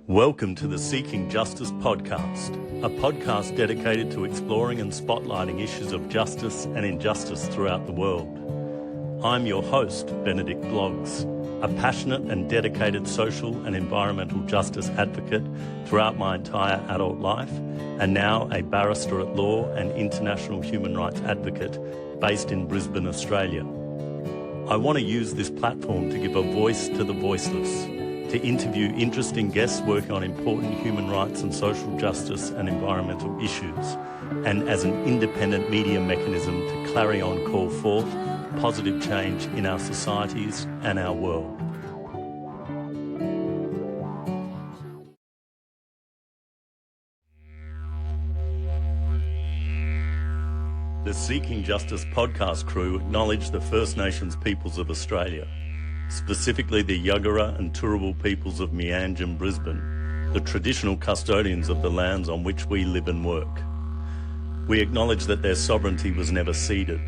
Welcome to the Seeking Justice podcast, a podcast dedicated to exploring and spotlighting issues of justice and injustice throughout the world. I'm your host, Benedict Blogs, a passionate and dedicated social and environmental justice advocate throughout my entire adult life, and now a barrister at law and international human rights advocate based in Brisbane, Australia. I want to use this platform to give a voice to the voiceless, to interview interesting guests working on important human rights and social justice and environmental issues, and as an independent media mechanism to clarion call forth positive change in our societies and our world. The Seeking Justice podcast crew acknowledge the First Nations peoples of Australia, specifically the Yagara and Turrbal peoples of Meanjin and Brisbane, the traditional custodians of the lands on which we live and work. We acknowledge that their sovereignty was never ceded.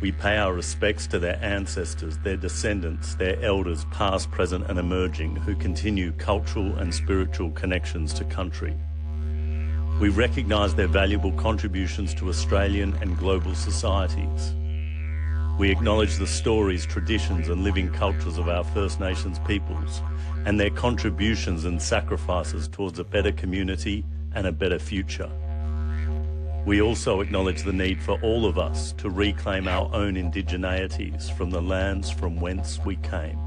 We pay our respects to their ancestors, their descendants, their elders, past, present and emerging, who continue cultural and spiritual connections to country. We recognise their valuable contributions to Australian and global societies. We acknowledge the stories, traditions and living cultures of our First Nations peoples and their contributions and sacrifices towards a better community and a better future. We also acknowledge the need for all of us to reclaim our own indigeneities from the lands from whence we came.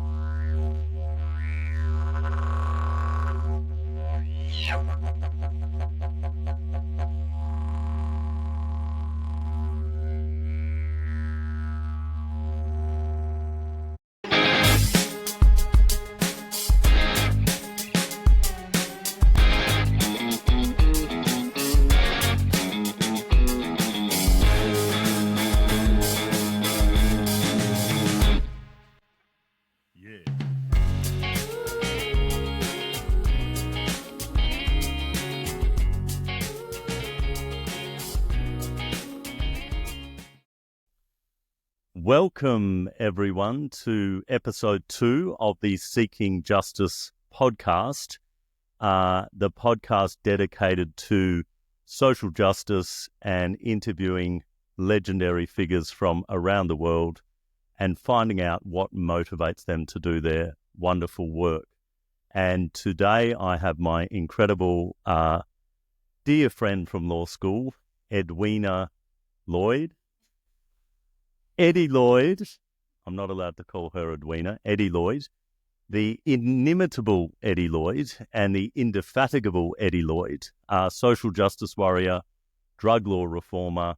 Welcome, everyone, to episode 2 of the Seeking Justice podcast, the podcast dedicated to social justice and interviewing legendary figures from around the world and finding out what motivates them to do their wonderful work. And today I have my incredible dear friend from law school, Eddie Lloyd, I'm not allowed to call her Edwina, Eddie Lloyd, the inimitable Eddie Lloyd and the indefatigable Eddie Lloyd, social justice warrior, drug law reformer,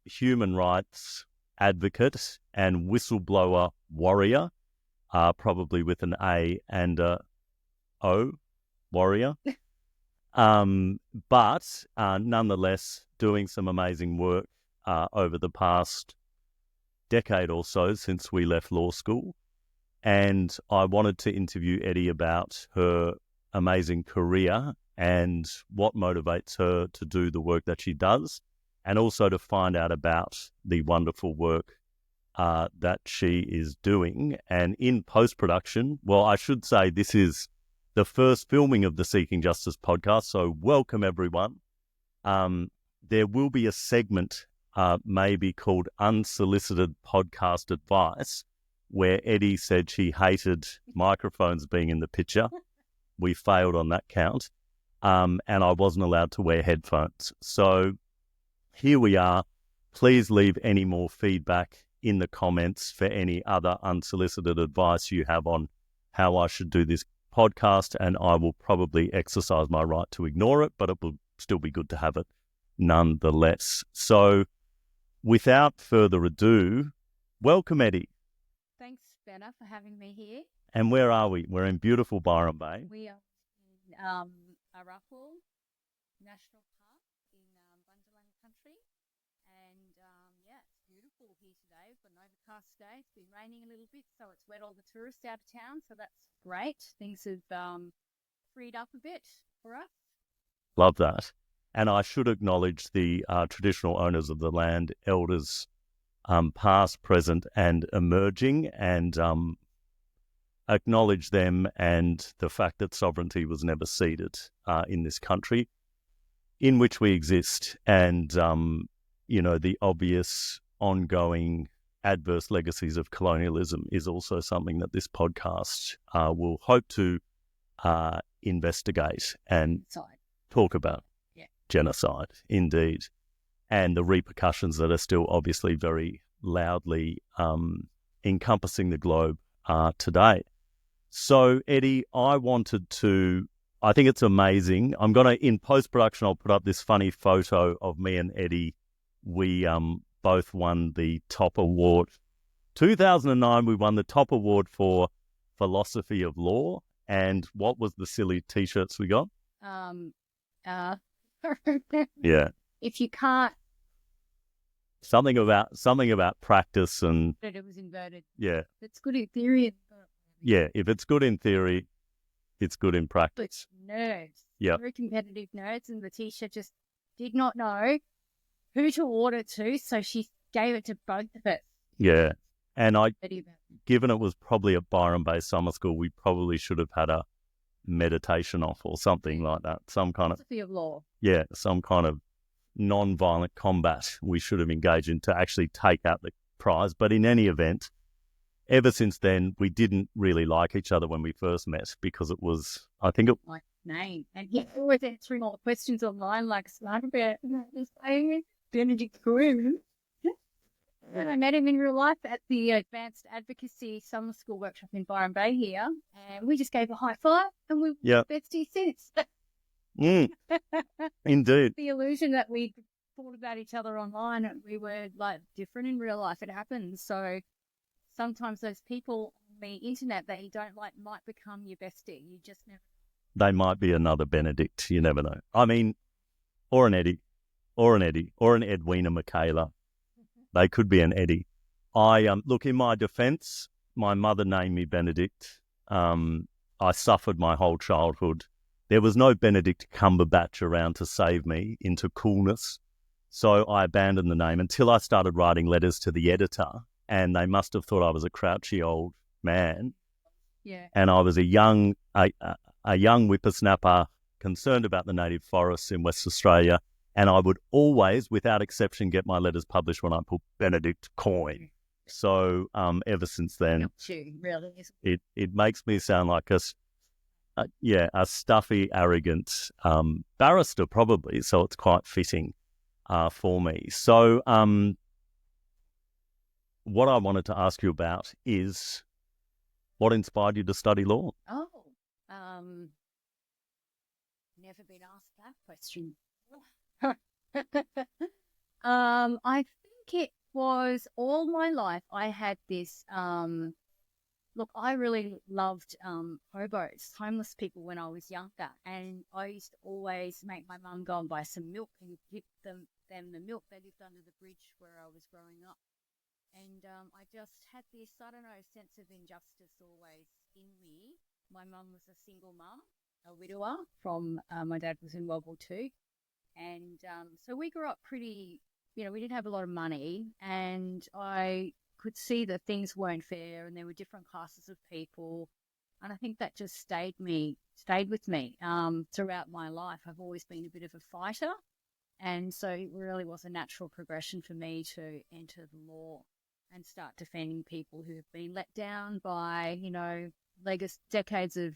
human rights advocate and whistleblower warrior, probably with an A and a O, warrior. But nonetheless doing some amazing work over the past decade or so since we left law school. And I wanted to interview Eddie about her amazing career and what motivates her to do the work that she does, and also to find out about the wonderful work that she is doing. And in post-production, well, I should say this is the first filming of the Seeking Justice podcast, so welcome everyone. There will be a segment maybe called Unsolicited Podcast Advice, where Eddie said she hated microphones being in the picture. We failed on that count, and I wasn't allowed to wear headphones. So here we are. Please leave any more feedback in the comments for any other unsolicited advice you have on how I should do this podcast, and I will probably exercise my right to ignore it, but it will still be good to have it nonetheless. So without further ado, welcome, Eddie. Thanks, Benna, for having me here. And where are we? We're in beautiful Byron Bay. We are in Arapul National Park in Bundalang country. And it's beautiful here today. We've got an overcast day. It's been raining a little bit, so it's wet all the tourists out of town. So that's great. Things have freed up a bit for us. Love that. And I should acknowledge the traditional owners of the land, elders past, present and emerging. And acknowledge them and the fact that sovereignty was never ceded in this country in which we exist, and the obvious ongoing adverse legacies of colonialism is also something that this podcast will hope to investigate and talk about. Yeah. Genocide, indeed, and the repercussions that are still obviously very loudly encompassing the globe today. So, Eddie, I think it's amazing. I'm going to, in post-production, I'll put up this funny photo of me and Eddie. We both won the top award. 2009, we won the top award for philosophy of law. And what was the silly T-shirts we got? Yeah. If you can't. Something about practice and. But it was inverted. Yeah. It's good in theory. Yeah, if it's good in theory, it's good in practice. But nerds. Yeah. Very competitive nerds, and the T-shirt just did not know who to award it to, so she gave it to both of us. Yeah. And given it was probably at Byron-based summer school, we probably should have had a meditation off or something like that. Some kind of philosophy of law. Yeah, some kind of non-violent combat we should have engaged in to actually take out the prize. But in any event, ever since then, we didn't really like each other when we first met because it was, I think it... My name. And he always answering all the questions online like smart about Benedict Coyne. And I met him in real life at the Advanced Advocacy Summer School Workshop in Byron Bay here. And we just gave a high five and we've been besties since. Indeed. The illusion that we thought about each other online and we were like different in real life. It happens. So sometimes those people on the internet that you don't like might become your bestie. You just never know. They might be another Benedict. You never know. I mean, or an Eddie, or an Edwina Michaela. They could be an Eddie. Look, in my defence, my mother named me Benedict. I suffered my whole childhood. There was no Benedict Cumberbatch around to save me into coolness. So I abandoned the name until I started writing letters to the editor, and they must have thought I was a crouchy old man. Yeah. And I was a young whippersnapper concerned about the native forests in West Australia. And I would always, without exception, get my letters published when I put Benedict Coyne. So ever since then, it makes me sound like a stuffy, arrogant barrister probably. So it's quite fitting for me. So what I wanted to ask you about is what inspired you to study law? Never been asked that question. I think it was all my life. I had this, look, I really loved hobos, homeless people when I was younger. And I used to always make my mum go and buy some milk and give them the milk. They lived under the bridge where I was growing up. And I just had this, I don't know, sense of injustice always in me. My mum was a single mum, a widower from, my dad was in World War II. And so we grew up pretty, we didn't have a lot of money, and I could see that things weren't fair and there were different classes of people. And I think that just stayed with me throughout my life. I've always been a bit of a fighter. And so it really was a natural progression for me to enter the law and start defending people who have been let down by, decades of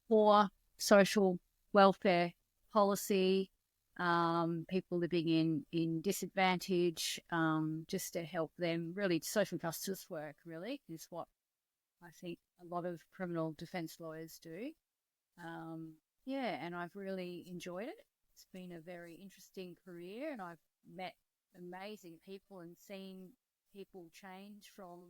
poor social welfare policy, people living in disadvantage, just to help them. Really, social justice work really is what I think a lot of criminal defence lawyers do. And I've really enjoyed it. It's been a very interesting career, and I've met amazing people and seen people change from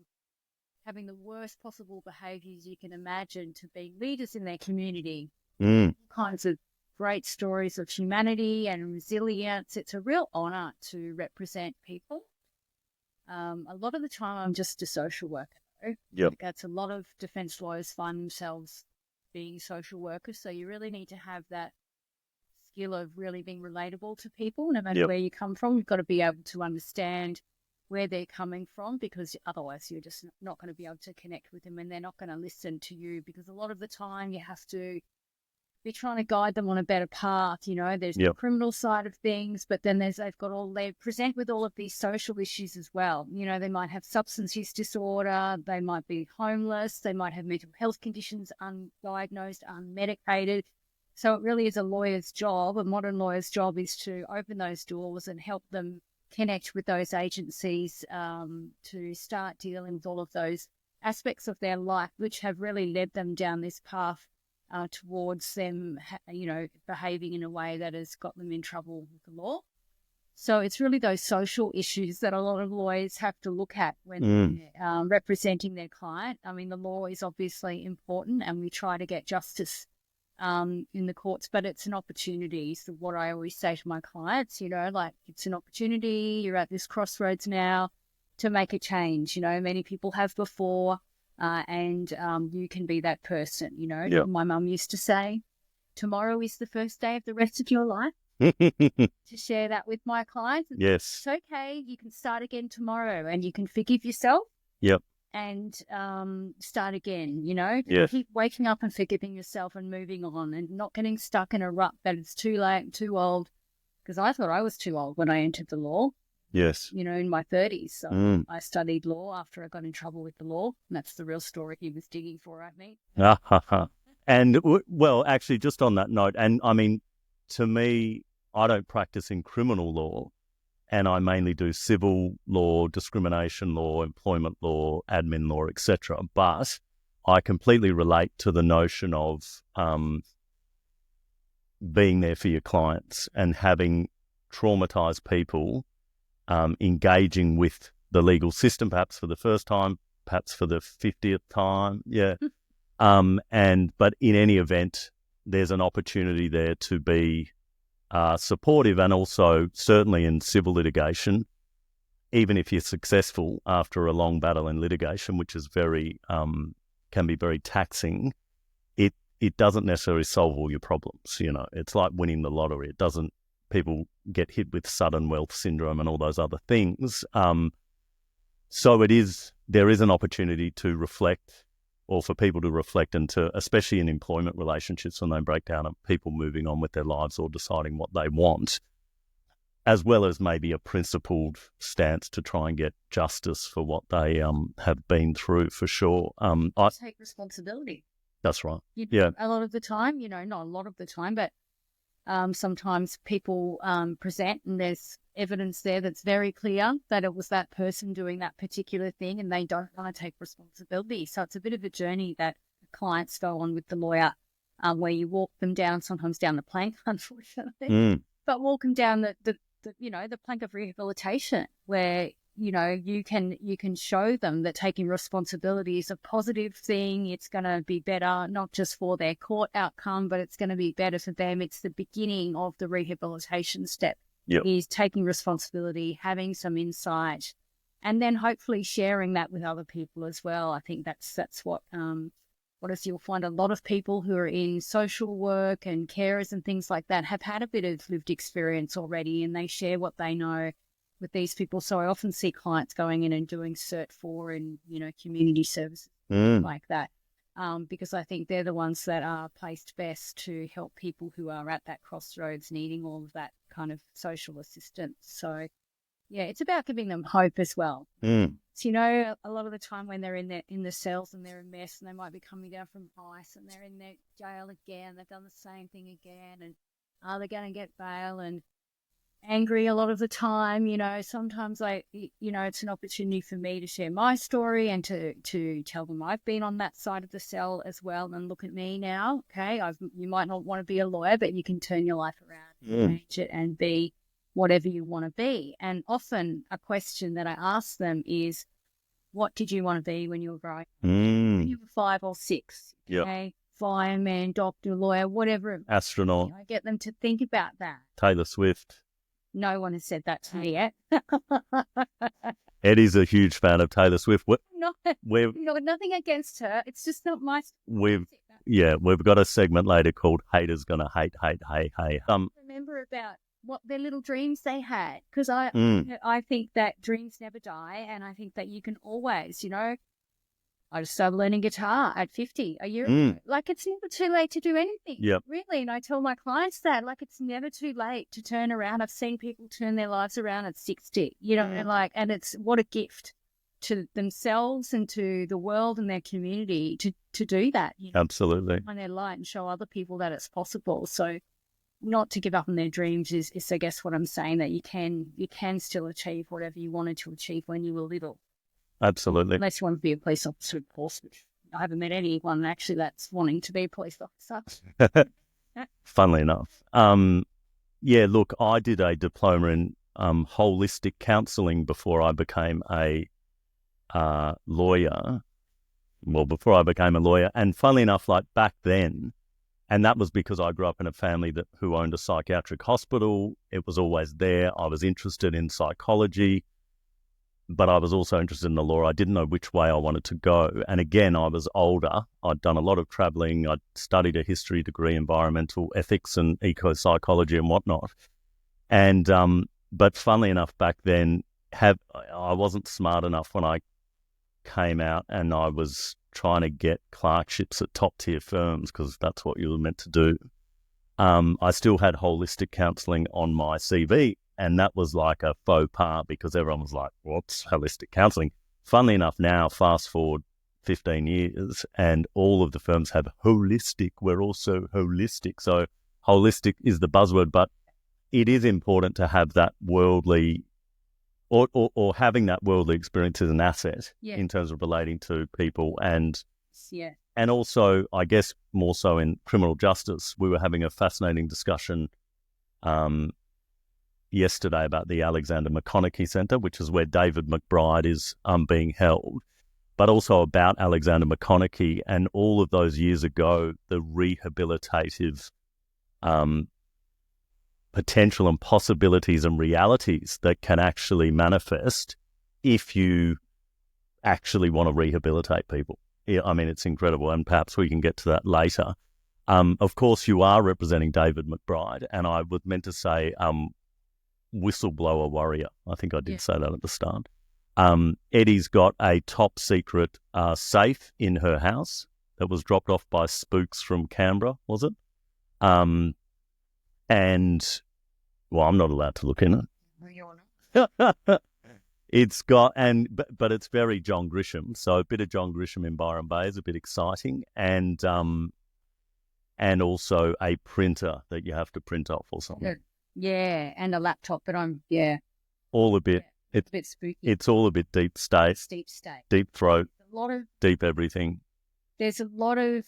having the worst possible behaviours you can imagine to being leaders in their community. Kinds of great stories of humanity and resilience. It's a real honour to represent people. A lot of the time I'm just a social worker, though. Yep. That's a lot of defence lawyers find themselves being social workers, so you really need to have that skill of really being relatable to people no matter where you come from. You've got to be able to understand where they're coming from, because otherwise you're just not going to be able to connect with them, and they're not going to listen to you, because a lot of the time you have to be trying to guide them on a better path. There's the criminal side of things, but then they present with all of these social issues as well. They might have substance use disorder, they might be homeless, they might have mental health conditions, undiagnosed, unmedicated. So it really is a lawyer's job, a modern lawyer's job, is to open those doors and help them connect with those agencies to start dealing with all of those aspects of their life which have really led them down this path towards them, behaving in a way that has got them in trouble with the law. So it's really those social issues that a lot of lawyers have to look at when they're representing their client. I mean, the law is obviously important, and we try to get justice in the courts, but it's an opportunity. So what I always say to my clients, it's an opportunity. You're at this crossroads now to make a change. Many people have before. And you can be that person. My mum used to say, tomorrow is the first day of the rest of your life. To share that with my clients. Yes. It's okay. You can start again tomorrow, and you can forgive yourself. Yep. And start again, Yes. Keep waking up and forgiving yourself and moving on, and not getting stuck in a rut that it's too late, too old. Because I thought I was too old when I entered the law. Yes. In my 30s. So I studied law after I got in trouble with the law. And that's the real story he was digging for at me. And, well, actually, just on that note, and I mean, to me, I don't practice in criminal law, and I mainly do civil law, discrimination law, employment law, admin law, etc. But I completely relate to the notion of being there for your clients and having traumatized people engaging with the legal system, perhaps for the first time, perhaps for the 50th time. Yeah. But in any event, there's an opportunity there to be supportive, and also certainly in civil litigation, even if you're successful after a long battle in litigation, which is can be very taxing, it doesn't necessarily solve all your problems. It's like winning the lottery. It doesn't. People get hit with sudden wealth syndrome and all those other things. So there is an opportunity to reflect, or for people to reflect, and to, especially in employment relationships when they break down, and people moving on with their lives or deciding what they want, as well as maybe a principled stance to try and get justice for what they have been through, for sure. Take responsibility. That's right. A lot of the time, not a lot of the time, but sometimes people present and there's evidence there that's very clear that it was that person doing that particular thing, and they don't want to take responsibility. So it's a bit of a journey that clients go on with the lawyer, where you walk them down, sometimes down the plank, unfortunately, but walk them down the plank of rehabilitation, where you can show them that taking responsibility is a positive thing. It's going to be better, not just for their court outcome, but it's going to be better for them. It's the beginning of the rehabilitation step. Is taking responsibility, having some insight, and then hopefully sharing that with other people as well. I think that's what is, you'll find a lot of people who are in social work and carers and things like that have had a bit of lived experience already, and they share what they know with these people. So I often see clients going in and doing Cert 4 and community services like that, because I think they're the ones that are placed best to help people who are at that crossroads needing all of that kind of social assistance. So yeah, it's about giving them hope as well. So, a lot of the time when they're in the cells and they're a mess, and they might be coming down from ICE and they're in their jail again, they've done the same thing again, and are they going to get bail, and angry a lot of the time. Sometimes it's an opportunity for me to share my story and to tell them I've been on that side of the cell as well, and look at me now. Okay, you might not want to be a lawyer, but you can turn your life around, change it, and be whatever you want to be. And often a question that I ask them is, what did you want to be when you were growing up? When you were 5 or 6? Okay, fireman, doctor, lawyer, whatever. Astronaut. I get them to think about that. Taylor Swift. No one has said that to me yet. Eddie's a huge fan of Taylor Swift. Nothing against her. It's just not my... We've got a segment later called Haters Gonna Hate, Hate, Hey, Hey. Remember about what their little dreams they had. Because I think that dreams never die, and I think that you can always, I just started learning guitar at 50 a year ago. Like, it's never too late to do anything. Yep. Really. And I tell my clients that, like, it's never too late to turn around. I've seen people turn their lives around at 60, and it's what a gift to themselves and to the world and their community to do that. Absolutely. On their light and show other people that it's possible. So not to give up on their dreams is I guess what I'm saying, that you can still achieve whatever you wanted to achieve when you were little. Absolutely. Unless you want to be a police officer, of course, which I haven't met anyone actually that's wanting to be a police officer. Funnily enough. Look, I did a diploma in holistic counselling before I became a lawyer. Well, before I became a lawyer. And funnily enough, like back then, and that was because I grew up in a family who owned a psychiatric hospital. It was always there. I was interested in psychology, but I was also interested in the law. I didn't know which way I wanted to go. And again, I was older. I'd done a lot of traveling. I'd studied a history degree, environmental ethics and eco-psychology and whatnot. And but funnily enough, back then, I wasn't smart enough when I came out, and I was trying to get clerkships at top-tier firms because that's what you were meant to do. I still had holistic counselling on my CV, and that was like a faux pas because everyone was like, what's holistic counselling? Funnily enough, now, fast forward 15 years, and all of the firms have holistic. We're also holistic. So holistic is the buzzword, but it is important to have that worldly or having that worldly experience as an asset in terms of relating to people. And also, I guess, more so in criminal justice. We were having a fascinating discussion yesterday about the Alexander McConaughey Centre, which is where David McBride is being held, but also about Alexander McConaughey and all of those years ago, the rehabilitative potential and possibilities and realities that can actually manifest if you actually want to rehabilitate people. I mean, it's incredible, and perhaps we can get to that later. Of course, you are representing David McBride, and I was meant to say whistleblower warrior. I think I did say that at the start. Eddie's got a top secret safe in her house that was dropped off by spooks from Canberra, was it? And, well, I'm not allowed to look in it. No, you're not. It's got, but it's very John Grisham. So a bit of John Grisham in Byron Bay is a bit exciting, and also a printer that you have to print off or something. Yeah, and a laptop, but all a bit. It's a bit spooky. It's all a bit deep state. It's deep state. Deep throat. A lot of deep everything. There's a lot of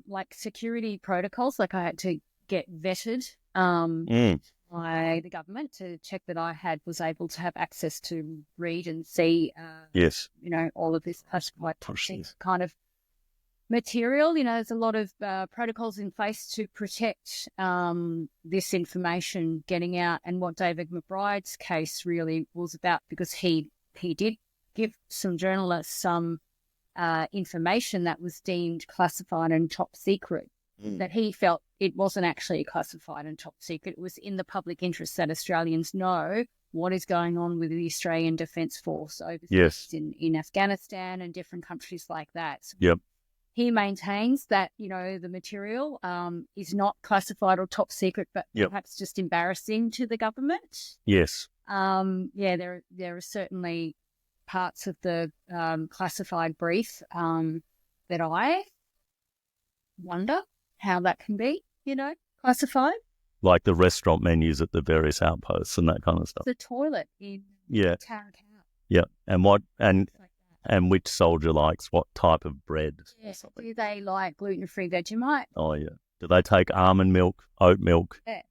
like security protocols. Like I had to get vetted by the government to check that I was able to have access to read and see. All of this classified kind of material. There's a lot of protocols in place to protect this information getting out, and what David McBride's case really was about, because he did give some journalists some information that was deemed classified and top secret, that he felt it wasn't actually classified and top secret. It was in the public interest that Australians know what is going on with the Australian Defence Force overseas in Afghanistan and different countries like that. So he maintains that, the material is not classified or top secret, but perhaps just embarrassing to the government. Yes. There are certainly parts of the classified brief that I wonder how that can be, classified. Like the restaurant menus at the various outposts and that kind of stuff. The toilet in Town Cow. Yeah, and which soldier likes what type of bread. Yeah. Do they like gluten-free Vegemite? Oh, yeah. Do they take almond milk, oat milk? Yeah.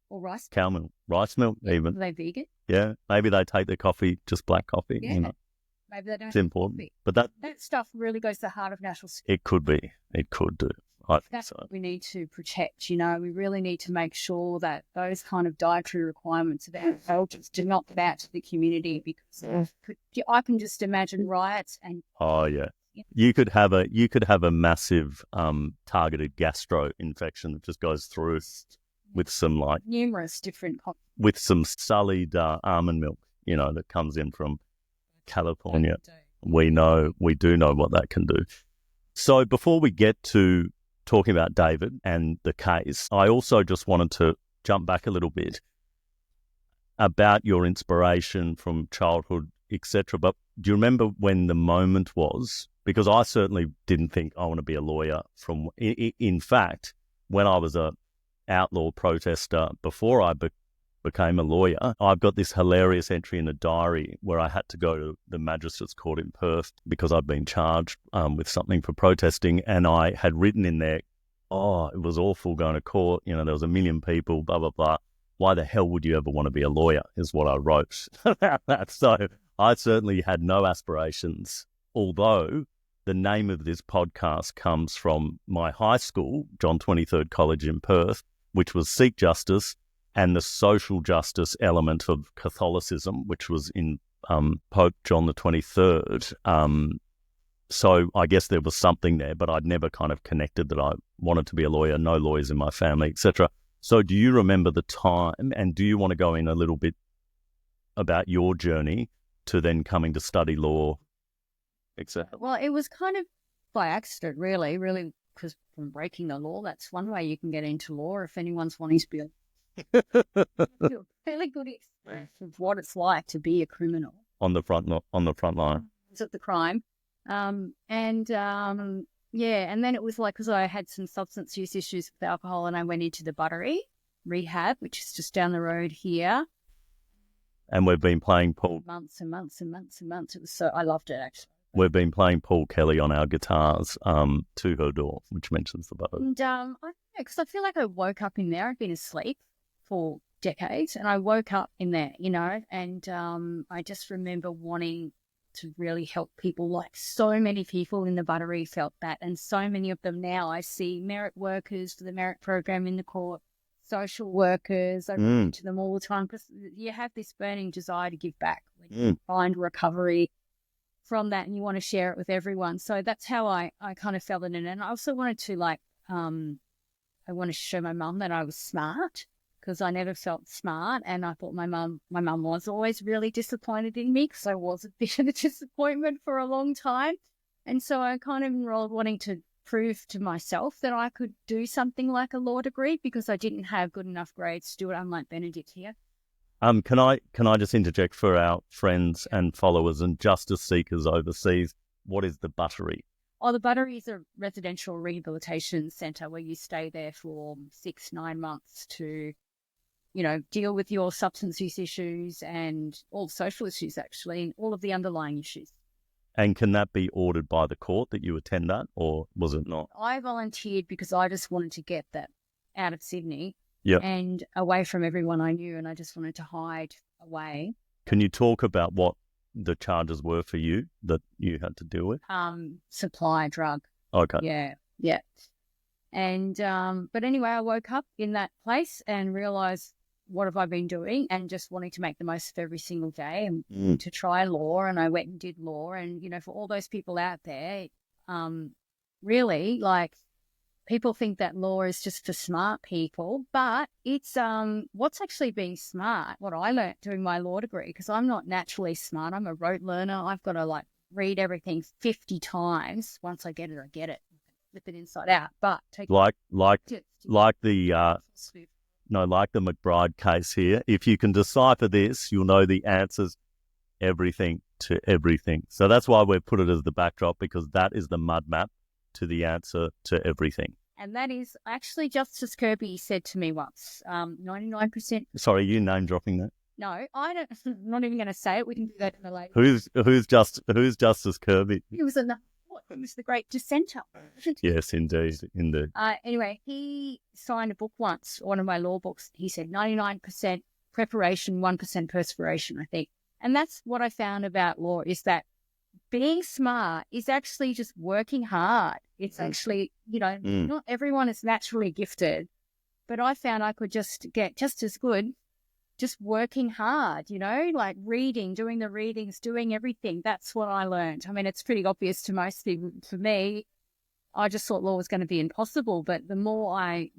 Or rice? Cow milk. Rice milk, even. Are they vegan? Yeah. Maybe they take their coffee, just black coffee. Yeah. Maybe they don't. It's important. Coffee. But that stuff really goes to the heart of national security. It could be. It could do. I think That's so. what we need to protect. We really need to make sure that those kind of dietary requirements of our soldiers do not get out to the community, because I can just imagine riots and. Oh yeah, you could have a massive targeted gastro infection that just goes through. with some numerous different with some sullied almond milk, that comes in from California. We do know what that can do. So before we get to talking about David and the case, I also just wanted to jump back a little bit about your inspiration from childhood, etc. But do you remember when the moment was? Because I certainly didn't think I want to be a lawyer. In fact, when I was a outlaw protester before I became a lawyer, I've got this hilarious entry in a diary where I had to go to the magistrate's court in Perth because I'd been charged with something for protesting, and I had written in there, "Oh, it was awful going to court. There was a million people, blah blah blah. Why the hell would you ever want to be a lawyer?" is what I wrote about that. So I certainly had no aspirations, although the name of this podcast comes from my high school, John 23rd College in Perth, which was Seek Justice, and the social justice element of Catholicism, which was in Pope John the 23rd. So I guess there was something there, but I'd never kind of connected that I wanted to be a lawyer, no lawyers in my family, etc. So do you remember the time, and do you want to go in a little bit about your journey to then coming to study law, etc.? Well, it was kind of by accident, really, because from breaking the law, that's one way you can get into law if anyone's wanting to be a fairly good experience of what it's like to be a criminal on the front line. It's at the crime, and then it was like, because I had some substance use issues with alcohol, and I went into the Buttery Rehab, which is just down the road here. And we've been playing Paul months and months and months and months. It was I loved it actually. We've been playing Paul Kelly on our guitars, To Her Door, which mentions the Buttery. And because I feel like I woke up in there. I'd been asleep for decades, and I woke up in there, and I just remember wanting to really help people. Like so many people in the Buttery felt that, and so many of them now I see merit workers for the merit program in the court, social workers. I run into them all the time because you have this burning desire to give back when you find recovery from that and you want to share it with everyone. So that's how I kind of felt it in. And I also wanted to I want to show my mum that I was smart, because I never felt smart, and I thought my mum was always really disappointed in me because I was a bit of a disappointment for a long time. And so I kind of enrolled wanting to prove to myself that I could do something like a law degree, because I didn't have good enough grades to do it, unlike Benedict here. Can I just interject for our friends and followers and justice seekers overseas? What is the Buttery? Oh, the Buttery is a residential rehabilitation centre where you stay there for 6-9 months to, deal with your substance use issues and all social issues, actually, and all of the underlying issues. And can that be ordered by the court that you attend that, or was it not? I volunteered because I just wanted to get that out of Sydney. Yep. And away from everyone I knew, and I just wanted to hide away. Can you talk about what the charges were for you that you had to deal with? Supply drug. Okay. Yeah. And but anyway, I woke up in that place and realised, what have I been doing? And just wanting to make the most of every single day and to try law. And I went and did law. And, for all those people out there, really, people think that law is just for smart people, but it's what's actually being smart, what I learned doing my law degree, because I'm not naturally smart. I'm a rote learner. I've got to read everything 50 times. Once I get it, I get it. Flip it inside out. But like the McBride case here. If you can decipher this, you'll know the answers, everything to everything. So that's why we've put it as the backdrop, because that is the mud map to the answer to everything. And that is actually Justice Kirby said to me once, 99%. Sorry, you name dropping that? No, I don't. I'm not even going to say it. We can do that in the later. Who's Justice Kirby? He was the great dissenter. Yes, indeed. Anyway, he signed a book once, one of my law books. He said 99% preparation, 1% perspiration, I think. And that's what I found about law, is that being smart is actually just working hard. It's actually, not everyone is naturally gifted, but I found I could just get just as good just working hard, reading, doing the readings, doing everything. That's what I learned. I mean, it's pretty obvious to most people. For me, I just thought law was going to be impossible. But the more I,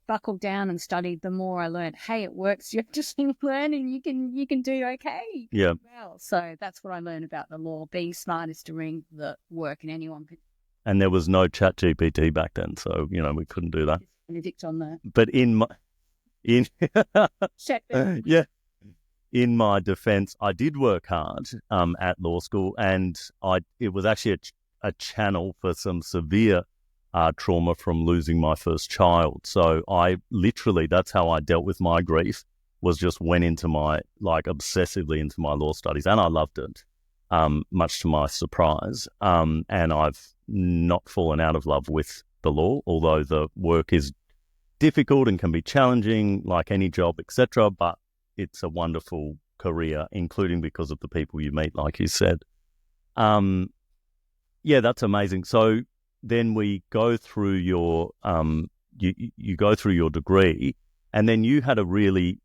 buckled down and studied, the more I learned, hey, it works. You just learn and you can do okay. Yeah. Well, so that's what I learned about the law. Being smart is doing the work, and anyone could. And there was no chat GPT back then, so, we couldn't do that. Benedict on the But in yeah. In my defense, I did work hard at law school, and it was actually a channel for some severe trauma from losing my first child. So I literally, that's how I dealt with my grief, was just went into obsessively into my law studies, and I loved it, much to my surprise. And I've not fallen out of love with the law, although the work is difficult and can be challenging, like any job, etc. But it's a wonderful career, including because of the people you meet, like you said. Yeah, that's amazing. So then we go through your you go through your degree, and then you had a really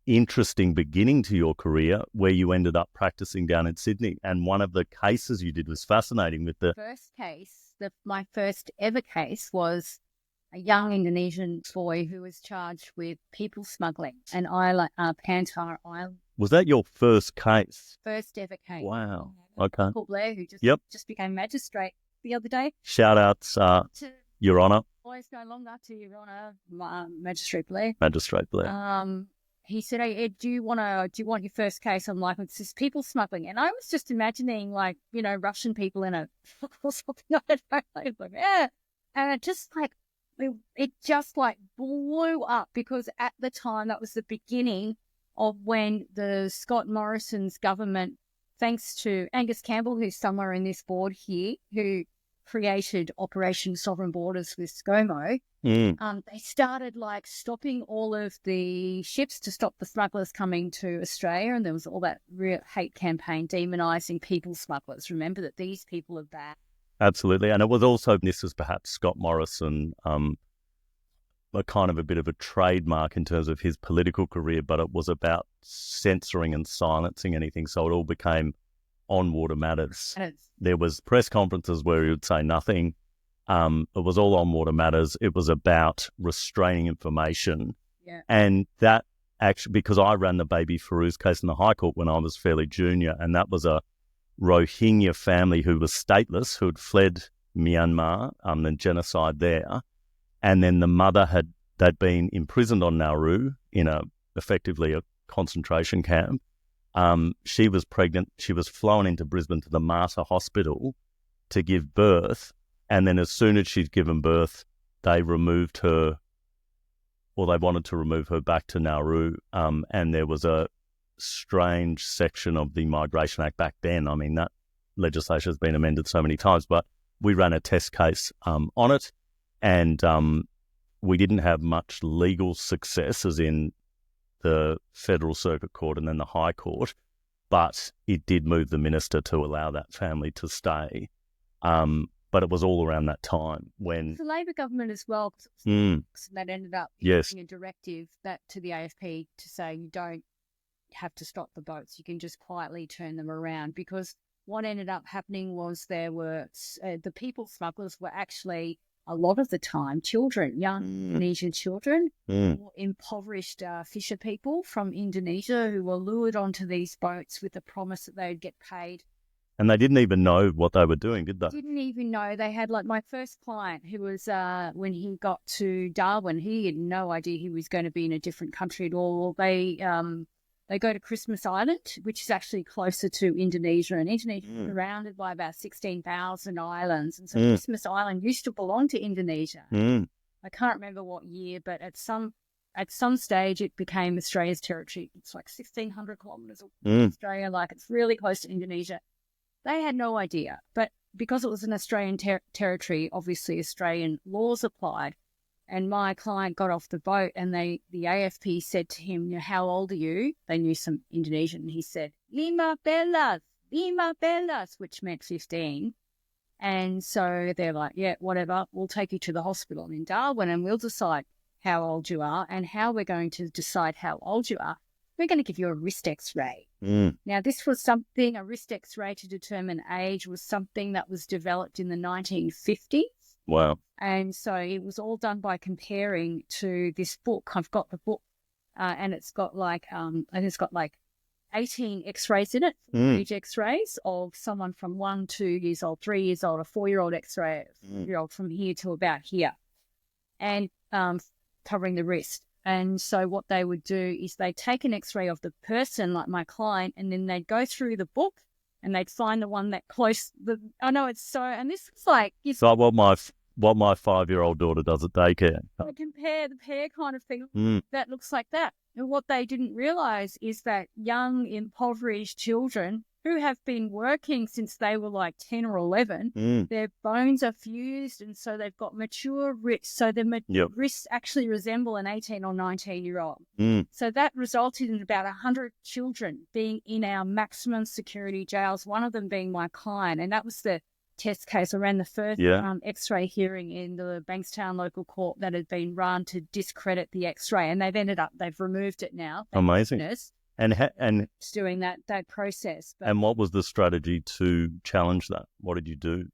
interesting beginning to your career where you ended up practicing down in Sydney. And one of the cases you did was fascinating with the first case. My first ever case was a young Indonesian boy who was charged with people smuggling an island, Pantar Island. Was that your first case? First ever case. Wow. Okay. Paul Blair, who just became magistrate the other day. Shout outs, Your Honour. Boys no longer to Your Honour, Magistrate Blair. Magistrate Blair. He said, "Hey Ed, do you want your first case?" I'm like, "It's just people smuggling," and I was just imagining Russian people in a or something. I don't know. Like, yeah, and it just blew up, because at the time that was the beginning of when the Scott Morrison's government, thanks to Angus Campbell, who's somewhere in this board here, who created Operation Sovereign Borders with ScoMo, they started stopping all of the ships to stop the smugglers coming to Australia, and there was all that real hate campaign demonising people smugglers. Remember that these people are bad. Absolutely. And it was also, this is perhaps Scott Morrison, a kind of a bit of a trademark in terms of his political career, but it was about censoring and silencing anything. So it all became on water matters. There was press conferences where he would say nothing. It was all on water matters. It was about restraining information. Yeah. And that actually, because I ran the Baby Feroz case in the High Court when I was fairly junior, and that was a Rohingya family who was stateless, who had fled Myanmar, the genocide there. And then the mother they'd been imprisoned on Nauru in effectively a concentration camp. She was pregnant. She was flown into Brisbane to the Mater Hospital to give birth. And then as soon as she'd given birth, they removed her, or they wanted to remove her back to Nauru. And there was a strange section of the Migration Act back then. I mean, that legislation has been amended so many times, but we ran a test case on it. And we didn't have much legal success, as in the Federal Circuit Court and then the High Court, but it did move the minister to allow that family to stay. But it was all around that time when the Labor government as well, that ended up giving a directive to the AFP to say you don't have to stop the boats, you can just quietly turn them around, because what ended up happening was there were the people smugglers were actually a lot of the time children, young Indonesian children, or impoverished fisher people from Indonesia who were lured onto these boats with the promise that they'd get paid. And they didn't even know what they were doing, did they? Didn't even know. They had, my first client who was, when he got to Darwin, he had no idea he was going to be in a different country at all. They go to Christmas Island, which is actually closer to Indonesia, and Indonesia is surrounded by about 16,000 islands. And so Christmas Island used to belong to Indonesia. I can't remember what year, but at some stage it became Australia's territory. It's 1,600 kilometres away from Australia, it's really close to Indonesia. They had no idea, but because it was an Australian territory, obviously Australian laws applied. And my client got off the boat, and the AFP said to him, "How old are you?" They knew some Indonesian. And he said, lima belas, which meant 15. And so they're like, yeah, whatever, we'll take you to the hospital in Darwin and we'll decide how old you are. And how we're going to decide how old you are, we're going to give you a wrist X-ray. Now, this was a wrist X-ray to determine age was something that was developed in the 1950s. Wow. And so it was all done by comparing to this book. I've got the book, and it's got like 18 X-rays in it, each X-rays of someone from 1, 2 years old, 3 years old, a 4-year-old X-ray, a 4-year-old from here to about here, and covering the wrist. And so what they would do is they'd take an X-ray of the person, like my client, and then they'd go through the book and they'd find the one that close. I know it's so, and this is like it's like what my 5-year-old daughter does at daycare. They compare the pair kind of thing. That looks like that. And what they didn't realize is that young, impoverished children who have been working since they were like 10 or 11, their bones are fused, and so they've got mature wrists. So their wrists actually resemble an 18 or 19-year-old. So that resulted in about 100 children being in our maximum security jails, one of them being my client. And that was the test case. I ran the first X-ray hearing in the Bankstown local court that had been run to discredit the X-ray, and they've removed it now. Amazing. And it's doing that process. But, and what was the strategy to challenge that? What did you do?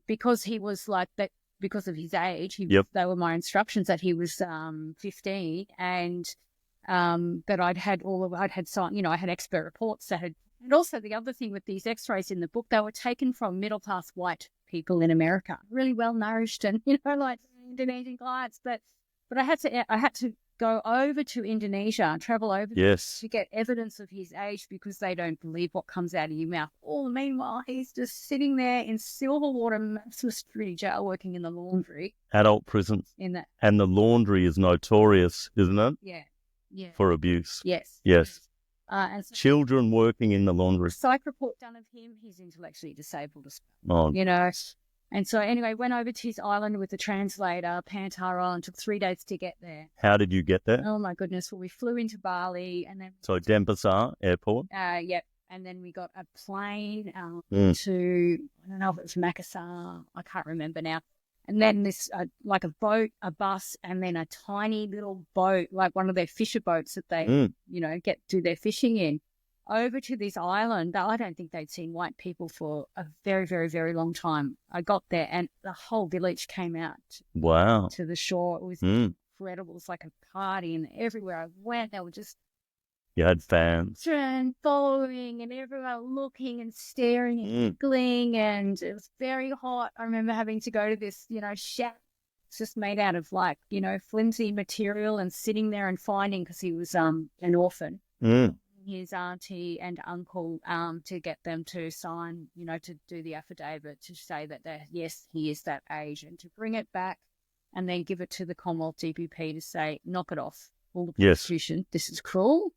Because he was like that, because of his age, they were my instructions that he was 15, and that I had expert reports that had. And also the other thing with these X-rays in the book, they were taken from middle-class white people in America, really well-nourished and, like Indonesian clients. But I had to go over to Indonesia and travel over to get evidence of his age, because they don't believe what comes out of your mouth. All the meanwhile, he's just sitting there in Silverwater Maximum Security Jail working in the laundry. Adult prison. And the laundry is notorious, isn't it? Yeah. For abuse. Yes. And so children working in the laundry. Psych report done of him. He's intellectually disabled as well. And so anyway, went over to his island with the translator, Pantara Island. Took 3 days to get there. How did you get there? Oh my goodness! Well, we flew into Bali, and then Denpasar Airport. Yep. And then we got a plane to, I don't know if it was Makassar. I can't remember now. And then this, like a boat, a bus, and then a tiny little boat, like one of their fisher boats that they, do their fishing in, over to this island. I don't think they'd seen white people for a very, very, very long time. I got there, and the whole village came out. Wow. To the shore. It was incredible. It was like a party, and everywhere I went, they were just. You had fans. And following, and everyone looking and staring and giggling, and it was very hot. I remember having to go to this, shack. It's just made out of flimsy material, and sitting there and finding, because he was an orphan, his auntie and uncle, to get them to sign, to do the affidavit to say that yes, he is that age, and to bring it back and then give it to the Commonwealth DPP to say, knock it off, all the prosecution. This is cruel.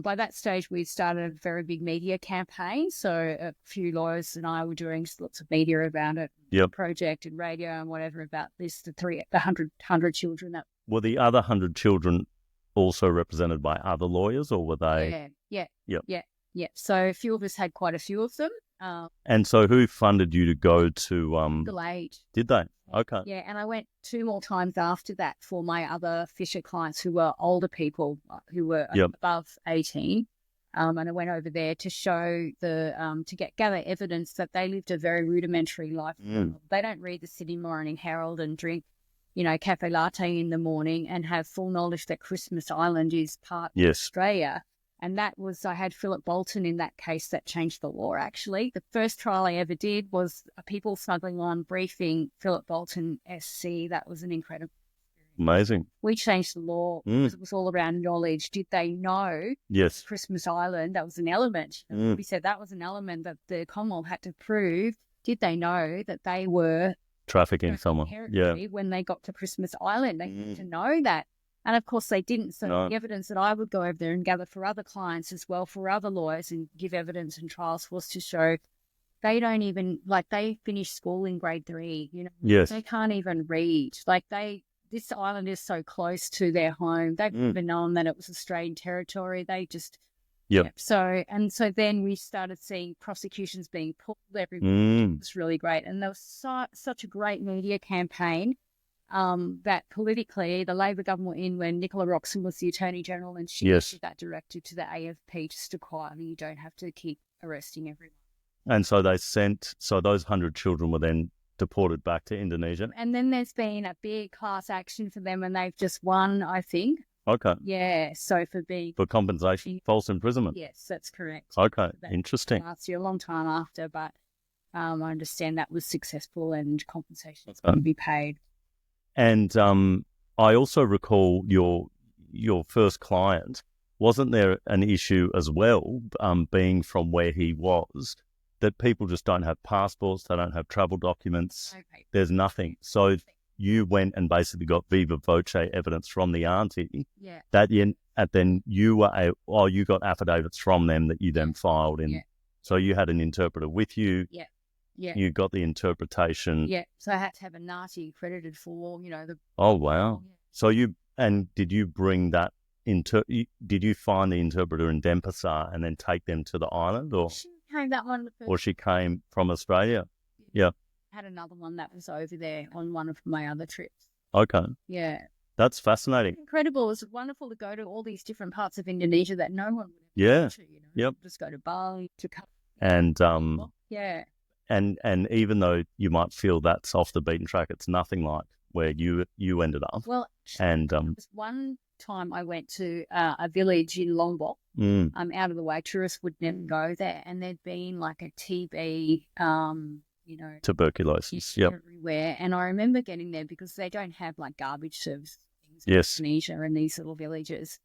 By that stage, we'd started a very big media campaign. So a few lawyers and I were doing lots of media about it, project and radio and whatever about this, the 100 children. Were the other 100 children also represented by other lawyers, or were they? Yeah. So a few of us had quite a few of them. And so who funded you to go to... Delayed. Did they? Okay. Yeah, and I went 2 more times after that for my other Fisher clients who were older people who were above 18. And I went over there to show gather evidence that they lived a very rudimentary life. They don't read the Sydney Morning Herald and drink, cafe latte in the morning and have full knowledge that Christmas Island is part of Australia. And that was, I had Philip Bolton in that case that changed the law, actually. The first trial I ever did was a people smuggling one briefing Philip Bolton SC. That was an incredible experience. Amazing. We changed the law because it was all around knowledge. Did they know Christmas Island, that was an element. We said that was an element that the Commonwealth had to prove. Did they know that they were trafficking someone when they got to Christmas Island? They had to know that. And, of course, they didn't. So the evidence that I would go over there and gather for other clients as well, for other lawyers, and give evidence in trials was to show they don't even, they finished school in grade 3, They can't even read. This island is so close to their home. They've never known that it was Australian territory. They just... So then we started seeing prosecutions being pulled everywhere. It was really great. And there was such a great media campaign. That politically, the Labor government were in when Nicola Roxon was the Attorney General, and she issued that directive to the AFP just to quietly, you don't have to keep arresting everyone. And so those 100 children were then deported back to Indonesia. And then there's been a big class action for them, and they've just won, I think. Okay. Yeah, so for compensation, false imprisonment. Yes, that's correct. Okay, That interesting. last year, a long time after, but I understand that was successful and compensation Okay. to be paid. And I also recall your first client. Wasn't there an issue as well, being from where he was, that people just don't have passports, they don't have travel documents, Okay. there's nothing. So you went and basically got viva voce evidence from the auntie. Yeah. Then you were you got affidavits from them that you then filed in. Yeah. So you had an interpreter with you. Yeah. Yeah. You got the interpretation. Yeah. So I had to have a NATI accredited for, the. Oh, wow. Yeah. So did you bring that did you find the interpreter in Denpasar and then take them to the island, or She came that one. or she came from Australia? Yeah. Had another one that was over there on one of my other trips. Okay. Yeah. That's fascinating. Incredible. It was wonderful to go to all these different parts of Indonesia that no one would have Yeah. gone to, Yep. Just go to Bali, to And yeah. and even though you might feel that's off the beaten track, it's nothing like where you ended up. Well, and there was one time I went to a village in Lombok. Out of the way. Tourists would never go there, and there'd been like a TB, tuberculosis. Yep. everywhere. And I remember getting there because they don't have like garbage service things in Yes. Indonesia and these little villages.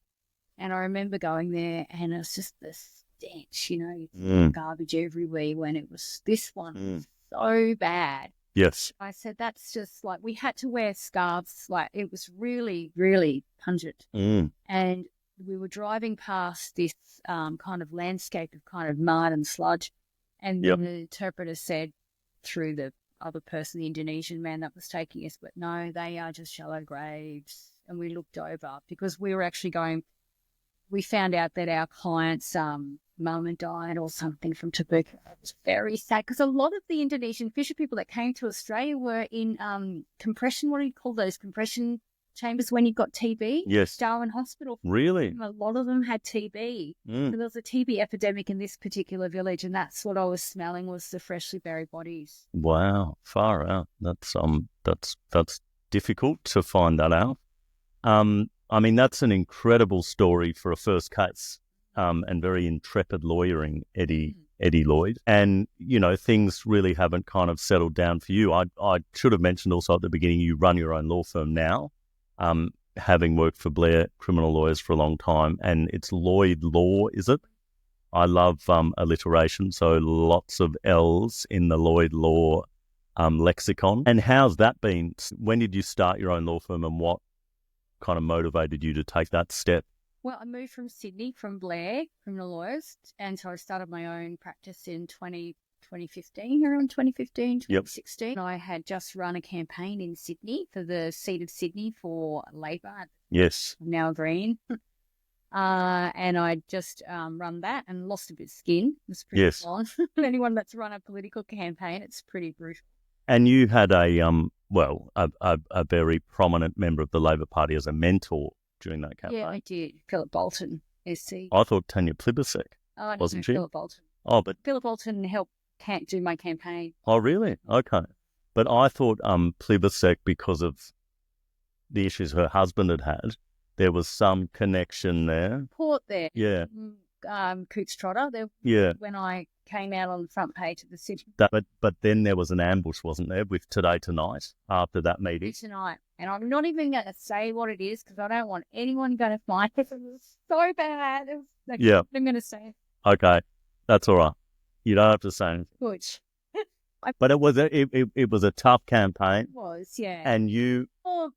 And I remember going there, and it was just the stench, garbage everywhere. When it was this one was so bad. Yes. I said, that's just like, we had to wear scarves. Like, it was really, really pungent. And we were driving past this kind of landscape of kind of mud and sludge. And Yep. the interpreter said through the other person, the Indonesian man that was taking us, but no, they are just shallow graves. And we looked over because we were actually we found out that our client's mum had died or something from tuberculosis. It was very sad because a lot of the Indonesian fisher people that came to Australia were in compression, what do you call those, compression chambers when you've got TB? Yes. Darwin Hospital. Really? A lot of them had TB. So there was a TB epidemic in this particular village, and that's what I was smelling, was the freshly buried bodies. Wow, far out. That's difficult to find that out. I mean, that's an incredible story for a first case, and very intrepid lawyering, Eddie Lloyd. And, things really haven't kind of settled down for you. I should have mentioned also at the beginning, you run your own law firm now, having worked for Blair Criminal Lawyers for a long time, and it's Lloyd Law, is it? I love alliteration, so lots of L's in the Lloyd Law lexicon. And how's that been? When did you start your own law firm, and what kind of motivated you to take that step? Well, I moved from Sydney, from Blair Criminal Lawyers, and so I started my own practice in 2015, around 2015, 2016. Yep. I had just run a campaign in Sydney for the seat of Sydney for Labor. Yes. Now Green. And I just run that and lost a bit of skin. It was pretty long. Anyone that's run a political campaign, it's pretty brutal. And you had a very prominent member of the Labor Party as a mentor during that campaign. Yeah, I did. Philip Bolton, SC. I thought Tanya Plibersek, wasn't she? Philip Bolton. Oh, but Philip Bolton helped do my campaign. Oh, really? Okay. But I thought Plibersek, because of the issues her husband had, there was some connection there. Support there. Yeah. Coots Trotter. Yeah. When I came out on the front page of the city. But then there was an ambush, wasn't there, with Today Tonight after that meeting? Tonight. And I'm not even going to say what it is because I don't want anyone going to find it. It was so bad. I'm going to say. Okay. That's all right. You don't have to say anything. Good. But it was a tough campaign. It was, yeah. And you... More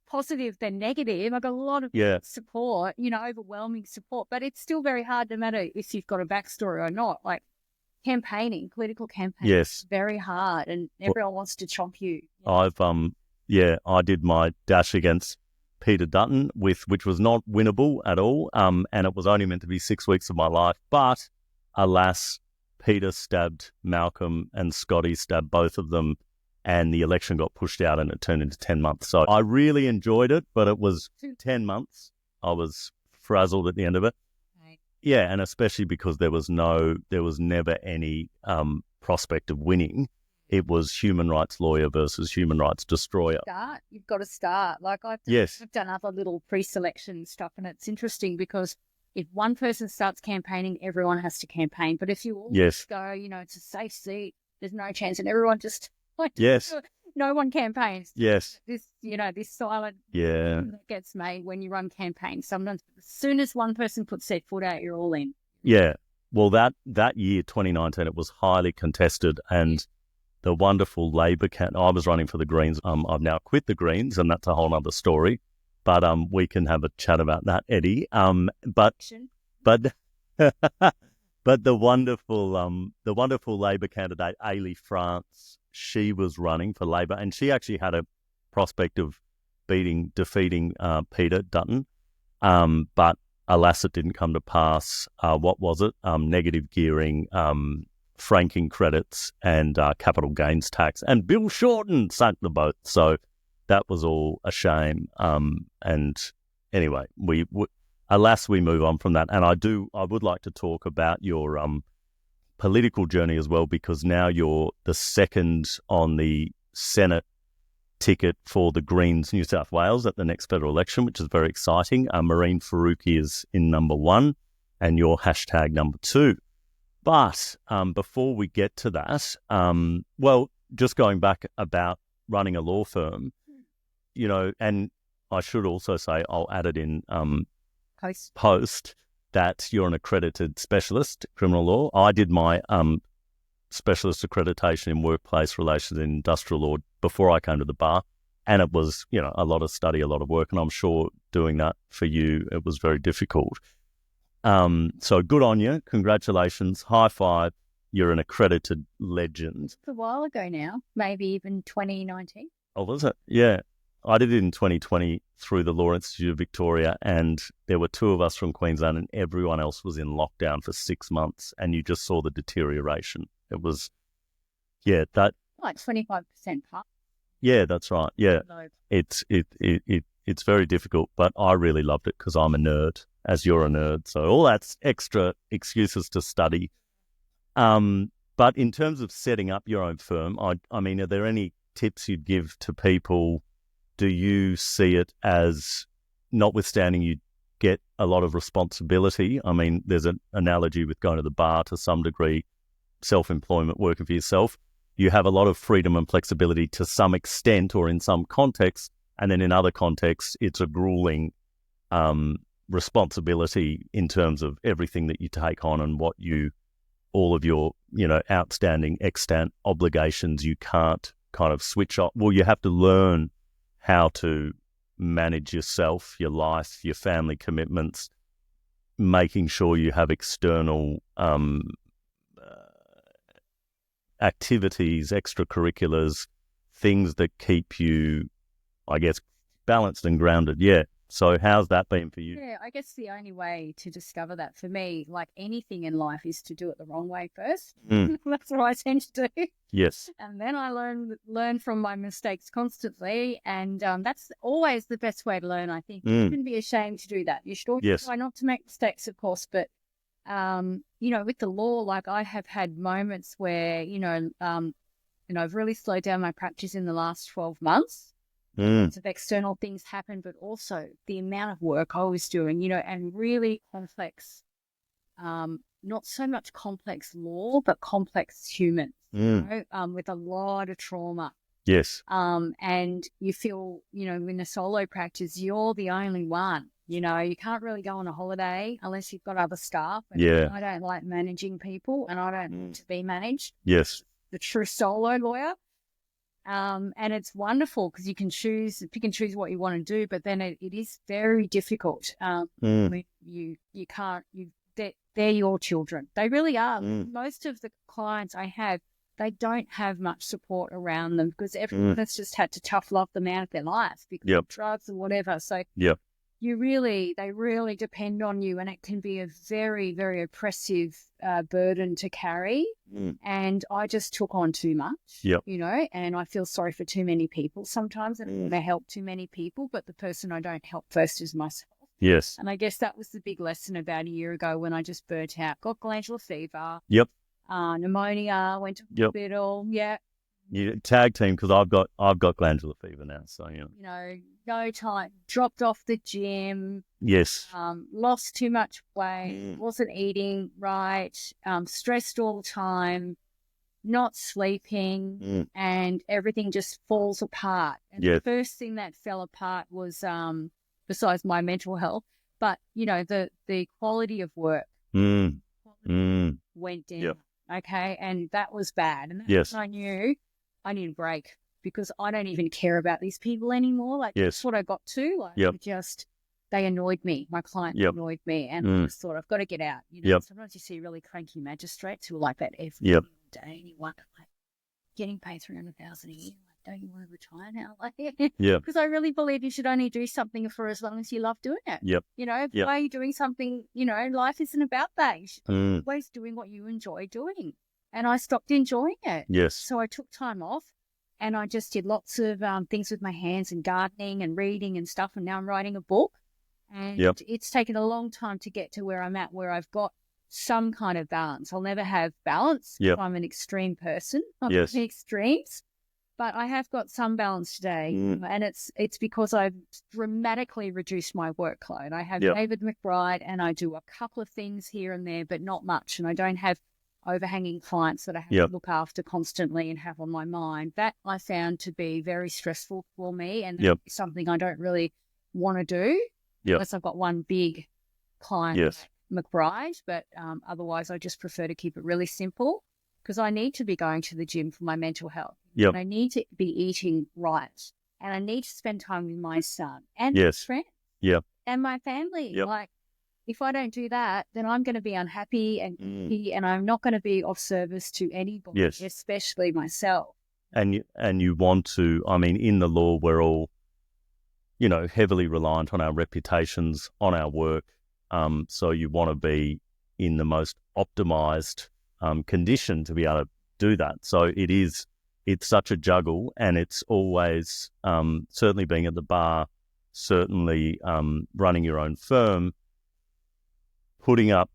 positive than negative. I got a lot of support, overwhelming support. But it's still very hard, no matter if you've got a backstory or not. Like, campaigning, political campaigning, is very hard, and everyone wants to chomp you. I did my dash against Peter Dutton, which was not winnable at all, and it was only meant to be 6 weeks of my life. But alas, Peter stabbed Malcolm, and Scotty stabbed both of them, and the election got pushed out, and it turned into 10 months. So I really enjoyed it, but it was 10 months. I was frazzled at the end of it. Yeah, and especially because there was never any prospect of winning. it was human rights lawyer versus human rights destroyer. You've got to start. Like I've done other little pre-selection stuff, and it's interesting because if one person starts campaigning, everyone has to campaign. But if you all go, it's a safe seat, there's no chance, and everyone just no one campaigns. Yes. This silent that gets made when you run campaigns. Sometimes as soon as one person puts their foot out, you're all in. Yeah. Well, that year, 2019, it was highly contested, and the wonderful Labor I was running for the Greens. I've now quit the Greens, and that's a whole other story. But we can have a chat about that, Eddie. But the wonderful Labor candidate, Ailey France, she was running for Labor, and she actually had a prospect of defeating Peter Dutton. But alas, it didn't come to pass. What was it? Negative gearing, franking credits, and capital gains tax. And Bill Shorten sank the boat. So that was all a shame. And anyway, alas, we move on from that. And I would like to talk about your political journey as well, because now you're the second on the Senate ticket for the Greens New South Wales at the next federal election, which is very exciting. Marine Faruqi is in number 1 and you're hashtag number 2. But before we get to that, just going back about running a law firm, and I should also say, I'll add it in post, that you're an accredited specialist in criminal law. I did my specialist accreditation in workplace relations and industrial law before I came to the bar, and it was, a lot of study, a lot of work, and I'm sure doing that for you, it was very difficult. So good on you. Congratulations. High five. You're an accredited legend. It's a while ago now, maybe even 2019. Oh, was it? Yeah. I did it in 2020 through the Law Institute of Victoria, and there were 2 of us from Queensland, and everyone else was in lockdown for 6 months, and you just saw the deterioration. It was, that like 25% part. Yeah, that's right. Yeah, it's very difficult, but I really loved it because I'm a nerd, as you're a nerd. So all that's extra excuses to study. But in terms of setting up your own firm, I mean, are there any tips you'd give to people? Do you see it as, notwithstanding you get a lot of responsibility? I mean, there's an analogy with going to the bar to some degree, self-employment, working for yourself. You have a lot of freedom and flexibility to some extent or in some contexts, and then in other contexts, it's a grueling responsibility in terms of everything that you take on and all of your, outstanding extant obligations you can't kind of switch off. Well, you have to learn how to manage yourself, your life, your family commitments, making sure you have external activities, extracurriculars, things that keep you, I guess, balanced and grounded. Yeah. So how's that been for you? Yeah, I guess the only way to discover that for me, like anything in life, is to do it the wrong way first. That's what I tend to do. Yes. And then I learn from my mistakes constantly, and that's always the best way to learn, I think. You shouldn't be ashamed to do that. You should always try not to make mistakes, of course, but with the law, like I have had moments where, I've really slowed down my practice in the last 12 months. Lots of external things happen, but also the amount of work I was doing, and really complex, not so much complex law, but complex humans, with a lot of trauma. Yes. And you feel, in a solo practice, you're the only one. You can't really go on a holiday unless you've got other staff. And I don't like managing people, and I don't want to be managed. Yes. The true solo lawyer. And it's wonderful because you can pick and choose what you want to do, but then it is very difficult. You can't, they're your children. They really are. Most of the clients I have, they don't have much support around them because everyone has just had to tough love them out of their life because of drugs and whatever. So they really depend on you, and it can be a very, very oppressive burden to carry. And I just took on too much, and I feel sorry for too many people sometimes, and I help too many people, but the person I don't help first is myself. Yes. And I guess that was the big lesson about a year ago when I just burnt out, got glandular fever, pneumonia, went to hospital, You tag team, because I've got glandular fever now, so You know, no time. Dropped off the gym. Yes. Lost too much weight. Wasn't eating right. Stressed all the time. Not sleeping, and everything just falls apart. And the first thing that fell apart was, besides my mental health, but the quality of work went down. Yep. Okay, and that was bad. And yes. I knew I need a break, because I don't even care about these people anymore. Like, that's what I got to. Like, they annoyed me. My client annoyed me, and I just thought, I've got to get out. Sometimes you see really cranky magistrates who are like that every day, and you wonder, like, getting paid $300,000 a year. Like, don't you want to retire now? Like, because I really believe you should only do something for as long as you love doing it. Why are you doing something? Life isn't about that. You should be always doing what you enjoy doing. And I stopped enjoying it. Yes. So I took time off, and I just did lots of things with my hands and gardening and reading and stuff. And now I'm writing a book. And it's taken a long time to get to where I'm at, where I've got some kind of balance. I'll never have balance if I'm an extreme person. I'm in the extremes. But I have got some balance today. And it's because I've dramatically reduced my workload. I have David McBride, and I do a couple of things here and there, but not much. And I don't have overhanging clients that I have to look after constantly and have on my mind. That I found to be very stressful for me, and something I don't really want to do unless I've got one big client, McBride. But otherwise, I just prefer to keep it really simple, because I need to be going to the gym for my mental health. And I need to be eating right, and I need to spend time with my son and my friends and my family. Like, if I don't do that, then I'm going to be unhappy and and I'm not going to be of service to anybody, especially myself. And you want to, I mean, in the law, we're all, heavily reliant on our reputations, on our work. So you want to be in the most optimized condition to be able to do that. So it's such a juggle, and it's always, certainly being at the bar, certainly running your own firm, putting up,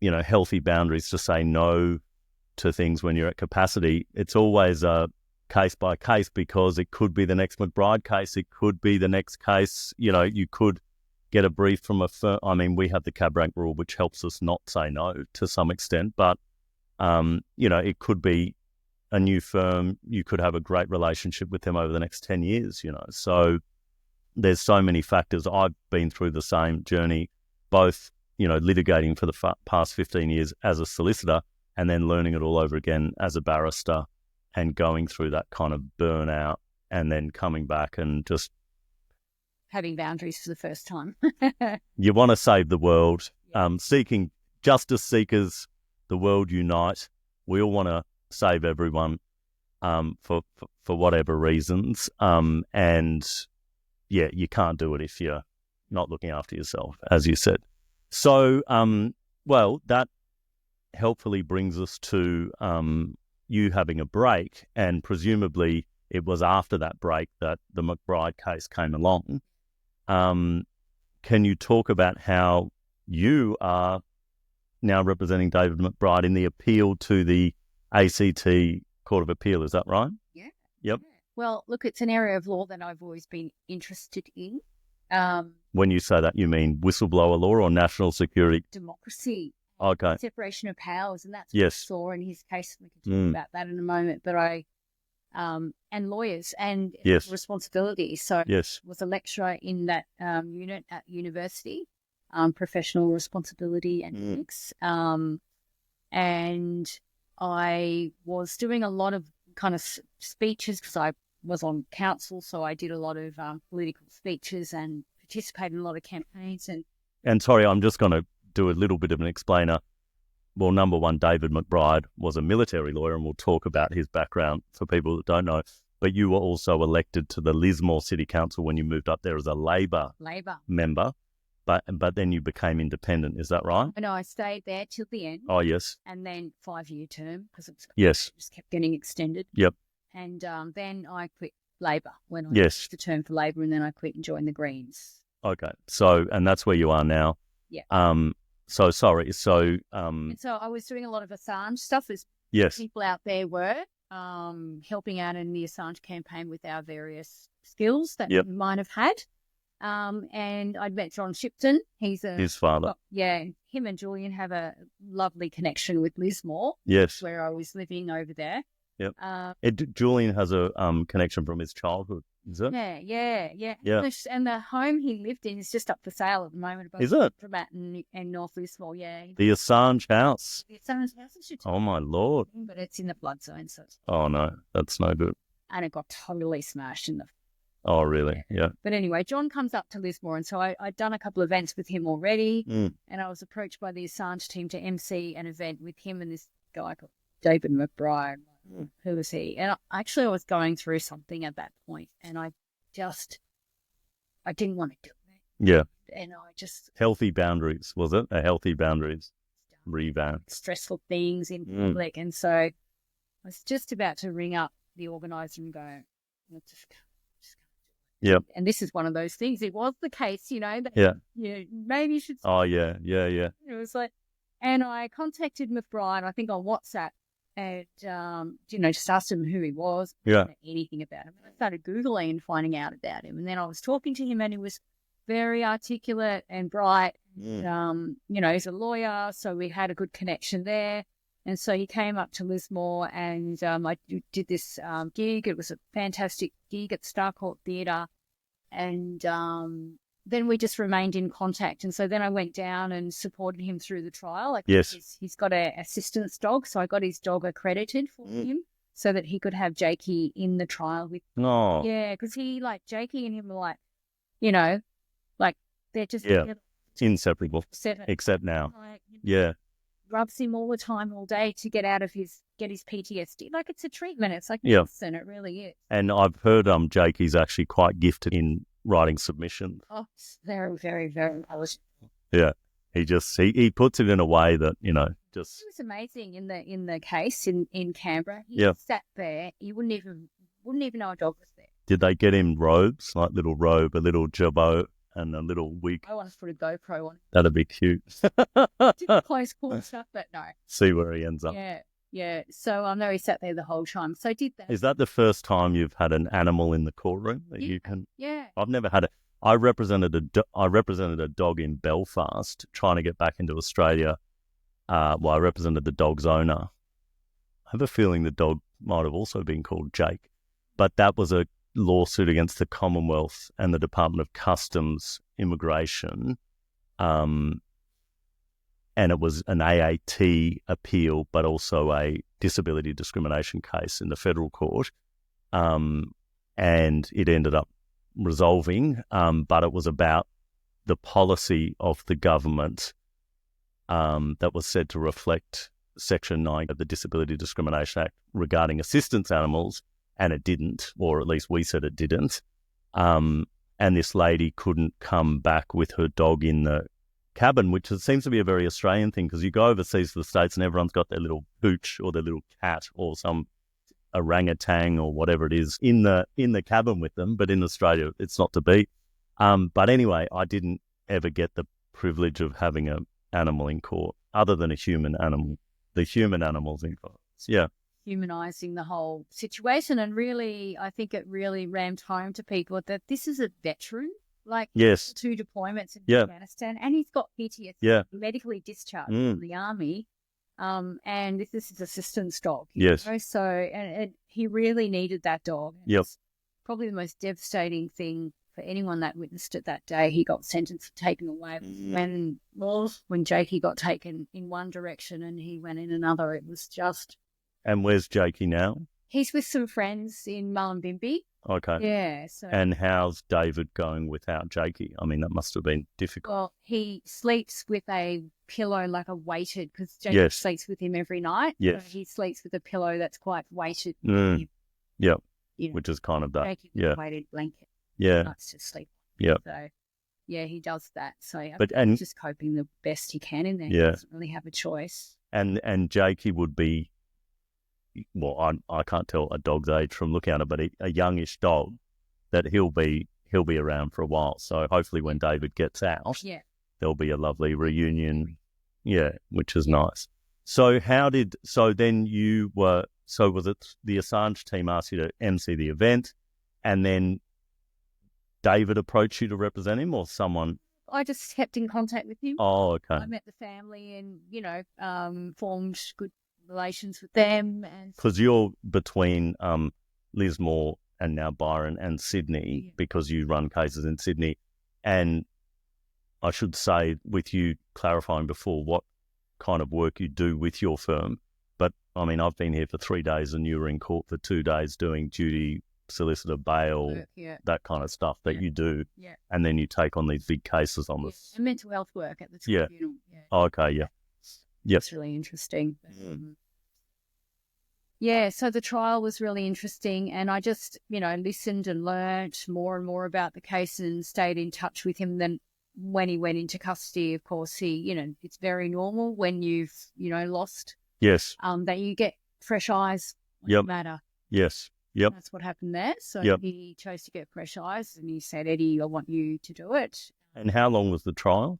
healthy boundaries to say no to things when you're at capacity. It's always a case by case, because it could be the next McBride case. It could be the next case. You could get a brief from a firm. I mean, we have the cab rank rule, which helps us not say no to some extent. But, it could be a new firm. You could have a great relationship with them over the next 10 years, So there's so many factors. I've been through the same journey, both litigating for the past 15 years as a solicitor, and then learning it all over again as a barrister, and going through that kind of burnout, and then coming back and just having boundaries for the first time. You want to save the world. Seeking justice seekers, the world unite. We all want to save everyone for whatever reasons. And you can't do it if you're not looking after yourself, as you said. So, that helpfully brings us to you having a break, and presumably it was after that break that the McBride case came along. Can you talk about how you are now representing David McBride in the appeal to the ACT Court of Appeal? Is that right? Yeah. Yep. Yeah. Well, look, it's an area of law that I've always been interested in. When you say that, you mean whistleblower law or national security? Democracy. Okay. Separation of powers, and that's what I saw in his case. We can talk about that in a moment. But and lawyers and responsibility. So I was a lecturer in that unit at university, professional responsibility and ethics. And I was doing a lot of kind of speeches, because I was on council, so I did a lot of political speeches and participated in a lot of campaigns. And sorry, I'm just going to do a little bit of an explainer. Well, number one, David McBride was a military lawyer, and we'll talk about his background for people that don't know. But you were also elected to the Lismore City Council when you moved up there as a Labor member. But then you became independent. Is that right? No, I stayed there till the end. Oh, yes. And then 5-year term, because it just kept getting extended. Yep. And then I quit Labor when I finished the term for Labor, and then I quit and joined the Greens. Okay. So, and that's where you are now. Yeah. So sorry. So, and so I was doing a lot of Assange stuff, as yes, people out there were. helping out in the Assange campaign with our various skills that Yep. we might have had. And I'd met John Shipton. He's His father. Yeah, him and Julian have a lovely connection with Lismore. Yes. Where I was living over there. Yep. Julian has a connection from his childhood, is it? Yeah. Yeah. And the home he lived in is just up for sale at the moment. Is it? And North Lismore, yeah. The Assange house. The Assange house is just, Oh, my Lord. but it's in the flood zone, so Oh, no, that's no good. and it got totally smashed in the. Oh, really? Yeah. But anyway, John comes up to Lismore, and so I'd done a couple of events with him already, Mm. and I was approached by the Assange team to MC an event with him and this guy called David McBride. Who was he? And I was going through something at that point, and I didn't want to do it. Yeah. And I just Healthy boundaries, was it? A healthy boundaries revamp. stressful things in public, and so I was just about to ring up the organizer and go, let's just Yep. And this is one of those things. It was the case, that, Yeah. maybe you should. Oh, yeah. It was like, and I contacted McBride, I think on WhatsApp, and, just asked him who he was. Yeah. I didn't know anything about him. I started Googling and finding out about him. And then I was talking to him, and he was very articulate and bright. Mm. He's a lawyer, so we had a good connection there. And so he came up to Lismore, and I did this gig. It was a fantastic gig at Starcourt Theatre. And then we just remained in contact. And so then I went down and supported him through the trial. Yes. He's got an assistance dog, so I got his dog accredited for him so that he could have Jakey in the trial with him. Oh. Yeah, because Jakey and him are they're just Inseparable. Except now. Yeah. Rubs him all the time, all day to get his PTSD. Like, it's a treatment. It's like Yeah. medicine. It really is. And I've heard Jakey's actually quite gifted in writing submissions. Oh, it's very, very, very intelligent. Yeah. He puts it in a way that, just. It was amazing in the case in Canberra. He sat there. You wouldn't even know a dog was there. Did they get him robes, like little robe, a little jabot, and a little wig? I want to put a GoPro on it. That'd be cute. Did close call stuff, but no. See where he ends up. Yeah. So I know he sat there the whole time. So I did that. Is that the first time you've had an animal in the courtroom that you can? Yeah. I've never had it. I represented a dog in Belfast trying to get back into Australia. I represented the dog's owner. I have a feeling the dog might have also been called Jake, but that was a lawsuit against the Commonwealth and the Department of Customs Immigration. And it was an AAT appeal, but also a disability discrimination case in the federal court. And it ended up resolving, but it was about the policy of the government that was said to reflect Section 9 of the Disability Discrimination Act regarding assistance animals, and it didn't, or at least we said it didn't. And this lady couldn't come back with her dog in the cabin, which seems to be a very Australian thing, because you go overseas to the States and everyone's got their little pooch or their little cat or some orangutan or whatever it is in the cabin with them, but in Australia it's not to be. But anyway, I didn't ever get the privilege of having an animal in court other than a human animal. The human animals in court. Yeah. Humanising the whole situation, and really, I think it really rammed home to people that this is a veteran, yes, 2 deployments in Afghanistan, and he's got PTSD, medically discharged from the army, and this is assistance dog. Yes. So, and he really needed that dog. It's probably the most devastating thing for anyone that witnessed it that day. He got sentenced, taken away. When Jakey got taken in one direction and he went in another, it was just. And where's Jakey now? He's with some friends in Mullumbimby. Okay. Yeah. So. And how's David going without Jakey? I mean, that must have been difficult. Well, he sleeps with a pillow, like a weighted, because Jakey sleeps with him every night. Yes. So he sleeps with a pillow that's quite weighted. Yep. Which is kind of that. Jakey with a weighted blanket. Yeah. Nice to sleep. Yeah. So, yeah, he does that. So, he's just coping the best he can in there. Yeah. He doesn't really have a choice. And Jakey would be, well, I can't tell a dog's age from looking at it, but a youngish dog that he'll be around for a while. So hopefully when David gets out, there'll be a lovely reunion. Yeah, which is nice. So then you were So was it the Assange team asked you to MC the event, and then David approached you to represent him, or someone? I just kept in contact with him. Oh, okay. I met the family and, formed good relations with them. And Because you're between Lismore and now Byron and Sydney, because you run cases in Sydney. And I should say, with you clarifying before what kind of work you do with your firm, but I mean, I've been here for 3 days and you were in court for 2 days doing duty, solicitor, bail, that kind of stuff that you do. Yeah. And then you take on these big cases on this. And mental health work at the tribunal. Yeah. Oh, okay, yeah. Yep. It's really interesting. Yeah, so the trial was really interesting, and I just, listened and learnt more and more about the case and stayed in touch with him. Then when he went into custody, of course, it's very normal when you've, lost. Yes. That you get fresh eyes on the matter. Yes. Yep. That's what happened there. So he chose to get fresh eyes, and he said, Eddie, I want you to do it. And how long was the trial?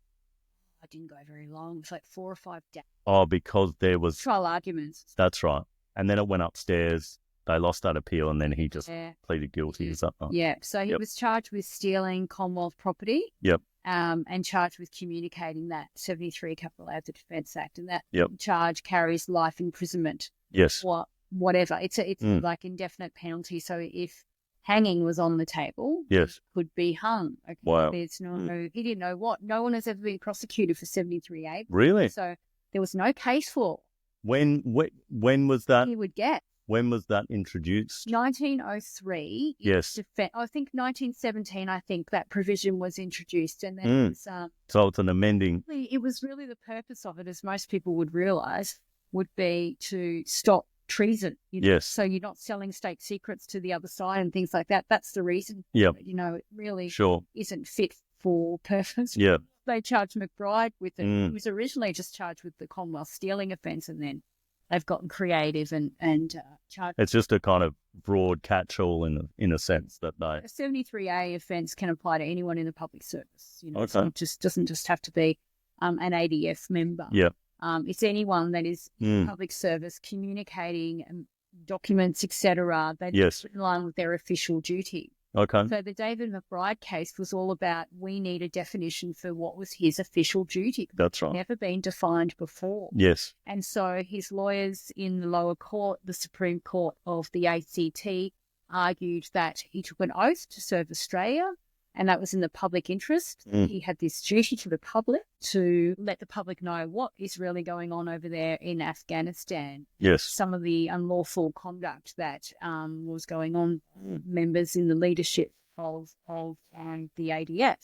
I didn't go very long. It was like 4 or 5 days. Oh, because there was trial arguments. That's right. And then it went upstairs. They lost that appeal, and then he just pleaded guilty. Is that right? Yeah. So he was charged with stealing Commonwealth property. Yep. And charged with communicating that 73 capital A of the Defence Act, and that charge carries life imprisonment. Yes. Or whatever. It's like indefinite penalty. So if hanging was on the table, he could be hung. Okay. Wow. There's he didn't know what. No one has ever been prosecuted for 73A. Really? So there was no case for. When was that? He would get. When was that introduced? 1903. Yes. I think 1917, I think that provision was introduced. And then it was, so it's an amending. It was really the purpose of it, as most people would realise, would be to stop treason. Yes. So you're not selling state secrets to the other side and things like that. That's the reason. Yeah. It really sure. isn't fit for purpose. Yeah. They charged McBride with it. He was originally just charged with the Commonwealth stealing offence, and then they've gotten creative and charged. It's just a kind of broad catch-all in a sense that they. A 73A offence can apply to anyone in the public service. Okay. It doesn't just have to be an ADF member. Yeah. It's anyone that is in public service communicating documents, etc. That is in line with their official duty. Okay. So the David McBride case was all about we need a definition for what was his official duty. That's right. Never been defined before. Yes. And so his lawyers in the lower court, the Supreme Court of the ACT, argued that he took an oath to serve Australia, and that was in the public interest. He had this duty to the public to let the public know what is really going on over there in Afghanistan. Yes. Some of the unlawful conduct that was going on, members in the leadership of the ADF.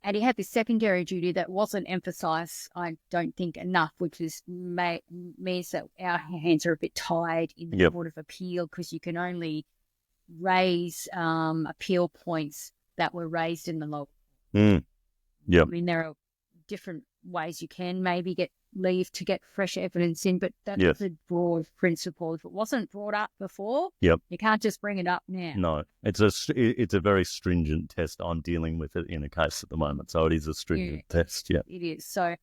And he had this secondary duty that wasn't emphasised, I don't think, enough, which means that our hands are a bit tied in the Court of Appeal, because you can only raise appeal points that were raised in the law. Yeah. I mean, there are different ways you can maybe get leave to get fresh evidence in, but that's a broad principle. If it wasn't brought up before, you can't just bring it up now. No, it's a very stringent test. I'm dealing with it in a case at the moment, so it is a stringent test. Yeah, it is. So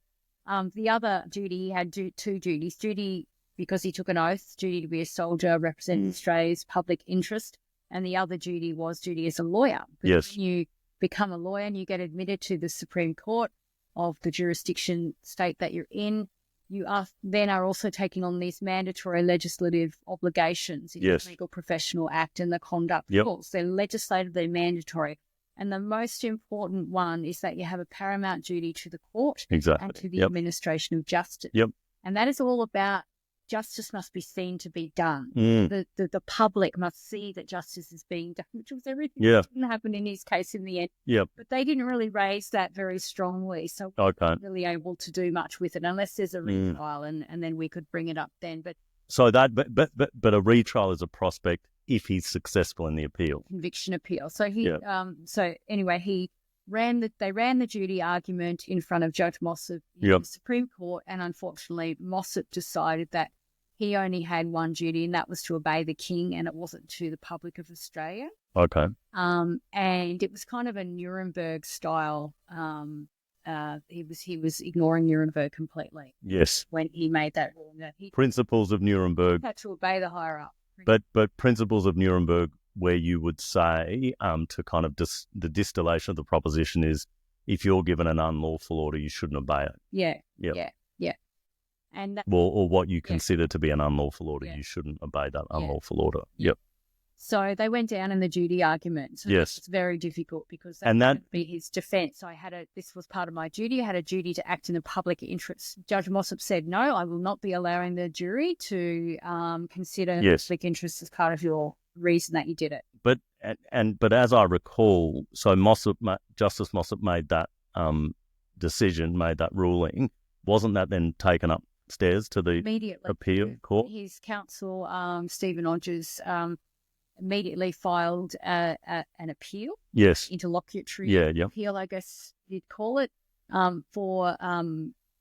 the other duty, he had two duties. Duty because he took an oath, duty to be a soldier, representing Australia's public interest, and the other duty was duty as a lawyer. Because when you become a lawyer and you get admitted to the Supreme Court of the jurisdiction state that you're in, you are also taking on these mandatory legislative obligations in the Legal Professional Act and the conduct rules. They're legislative, they're mandatory. And the most important one is that you have a paramount duty to the court and to the administration of justice. And that is all about justice must be seen to be done. The public must see that justice is being done, which was everything that didn't happen in his case in the end. But they didn't really raise that very strongly, so we weren't really able to do much with it unless there's a retrial, and then we could bring it up then. But so that, but a retrial is a prospect if he's successful in the appeal, conviction appeal. So he, so anyway, they ran the duty argument in front of Judge Mossop in the Supreme Court, and unfortunately Mossop decided that he only had one duty, and that was to obey the King, and it wasn't to the public of Australia. Okay. And it was kind of a Nuremberg style he was ignoring Nuremberg completely Yes. when he made that ruling that he Principles of Nuremberg. had to obey the higher up. But principles of Nuremberg, where you would say to kind of the distillation of the proposition is, if you're given an unlawful order, you shouldn't obey it. Yeah. Yep. Yeah. And that, or what you consider to be an unlawful order, Yeah. you shouldn't obey that Yeah. unlawful order. Yep. So they went down in the duty argument. So Yes. it's very difficult because And that- would be his defence. This was part of my duty. I had a duty to act in the public interest. Judge Mossop said, no, I will not be allowing the jury to consider Yes. public interest as part of your reason that you did it. But as I recall, so Justice Mossop made that decision, made that ruling. Wasn't that then taken upstairs to the Immediately. appeal court? His counsel, Stephen Odgers, immediately filed an appeal, Yes. interlocutory Yeah. appeal, I guess you'd call it, and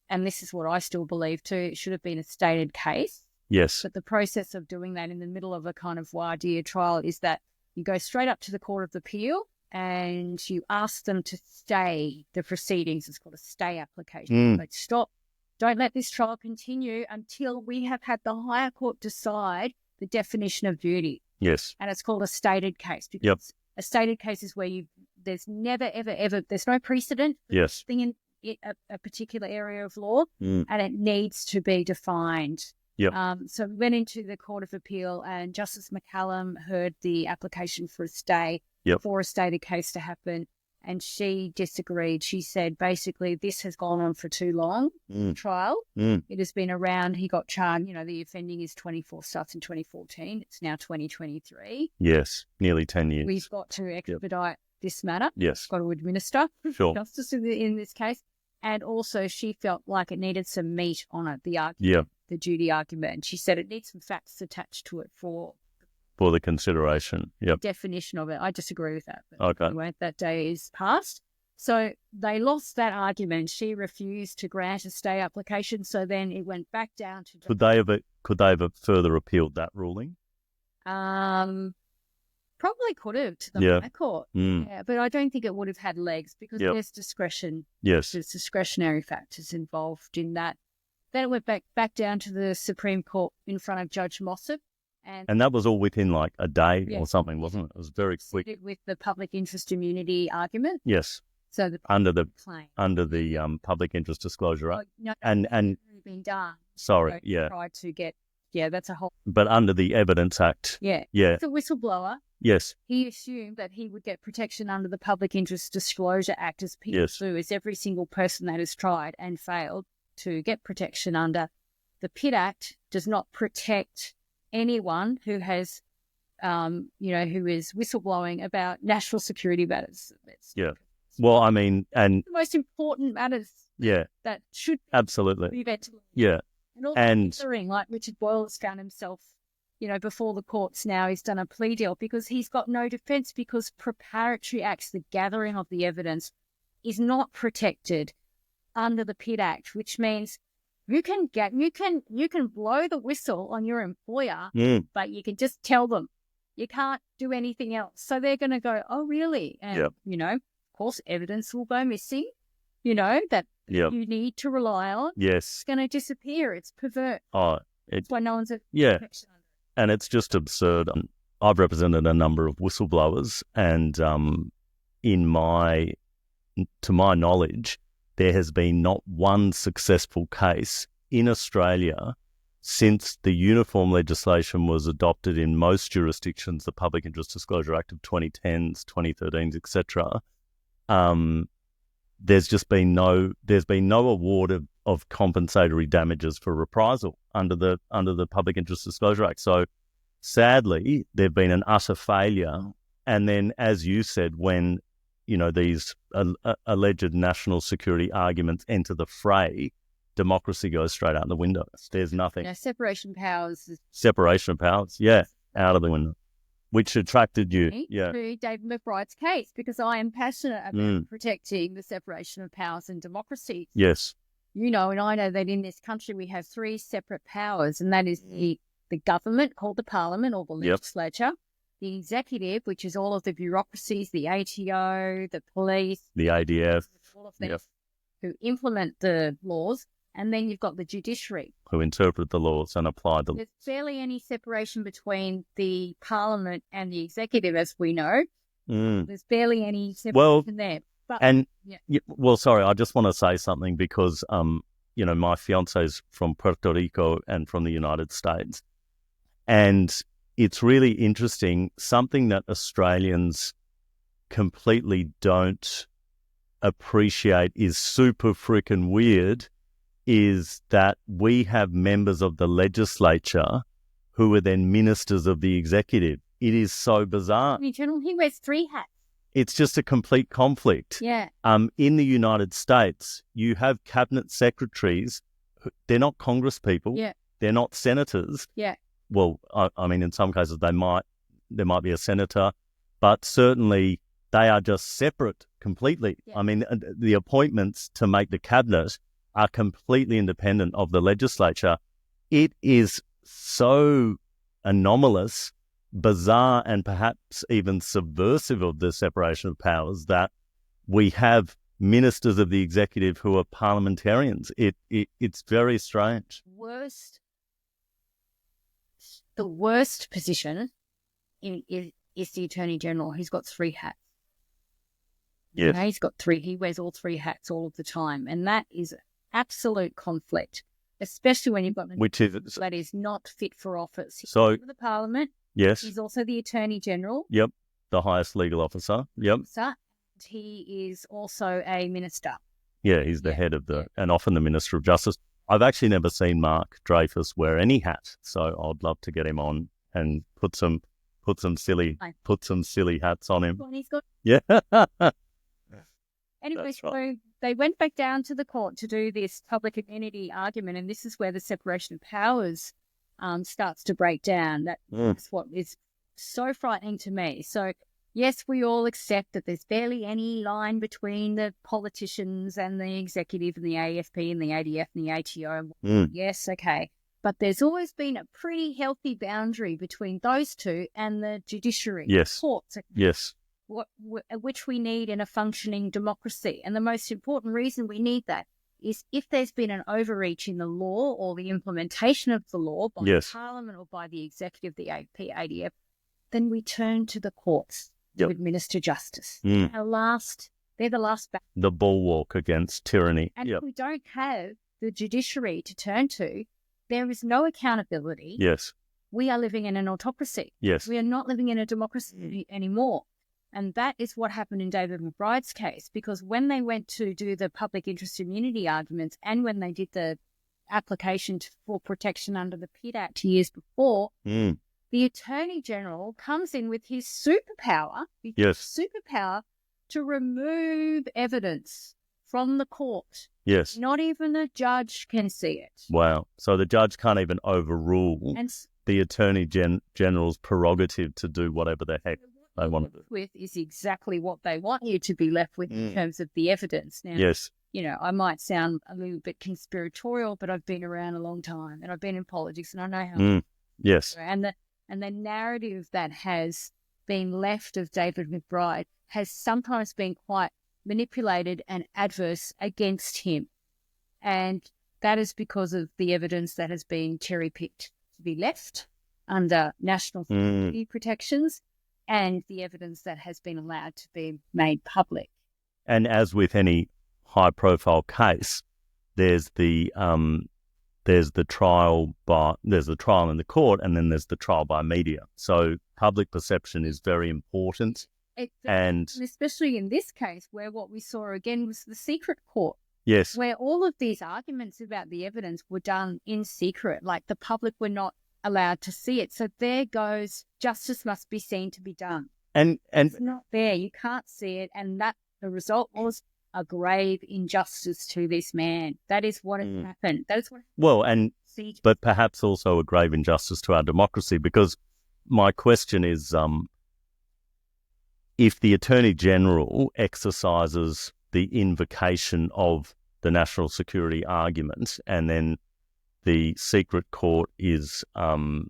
this is what I still believe too, it should have been a stated case. Yes. But the process of doing that in the middle of a kind of voir dire trial is that you go straight up to the Court of Appeal and you ask them to stay the proceedings. It's called a stay application. Like, stop, don't let this trial continue until we have had the higher court decide the definition of duty. Yes. And it's called a stated case because a stated case is where there's never, ever, there's no precedent for Yes. thing in a particular area of law, and it needs to be defined. Yep. So we went into the Court of Appeal and Justice McCallum heard the application for a stay, for a stated case to happen, and she disagreed. She said, basically, this has gone on for too long, trial. It has been around. He got charged, the offending is starts in 2014. It's now 2023. Yes. Nearly 10 years. We've got to expedite this matter. Yes. Got to administer Sure. justice in this case. And also she felt like it needed some meat on it, the argument. Yeah. The duty argument. And she said it needs some facts attached to it for the consideration. Yep. definition of it. I disagree with that. But Okay. anyway, that day is past. So they lost that argument. She refused to grant a stay application. So then it went back down to... Could they have further appealed that ruling? Probably could have to the High Court. Yeah, but I don't think it would have had legs because there's discretion. Yes. There's discretionary factors involved in that. Then it went back down to the Supreme Court in front of Judge Mossop. And that was all within like a day or something, wasn't it? It was very quick. With the public interest immunity argument. Yes. So under the claim. Public Interest Disclosure Act. No, and been done. Sorry, so tried to get that's a whole. But under the Evidence Act. Yeah. Yeah. It's a whistleblower. Yes. He assumed that he would get protection under the Public Interest Disclosure Act as people do, as every single person that has tried and failed to get protection under. The PIT Act does not protect anyone who has, who is whistleblowing about national security matters. Well, I mean, and the most important matters. That should absolutely be ventilated. Yeah. And also like Richard Boyle has found himself, before the courts now. He's done a plea deal because he's got no defence because preparatory acts, the gathering of the evidence, is not protected under the PIT Act, which means you can blow the whistle on your employer, but you can just tell them. You can't do anything else. So they're going to go, oh, really? And, of course, evidence will go missing, that you need to rely on. Yes. It's going to disappear. It's pervert. It's why no one's protection under it. And it's just absurd. I've represented a number of whistleblowers and to my knowledge, there has been not one successful case in Australia since the uniform legislation was adopted in most jurisdictions, the Public Interest Disclosure Act of 2010s, 2013s, etc. There's been no award of compensatory damages for reprisal under the Public Interest Disclosure Act. So sadly, there've been an utter failure. And then, as you said, when these alleged national security arguments enter the fray, democracy goes straight out the window. There's nothing. Separation of powers. Separation of powers, out of the window. Which attracted you, to David McBride's case, because I am passionate about protecting the separation of powers and democracy. Yes. And I know that in this country we have three separate powers, and that is the government, called the Parliament or the legislature, the executive, which is all of the bureaucracies, the ATO, the police, the ADF, all of them, who implement the laws, and then you've got the judiciary, who interpret the laws and apply them. There's barely any separation between the parliament and the executive, as we know. There's barely any separation there. But, sorry, I just want to say something because, my fiance is from Puerto Rico and from the United States. And it's really interesting, something that Australians completely don't appreciate is super freaking weird, is that we have members of the legislature who are then ministers of the executive. It is so bizarre. Attorney General, he wears 3 hats. It's just a complete conflict. Yeah. In the United States, you have cabinet secretaries. They're not Congress people. Yeah. They're not senators. Yeah. Well, I mean, in some cases there might be a senator, but certainly they are just separate completely. Yeah. I mean, the appointments to make the cabinet are completely independent of the legislature. It is so anomalous, bizarre, and perhaps even subversive of the separation of powers that we have ministers of the executive who are parliamentarians. It's very strange. The worst position is the Attorney General, who's got 3 hats. Yes. He's got 3. He wears all 3 hats all of the time, and that is absolute conflict, especially when you've got that is not fit for office. He's so the Parliament. Yes. He's also the Attorney General. Yep. The highest legal officer. Yep. He is also a minister. Yeah, he's the head of and often the Minister of Justice. I've actually never seen Mark Dreyfus wear any hat, so I'd love to get him on and put some silly hats on him. Yeah. Anyway, right. So they went back down to the court to do this public immunity argument, and this is where the separation of powers starts to break down. That's what is so frightening to me. So, yes, we all accept that there's barely any line between the politicians and the executive and the AFP and the ADF and the ATO. Yes, okay. But there's always been a pretty healthy boundary between those two and the judiciary. Yes. Courts. Yes. Which we need in a functioning democracy. And the most important reason we need that is if there's been an overreach in the law or the implementation of the law by the Parliament or by the executive, the AFP, ADF, then we turn to the courts to administer justice. They're the last the bulwark against tyranny. And if we don't have the judiciary to turn to, there is no accountability. Yes. We are living in an autocracy. Yes. We are not living in a democracy anymore. And that is what happened in David McBride's case, because when they went to do the public interest immunity arguments and when they did the application for protection under the PID Act years before, the Attorney General comes in with his superpower, to remove evidence from the court. Yes. Not even the judge can see it. Wow. So the judge can't even overrule the Attorney General's prerogative to do whatever the heck they want to do. With is exactly what they want you to be left with in terms of the evidence. Now, yes. I might sound a little bit conspiratorial, but I've been around a long time and I've been in politics and I know how. Yes. And the narrative that has been left of David McBride has sometimes been quite manipulated and adverse against him. And that is because of the evidence that has been cherry-picked to be left under national security protections and the evidence that has been allowed to be made public. And as with any high-profile case, there's the trial in the court, and then there's the trial by media. So public perception is very important. And especially in this case, where what we saw again was the secret court. Yes. Where all of these arguments about the evidence were done in secret, like the public were not allowed to see it. So there goes, justice must be seen to be done. And it's not there. You can't see it. And that the result was a grave injustice to this man. That is what has happened. That is what. Well, but perhaps also a grave injustice to our democracy, because my question is, if the Attorney General exercises the invocation of the national security argument, and then the secret court is held,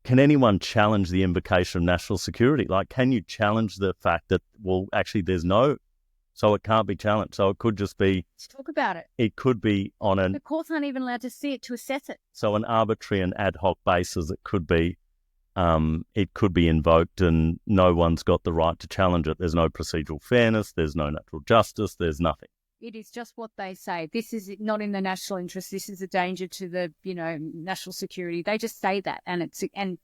can anyone challenge the invocation of national security? Like, can you challenge the fact that, well, actually there's no, so it can't be challenged. So it could just be... Let's talk about it. It could be on The courts aren't even allowed to see it to assess it. So an arbitrary and ad hoc basis, it could be invoked and no one's got the right to challenge it. There's no procedural fairness, there's no natural justice, there's nothing. It is just what they say. This is not in the national interest. This is a danger to the, national security. They just say that, and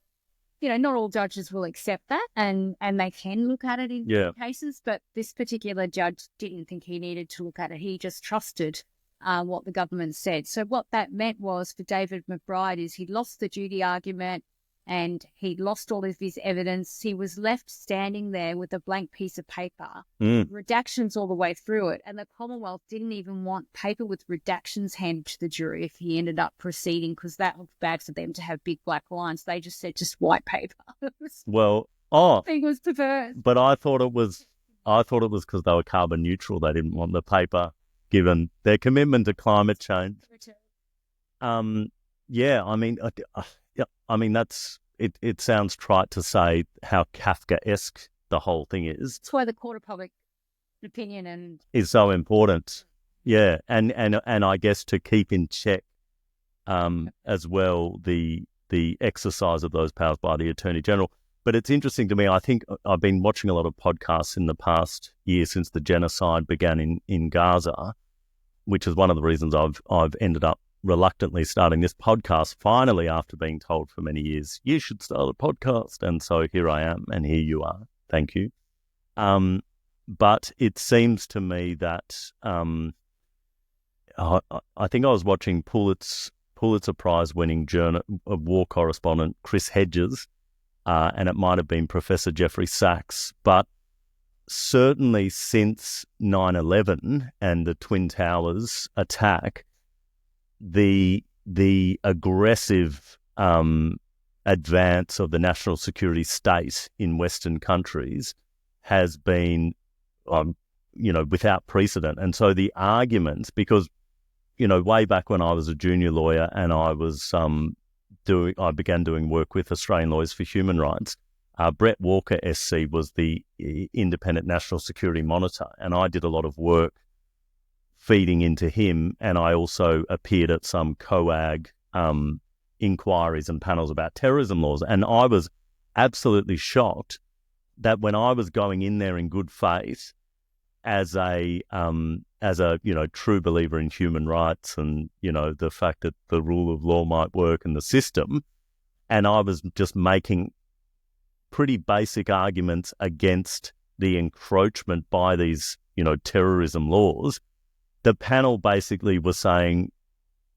not all judges will accept that, and they can look at it in cases. But this particular judge didn't think he needed to look at it. He just trusted what the government said. So what that meant was for David McBride is he lost the duty argument. And he lost all of his evidence. He was left standing there with a blank piece of paper, redactions all the way through it. And the Commonwealth didn't even want paper with redactions handed to the jury if he ended up proceeding, because that looked bad for them to have big black lines. They just said just white paper. Well, I think it was perverse. But I thought it was because they were carbon neutral. They didn't want the paper, given their commitment to climate change. That's it. It sounds trite to say how Kafkaesque the whole thing is. That's why the court of public opinion is so important. Yeah, and I guess to keep in check, as well, the exercise of those powers by the Attorney General. But it's interesting to me. I think I've been watching a lot of podcasts in the past year since the genocide began in Gaza, which is one of the reasons I've ended up reluctantly starting this podcast, finally, after being told for many years, you should start a podcast. And so here I am, and here you are. Thank you. But it seems to me that I think I was watching Pulitzer Prize-winning war correspondent Chris Hedges, and it might have been Professor Jeffrey Sachs, but certainly since 9/11 and the Twin Towers attack, the aggressive advance of the national security state in Western countries has been, without precedent. And so the argument, because, way back when I was a junior lawyer and I was I began doing work with Australian Lawyers for Human Rights, Brett Walker SC was the independent national security monitor, and I did a lot of work feeding into him, and I also appeared at some COAG inquiries and panels about terrorism laws. And I was absolutely shocked that when I was going in there in good faith as a true believer in human rights and the fact that the rule of law might work in the system, and I was just making pretty basic arguments against the encroachment by these terrorism laws, the panel basically was saying,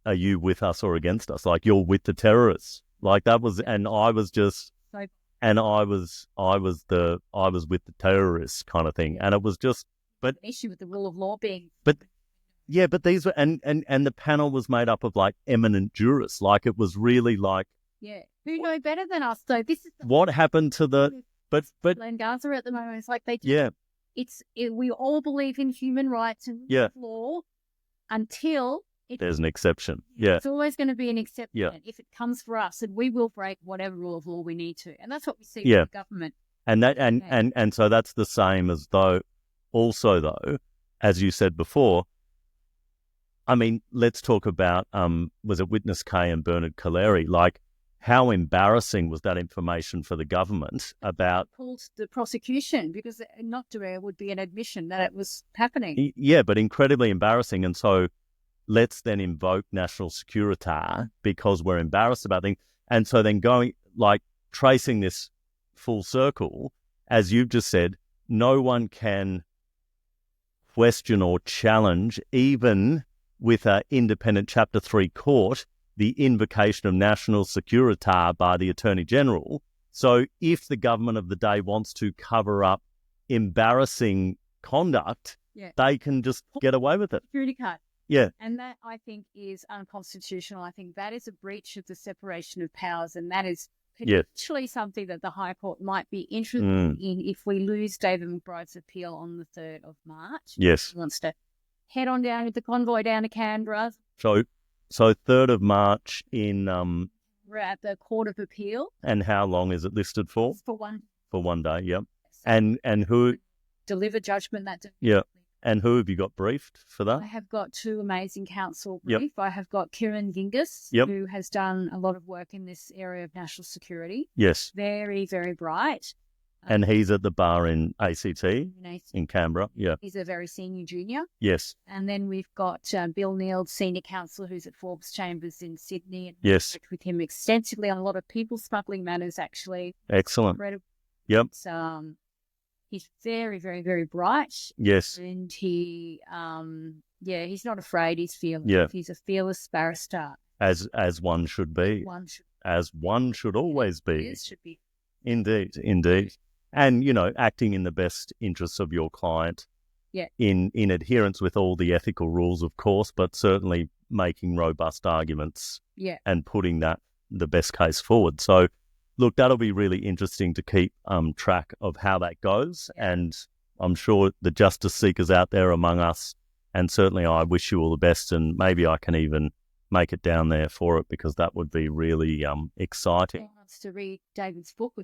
are you with us or against us? Like, you're with the terrorists. Like, that was, and I was just, and I was with the terrorists kind of thing. And it was just, but an issue with the rule of law being, but these were, and the panel was made up of like eminent jurists. Like, it was really like, who know better than us? So this is what happened to the, but in Gaza at the moment. It's like they just, we all believe in human rights and rule of law until there's an exception. It's always going to be an exception if it comes for us, and we will break whatever rule of law we need to. And that's what we see with the government. And that and so that's the same as though, as you said before, I mean, let's talk about was it Witness K and Bernard Collaery? Like, how embarrassing was that information for the government about... Pulled the prosecution, because not to air would be an admission that it was happening. Yeah, but incredibly embarrassing. And so let's then invoke national security because we're embarrassed about things. And so then tracing this full circle, as you've just said, no one can question or challenge, even with an independent Chapter 3 court, the invocation of national security by the Attorney General. So if the government of the day wants to cover up embarrassing conduct, they can just get away with it. Security card. Yeah. And that, I think, is unconstitutional. I think that is a breach of the separation of powers, and that is potentially something that the High Court might be interested in if we lose David McBride's appeal on the 3rd of March. Yes. He wants to head on down with the convoy down to Canberra. So 3rd of March in We're at the Court of Appeal. And how long is it listed for? It's for one. For 1 day, yep. And who? Deliver judgment that day. Yeah. And who have you got briefed for that? I have got two amazing counsel brief. I have got Kieran Gingus, who has done a lot of work in this area of national security. Yes. Very, very bright. And he's at the bar in ACT, in Canberra. Yeah. He's a very senior junior. Yes. And then we've got Bill Neal, senior counsel, who's at Forbes Chambers in Sydney. And yes. worked with him extensively on a lot of people smuggling matters, actually. Excellent. Incredible. Yep. He's very, very, very bright. Yes. And he, he's not afraid. He's fearless. Yeah. He's a fearless barrister. As one should be. As one should always be. Should be. Indeed, indeed. And, acting in the best interests of your client. Yeah. In adherence with all the ethical rules, of course, but certainly making robust arguments. Yeah. And putting the best case forward. So, look, that'll be really interesting to keep track of how that goes. Yeah. And I'm sure the justice seekers out there among us, and certainly I wish you all the best, and maybe I can even make it down there for it, because that would be really exciting. Who wants to read David's book?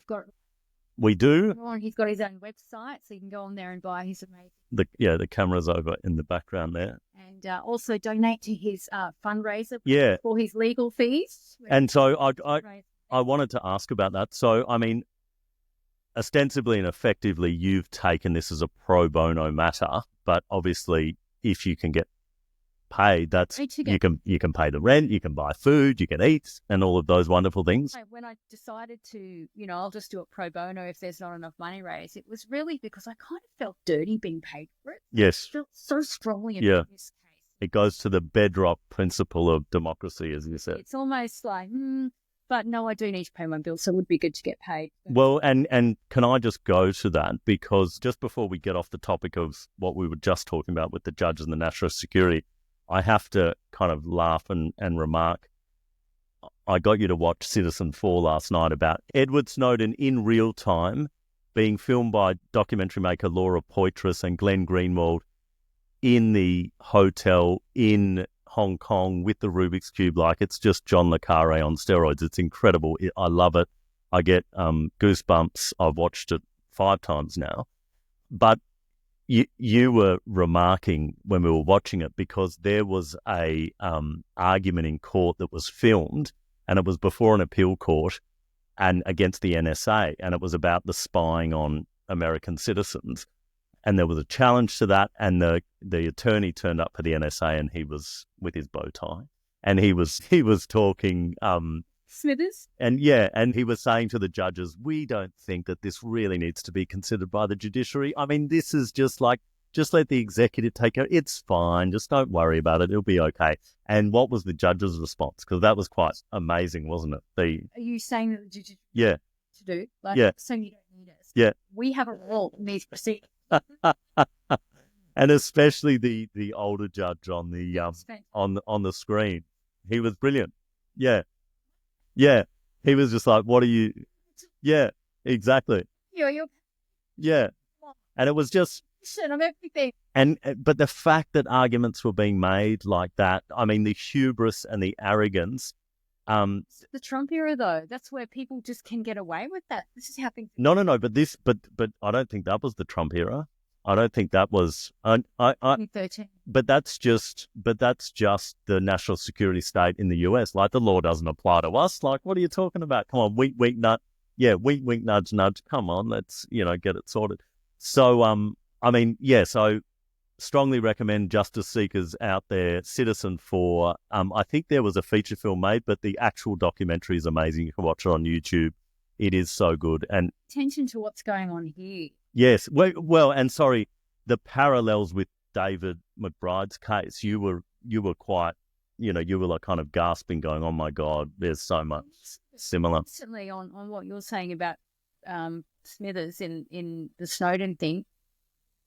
We do. He's got his own website, so you can go on there and buy his amazing. The camera's over in the background there. And also donate to his fundraiser. Yeah. For his legal fees. And so I wanted to ask about that. So, I mean, ostensibly and effectively, you've taken this as a pro bono matter, but obviously, if you can get paid, you can pay the rent, you can buy food, you can eat, and all of those wonderful things. When I decided to, I'll just do it pro bono if there's not enough money raised, it was really because I kind of felt dirty being paid for it. Yes. I felt so strongly in this case. It goes to the bedrock principle of democracy, as you said. It's almost like, but no, I do need to pay my bills, so it would be good to get paid. Well, and can I just go to that? Because just before we get off the topic of what we were just talking about with the judges and the national security, I have to kind of laugh and remark. I got you to watch Citizen 4 last night about Edward Snowden in real time being filmed by documentary maker Laura Poitras and Glenn Greenwald in the hotel in Hong Kong with the Rubik's Cube. Like, it's just John le Carre on steroids. It's incredible. I love it. I get goosebumps. I've watched it 5 times now. But you were remarking when we were watching it, because there was a argument in court that was filmed, and it was before an appeal court and against the NSA, and it was about the spying on American citizens. And there was a challenge to that, and the attorney turned up for the NSA, and he was with his bow tie, and he was talking Smithers? And he was saying to the judges, we don't think that this really needs to be considered by the judiciary. I mean, this is just let the executive take care. It's fine. Just don't worry about it. It'll be okay. And what was the judge's response? Because that was quite amazing, wasn't it? Are you saying that the judiciary to do? Saying you don't need us. Yeah. We have a role in these proceedings. And especially the older judge on the on the screen. He was brilliant. Yeah. Yeah, he was just like, what are you... Yeah, exactly. Yeah, and it was just... I'm everything. But the fact that arguments were being made like that, I mean, the hubris and the arrogance... The Trump era, though, that's where people just can get away with that. This is how things... No, but I don't think that was the Trump era. I don't think that was... 2013. But that's just the national security state in the US. Like, the law doesn't apply to us. Like, what are you talking about? Come on, wink, nut. Yeah, wink, nudge, nudge. Come on, let's, get it sorted. So, so strongly recommend justice seekers out there, Citizen 4. I think there was a feature film made, but the actual documentary is amazing. You can watch it on YouTube. It is so good. And attention to what's going on here. Yes. Well, and sorry, the parallels with David McBride's case, you were quite, you were like kind of gasping, going, oh my God, there's so much similar. Recently on what you're saying about Smithers in the Snowden thing,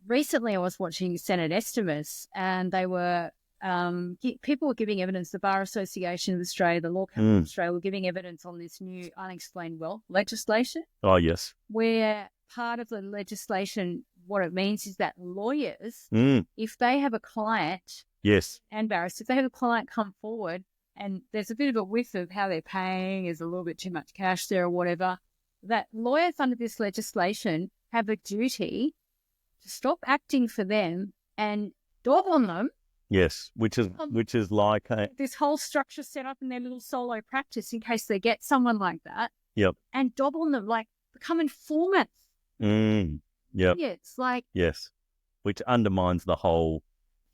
recently I was watching Senate estimates, and they were, people were giving evidence, the Bar Association of Australia, the Law Council of Australia were giving evidence on this new unexplained wealth legislation. Oh, yes. Where part of the legislation, what it means is that lawyers, if they have a client, yes, and barristers, if they have a client come forward and there's a bit of a whiff of how they're paying, there's a little bit too much cash there or whatever, that lawyers under this legislation have a duty to stop acting for them and dog on them. Yes, which is like this whole structure set up in their little solo practice in case they get someone like that. Yep. And dob on them, like become informants. Yep. Yeah, it's like yes, which undermines the whole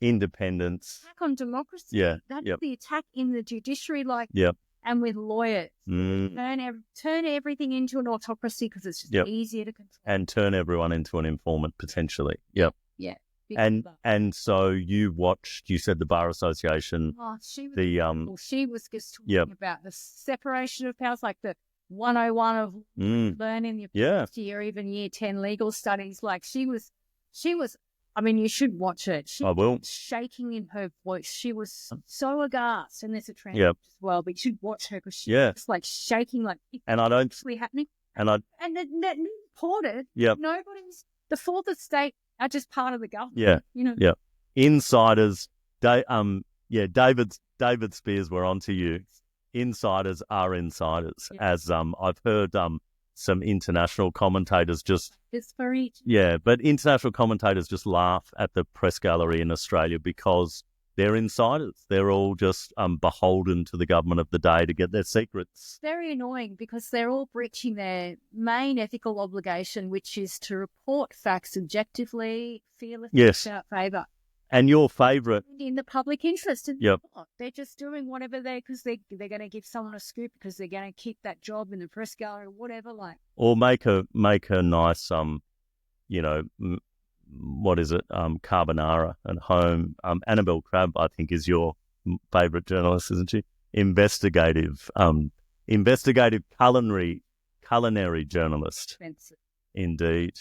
independence. Attack on democracy. Yeah. That's the attack in the judiciary, like. Yep. And with lawyers, turn everything into an autocracy because it's just easier to control. And turn everyone into an informant potentially. Yep. Yeah. And so you said the Bar Association. Oh, she was just talking about the separation of powers, like the 101 of learning your first year, even year 10 legal studies. Like she was. I mean, you should watch it. I will. Shaking in her voice. She was so aghast, and there's a transcript as well. But you should watch her because she was like shaking, like and I don't actually happening. And that reported. Yep. Nobody's the fourth estate are just part of the government. Yeah. You know. Yeah. Insiders. David Spears, we're on to you. Insiders are insiders, as I've heard some international commentators but international commentators just laugh at the press gallery in Australia because they're insiders. They're all just beholden to the government of the day to get their secrets. Very annoying because they're all breaching their main ethical obligation, which is to report facts objectively, fearlessly, without favour. And your favourite? In the public interest. And yep. They're just doing whatever because they're going to give someone a scoop because they're going to keep that job in the press gallery or whatever. Like, or make a nice, what is it? Carbonara at home. Annabelle Crabb, I think, is your favourite journalist, isn't she? Investigative culinary journalist. Expensive. Indeed.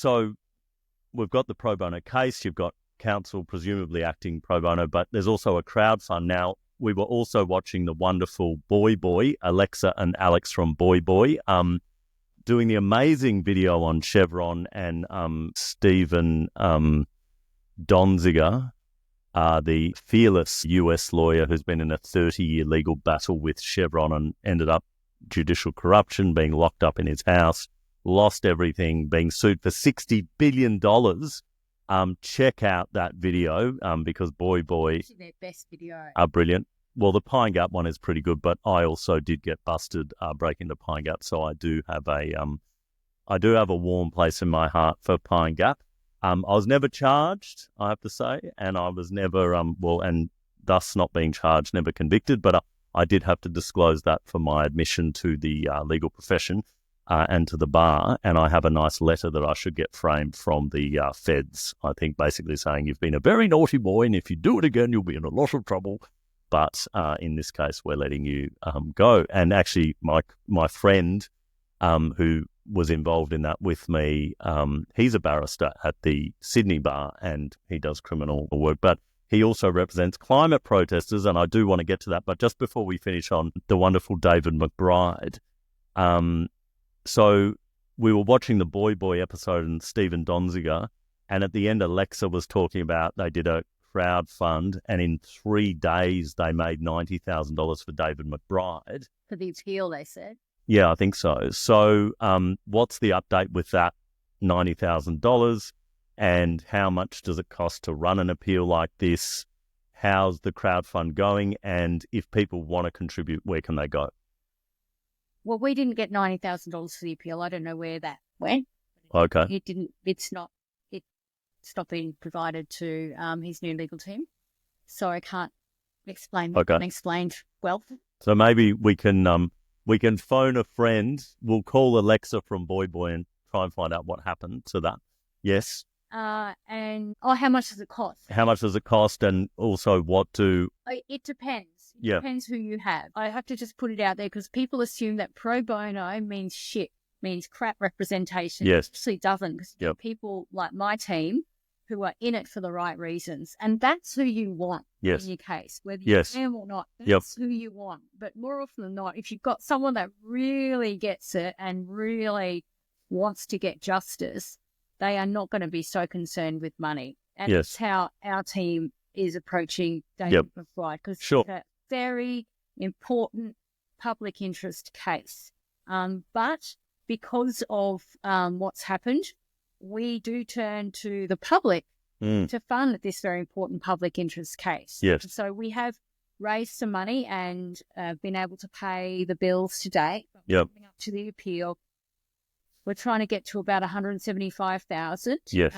So we've got the pro bono case, you've got counsel presumably acting pro bono, but there's also a crowdfund. Now, we were also watching the wonderful Boy, Alexa and Alex from Boy, doing the amazing video on Chevron and Stephen Donziger, the fearless US lawyer who's been in a 30-year legal battle with Chevron and ended up judicial corruption, being locked up in his house, lost everything, being sued for $60 billion. Check out that video because Boy their best video are brilliant. Well, the Pine Gap one is pretty good, but I also did get busted breaking the Pine Gap, so I do have a warm place in my heart for Pine Gap. I was never charged, I have to say, and I was never and thus not being charged, never convicted, but I did have to disclose that for my admission to the legal profession. And to the bar, and I have a nice letter that I should get framed from the feds, I think basically saying you've been a very naughty boy and if you do it again, you'll be in a lot of trouble. But in this case, we're letting you go. And actually, my friend who was involved in that with me, he's a barrister at the Sydney bar and he does criminal work, but he also represents climate protesters, and I do want to get to that. But just before we finish on the wonderful David McBride, so we were watching the Boy episode and Stephen Donziger, and at the end Alexa was talking about they did a crowdfund and in 3 days they made $90,000 for David McBride. For the appeal, they said. Yeah, I think so. So what's the update with that $90,000 and how much does it cost to run an appeal like this? How's the crowdfund going? And if people want to contribute, where can they go? Well, we didn't get $90,000 for the appeal. I don't know where that went. Okay. It didn't. It's not being provided to his new legal team, so I can't explain. Okay. Explained well. So maybe we can phone a friend. We'll call Alexa from Boy and try and find out what happened to that. Yes. And how much does it cost? How much does it cost, and also what do? It depends. Yeah. Depends who you have. I have to just put it out there because people assume that pro bono means shit, means crap representation. Yes. It actually doesn't, because people like my team who are in it for the right reasons, and that's who you want in your case, whether you am or not. That's who you want. But more often than not, if you've got someone that really gets it and really wants to get justice, they are not going to be so concerned with money. And that's how our team is approaching David McBride because Sure. it's a very important public interest case. But because of what's happened, we do turn to the public to fund this very important public interest case. Yes. And so we have raised some money and been able to pay the bills to date. Coming up to the appeal, we're trying to get to about 175,000. Yes.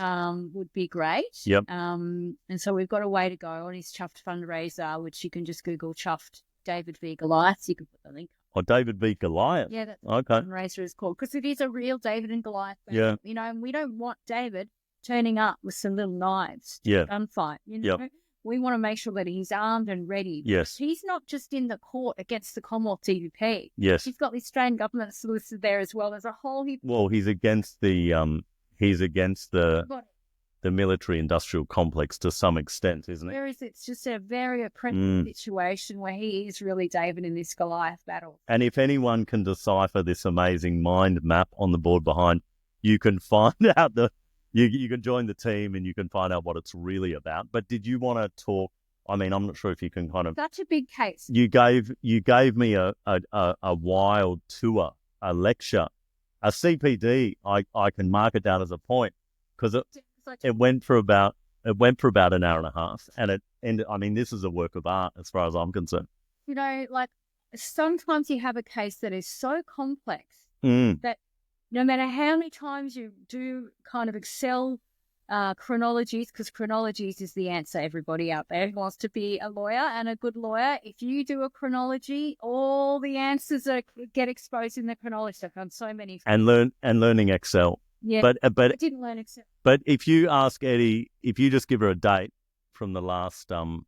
Would be great. Yep. And so we've got a way to go on his Chuffed fundraiser, which you can just Google Chuffed David v. Goliath. You can put the link. Or David v. Goliath. Yeah, that's okay. what the fundraiser is called because it is a real David and Goliath battle. Yeah. You know, and we don't want David turning up with some little knives to gunfight. You know, we want to make sure that he's armed and ready. Yes. He's not just in the court against the Commonwealth TVP. Yes. He's got the Australian government solicitor there as well as a whole heap. Well, he's against the military-industrial complex to some extent, isn't it? Whereas it's just a very oppressive situation where he is really David in this Goliath battle. And if anyone can decipher this amazing mind map on the board behind, you can find out you can join the team and you can find out what it's really about. But did you want to talk? I mean, I'm not sure if you can kind of. Such a big case. You gave me a wild tour, a lecture, a CPD. I can mark it down as a point because it went for about an hour and a half, and it ended. I mean, this is a work of art as far as I'm concerned. You know, like sometimes you have a case that is so complex that no matter how many times you do kind of excel chronologies, because chronologies is the answer, everybody out there who wants to be a lawyer and a good lawyer. If you do a chronology, all the answers get exposed in the chronology. I've done so many. And learning Excel. Yeah, but I didn't learn Excel. But if you ask Eddie, if you just give her a date from the last 10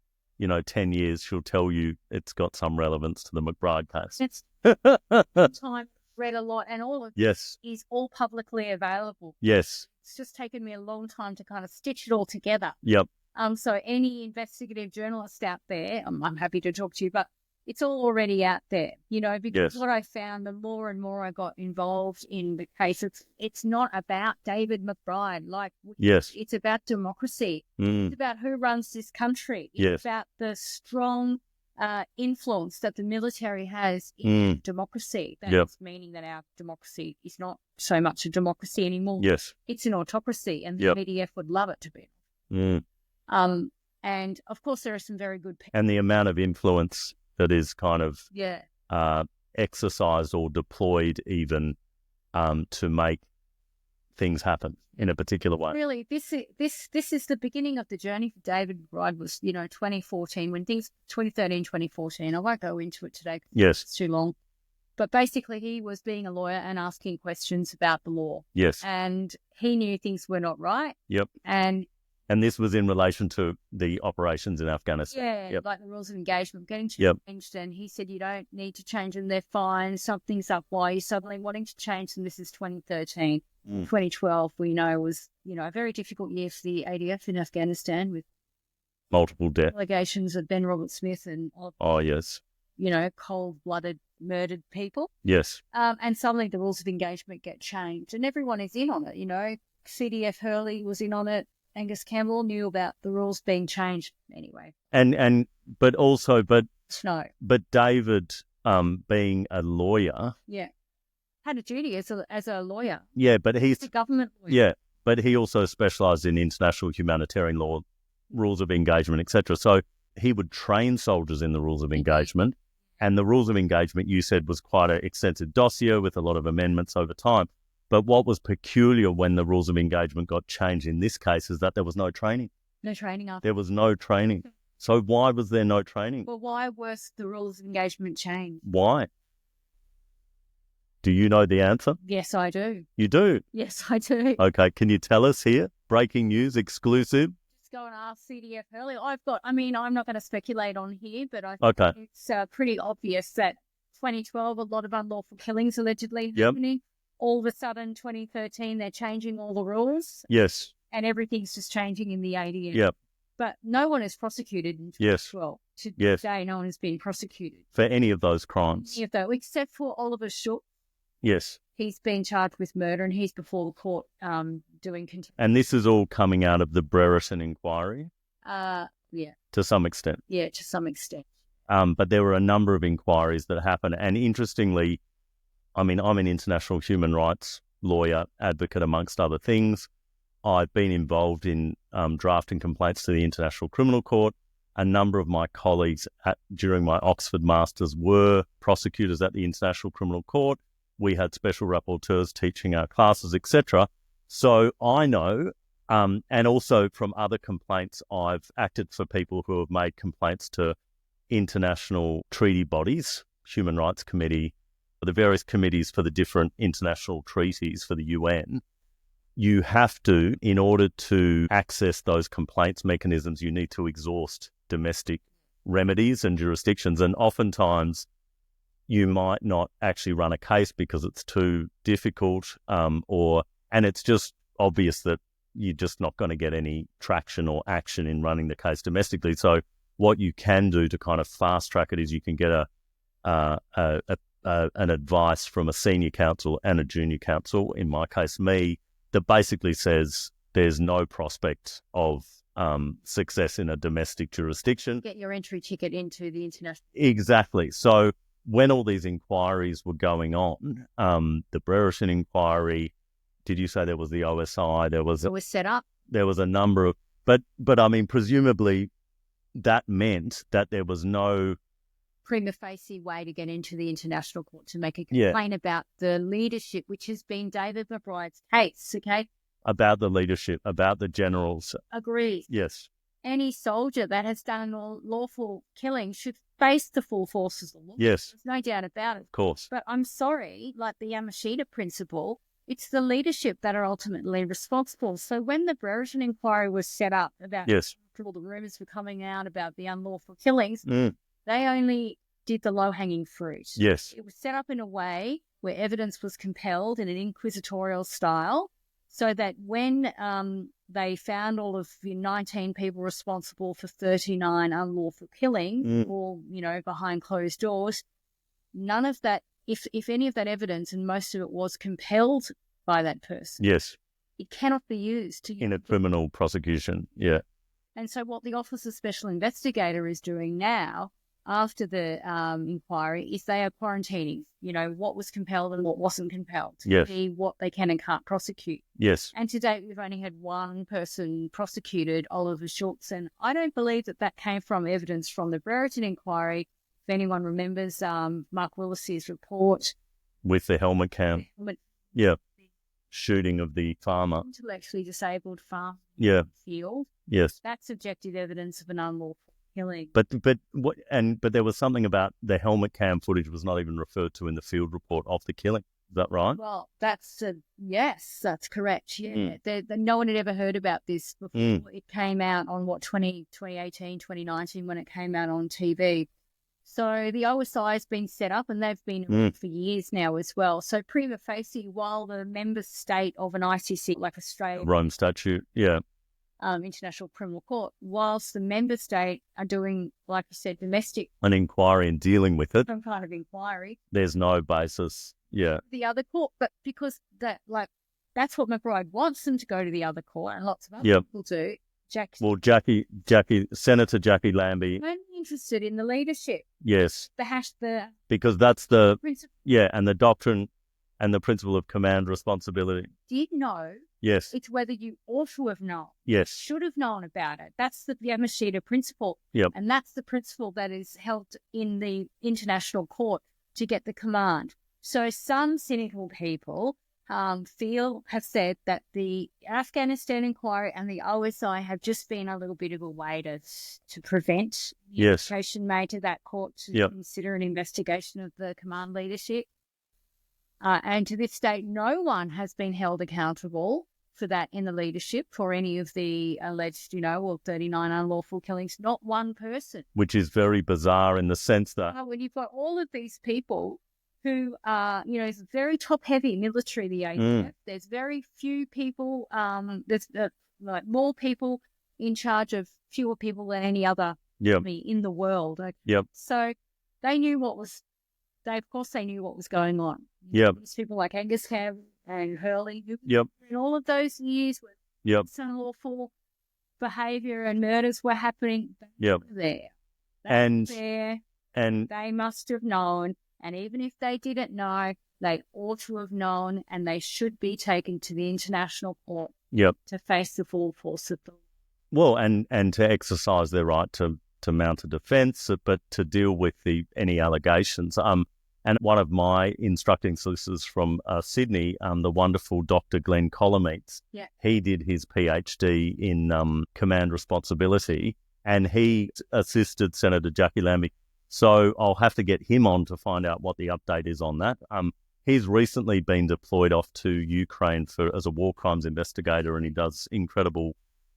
years, she'll tell you it's got some relevance to the McBride case. It's time read a lot, and all of yes is all publicly available. Yes, it's just taken me a long time to kind of stitch it all together. Yep. So any investigative journalist out there, I'm happy to talk to you, but it's all already out there, you know, because what I found, the more and more I got involved in the case, it's not about David McBride. It's about democracy. It's about who runs this country. It's about the strong influence that the military has in democracy. That's meaning that our democracy is not so much a democracy anymore. Yes. It's an autocracy, and the MEDF would love it to be. And of course there are some very good people. And the amount of influence that is kind of exercised or deployed even to make things happen in a particular way. Really, this is the beginning of the journey for David McBride. Was 2014 when things 2013, 2014. I won't go into it today. Yes, it's too long. But basically, he was being a lawyer and asking questions about the law. Yes, and he knew things were not right. Yep, and this was in relation to the operations in Afghanistan. Yeah, like the rules of engagement getting changed. And he said, you don't need to change them. They're fine. Something's up. Why are you suddenly wanting to change them? This is 2013. 2012, we know, was, a very difficult year for the ADF in Afghanistan with multiple deaths. Allegations of Ben Robert Smith and cold-blooded, murdered people. Yes. And suddenly the rules of engagement get changed and everyone is in on it, CDF Hurley was in on it. Angus Campbell knew about the rules being changed anyway. But David, being a lawyer, had a duty as a lawyer. Yeah, but he's a government lawyer. Yeah, but he also specialised in international humanitarian law, rules of engagement, etc. So he would train soldiers in the rules of engagement, and the rules of engagement, you said, was quite an extensive dossier with a lot of amendments over time. But what was peculiar when the rules of engagement got changed in this case is that there was no training. No training after. There was no training. So why was there no training? Well, why was the rules of engagement changed? Why? Do you know the answer? Yes, I do. You do? Yes, I do. Okay, can you tell us here? Breaking news, exclusive. Just go and ask CDF Hurley. I'm not going to speculate on here, but I think it's pretty obvious that 2012, a lot of unlawful killings allegedly happening. All of a sudden, 2013, they're changing all the rules. Yes. And everything's just changing in the ADF. Yep. But no one is prosecuted in 2012. Today, no one has been prosecuted. For any of those crimes. Any of those, except for Oliver Shook. Yes. He's been charged with murder and he's before the court doing contempt. And this is all coming out of the Brereton inquiry? Yeah. to some extent. Yeah, to some extent. But there were a number of inquiries that happened. And interestingly, I mean, I'm an international human rights lawyer, advocate, amongst other things. I've been involved in drafting complaints to the International Criminal Court. A number of my colleagues during my Oxford Masters were prosecutors at the International Criminal Court. We had special rapporteurs teaching our classes, etc. So I know, and also from other complaints, I've acted for people who have made complaints to international treaty bodies, Human Rights Committee, the various committees for the different international treaties for the UN. You have to, in order to access those complaints mechanisms, you need to exhaust domestic remedies and jurisdictions. And oftentimes you might not actually run a case because it's too difficult, and it's just obvious that you're just not going to get any traction or action in running the case domestically. So what you can do to kind of fast track it is you can get an advice from a senior counsel and a junior counsel, in my case, me, that basically says there's no prospect of success in a domestic jurisdiction. Get your entry ticket into the international. Exactly. So when all these inquiries were going on, the Digression inquiry, did you say there was the OSI? It was set up. There was a number of, but I mean, presumably that meant that there was no prima facie way to get into the international court to make a complaint about the leadership, which has been David McBride's case, okay? About the leadership, about the generals. Agreed. Yes. Any soldier that has done a lawful killing should face the full forces of law. Yes. There's no doubt about it. Of course. But I'm sorry, like the Yamashita principle, it's the leadership that are ultimately responsible. So when the Digression inquiry was set up about all the rumours were coming out about the unlawful killings, they only did the low-hanging fruit. Yes. It was set up in a way where evidence was compelled in an inquisitorial style, so that when they found all of the 19 people responsible for 39 unlawful killings, all, behind closed doors, none of that, if any of that evidence, and most of it was compelled by that person, it cannot be used in a criminal prosecution. Yeah. And so what the Office of Special Investigator is doing now, after the inquiry, is they are quarantining, what was compelled and what wasn't compelled, to see what they can and can't prosecute. Yes. And to date, we've only had one person prosecuted, Oliver Schultz, and I don't believe that came from evidence from the Brereton inquiry. If anyone remembers Mark Willis's report. With the helmet cam. Shooting of the farmer. Intellectually disabled farm field. Yes. That's objective evidence of an unlawful killing. But there was something about the helmet cam footage was not even referred to in the field report of the killing. Is that right? Well, that's correct. Yeah. No one had ever heard about this before. It came out on 2018, 2019 when it came out on TV. So the OSI has been set up and they've been around for years now as well. So prima facie, while the member state of an ICC like Australia, Rome Statute, International Criminal Court, whilst the member state are doing, like you said, domestic, an inquiry and dealing with it, some kind of inquiry, there's no basis. Yeah. The other court, but because that's what McBride wants them to go to the other court, and lots of other people do. Senator Jackie Lambie. I'm interested in the leadership. Yes. Because that's the principle. Yeah, and the doctrine and the principle of command responsibility. Did know. Yes. It's whether you ought to have known. Yes. Should have known about it. That's the Yamashita principle. Yep. And that's the principle that is held in the international court to get the command. So some cynical people have said that the Afghanistan inquiry and the OSI have just been a little bit of a way to prevent the invitation made to that court to consider an investigation of the command leadership. And to this date, no one has been held accountable for that in the leadership for any of the alleged, 39 unlawful killings. Not one person. Which is very bizarre in the sense that when you've got all of these people who are, it's very top-heavy military, the ADF. There's very few people, there's more people in charge of fewer people than any other army in the world. So they knew of course they knew what was going on. These people like Angus Cab and Hurley, in all of those years were unlawful. behaviour and murders were happening Yep. there. And there. and They must have known, and even if they didn't know, they ought to have known, and they should be taken to the international court yep. to face the full force of the law. Well, and to exercise their right to mount a defence, but to deal with any allegations. And one of my instructing solicitors from Sydney, the wonderful Dr. Glenn Colometes, he did his PhD in command responsibility, and he assisted Senator Jackie Lambie. So I'll have to get him on to find out what the update is on that. He's recently been deployed off to Ukraine as a war crimes investigator, and he does incredible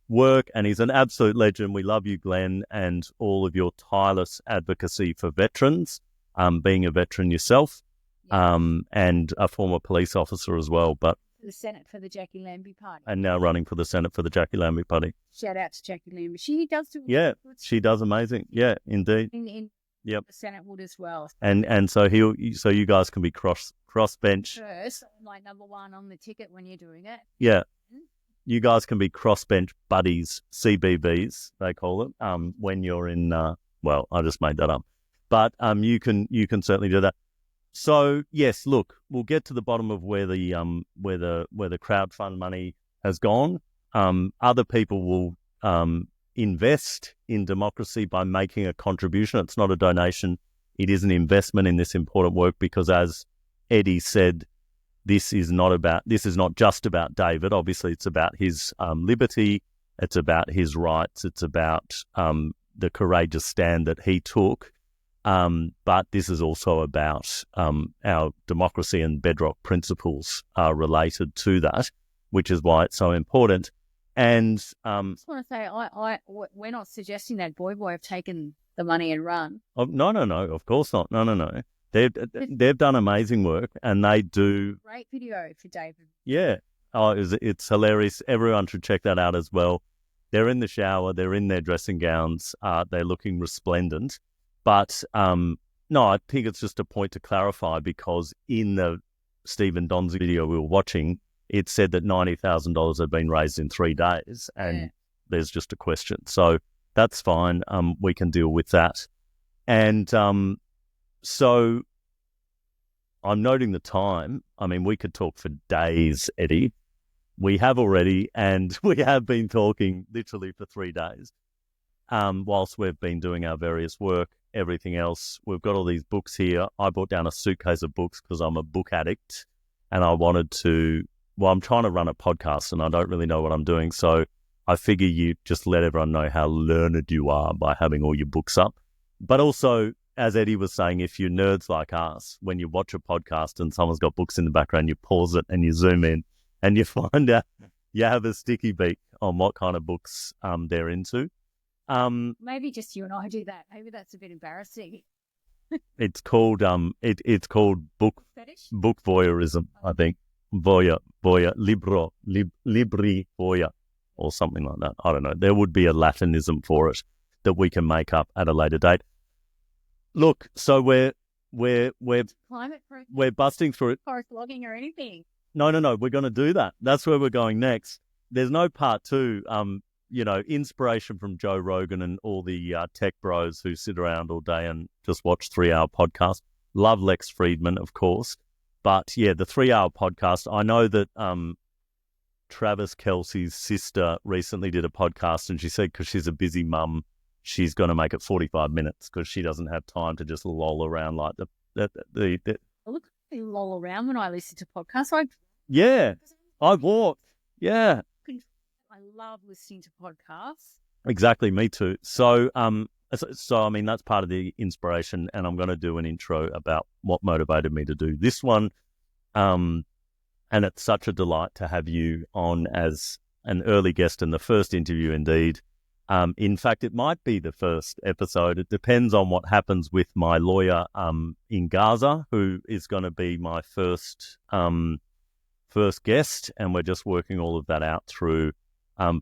work, and he's an absolute legend. We love you, Glenn, and all of your tireless advocacy for veterans, being a veteran yourself, and a former police officer as well. But the Senate for the Jackie Lambie Party. And now running for the Senate for the Jackie Lambie Party. Shout out to Jackie Lambie. She does do good. She does amazing. Yeah, indeed. The Senate would as well. And so you guys can be cross bench. First, like number one on the ticket when you're doing it. Yeah. You guys can be crossbench buddies, CBBs, they call it, when you're in, well, I just made that up. But you can certainly do that. So, yes, look, we'll get to the bottom of where the crowdfund money has gone. Other people will invest in democracy by making a contribution. It's not a donation. It is an investment in this important work because, as Eddie said, this is not just about David. Obviously, it's about his liberty. It's about his rights. It's about the courageous stand that he took. But this is also about our democracy, and bedrock principles are related to that, which is why it's so important. And I just want to say, we're not suggesting that Boy have taken the money and run. Oh, no, of course not. No. They've done amazing work, and they do great video for David. Yeah, it's hilarious. Everyone should check that out as well. They're in the shower, they're in their dressing gowns, they're looking resplendent. But no, I think it's just a point to clarify, because in the Stephen Donzi video we were watching, it said that $90,000 had been raised in 3 days, and there's just a question. So that's fine. We can deal with that. And so I'm noting the time. I mean, we could talk for days, Eddie. We have already, and we have been talking literally for 3 days. Whilst we've been doing our various work, everything else, we've got all these books here. I brought down a suitcase of books because I'm a book addict, and I wanted to, I'm trying to run a podcast and I don't really know what I'm doing. So I figure you just let everyone know how learned you are by having all your books up. But also, as Eddie was saying, if you're nerds like us, when you watch a podcast and someone's got books in the background, you pause it and you zoom in and you find out you have a sticky beak on what kind of books they're into. Maybe just you and I do that. Maybe that's a bit embarrassing. It's called it's called book voyeurism, I think. Libri voyeur, or something like that. I don't know. There would be a Latinism for it that we can make up at a later date. Look, so we're climate proof. We're busting through it. Forest logging or anything. No. We're going to do that. That's where we're going next. There's no part two. Inspiration from Joe Rogan and all the tech bros who sit around all day and just watch 3-hour podcasts. Love Lex Friedman, of course. But yeah, the 3-hour podcast. I know that Travis Kelce's sister recently did a podcast, and she said because she's a busy mum, she's going to make it 45 minutes because she doesn't have time to just loll around like the I look, I loll around when I listen to podcasts. I walk. Yeah. I love listening to podcasts. Exactly, me too. So I mean, that's part of the inspiration, and I'm going to do an intro about what motivated me to do this one. And it's such a delight to have you on as an early guest in the first interview, indeed. In fact, it might be the first episode. It depends on what happens with my lawyer in Gaza, who is going to be my first guest, and we're just working all of that out through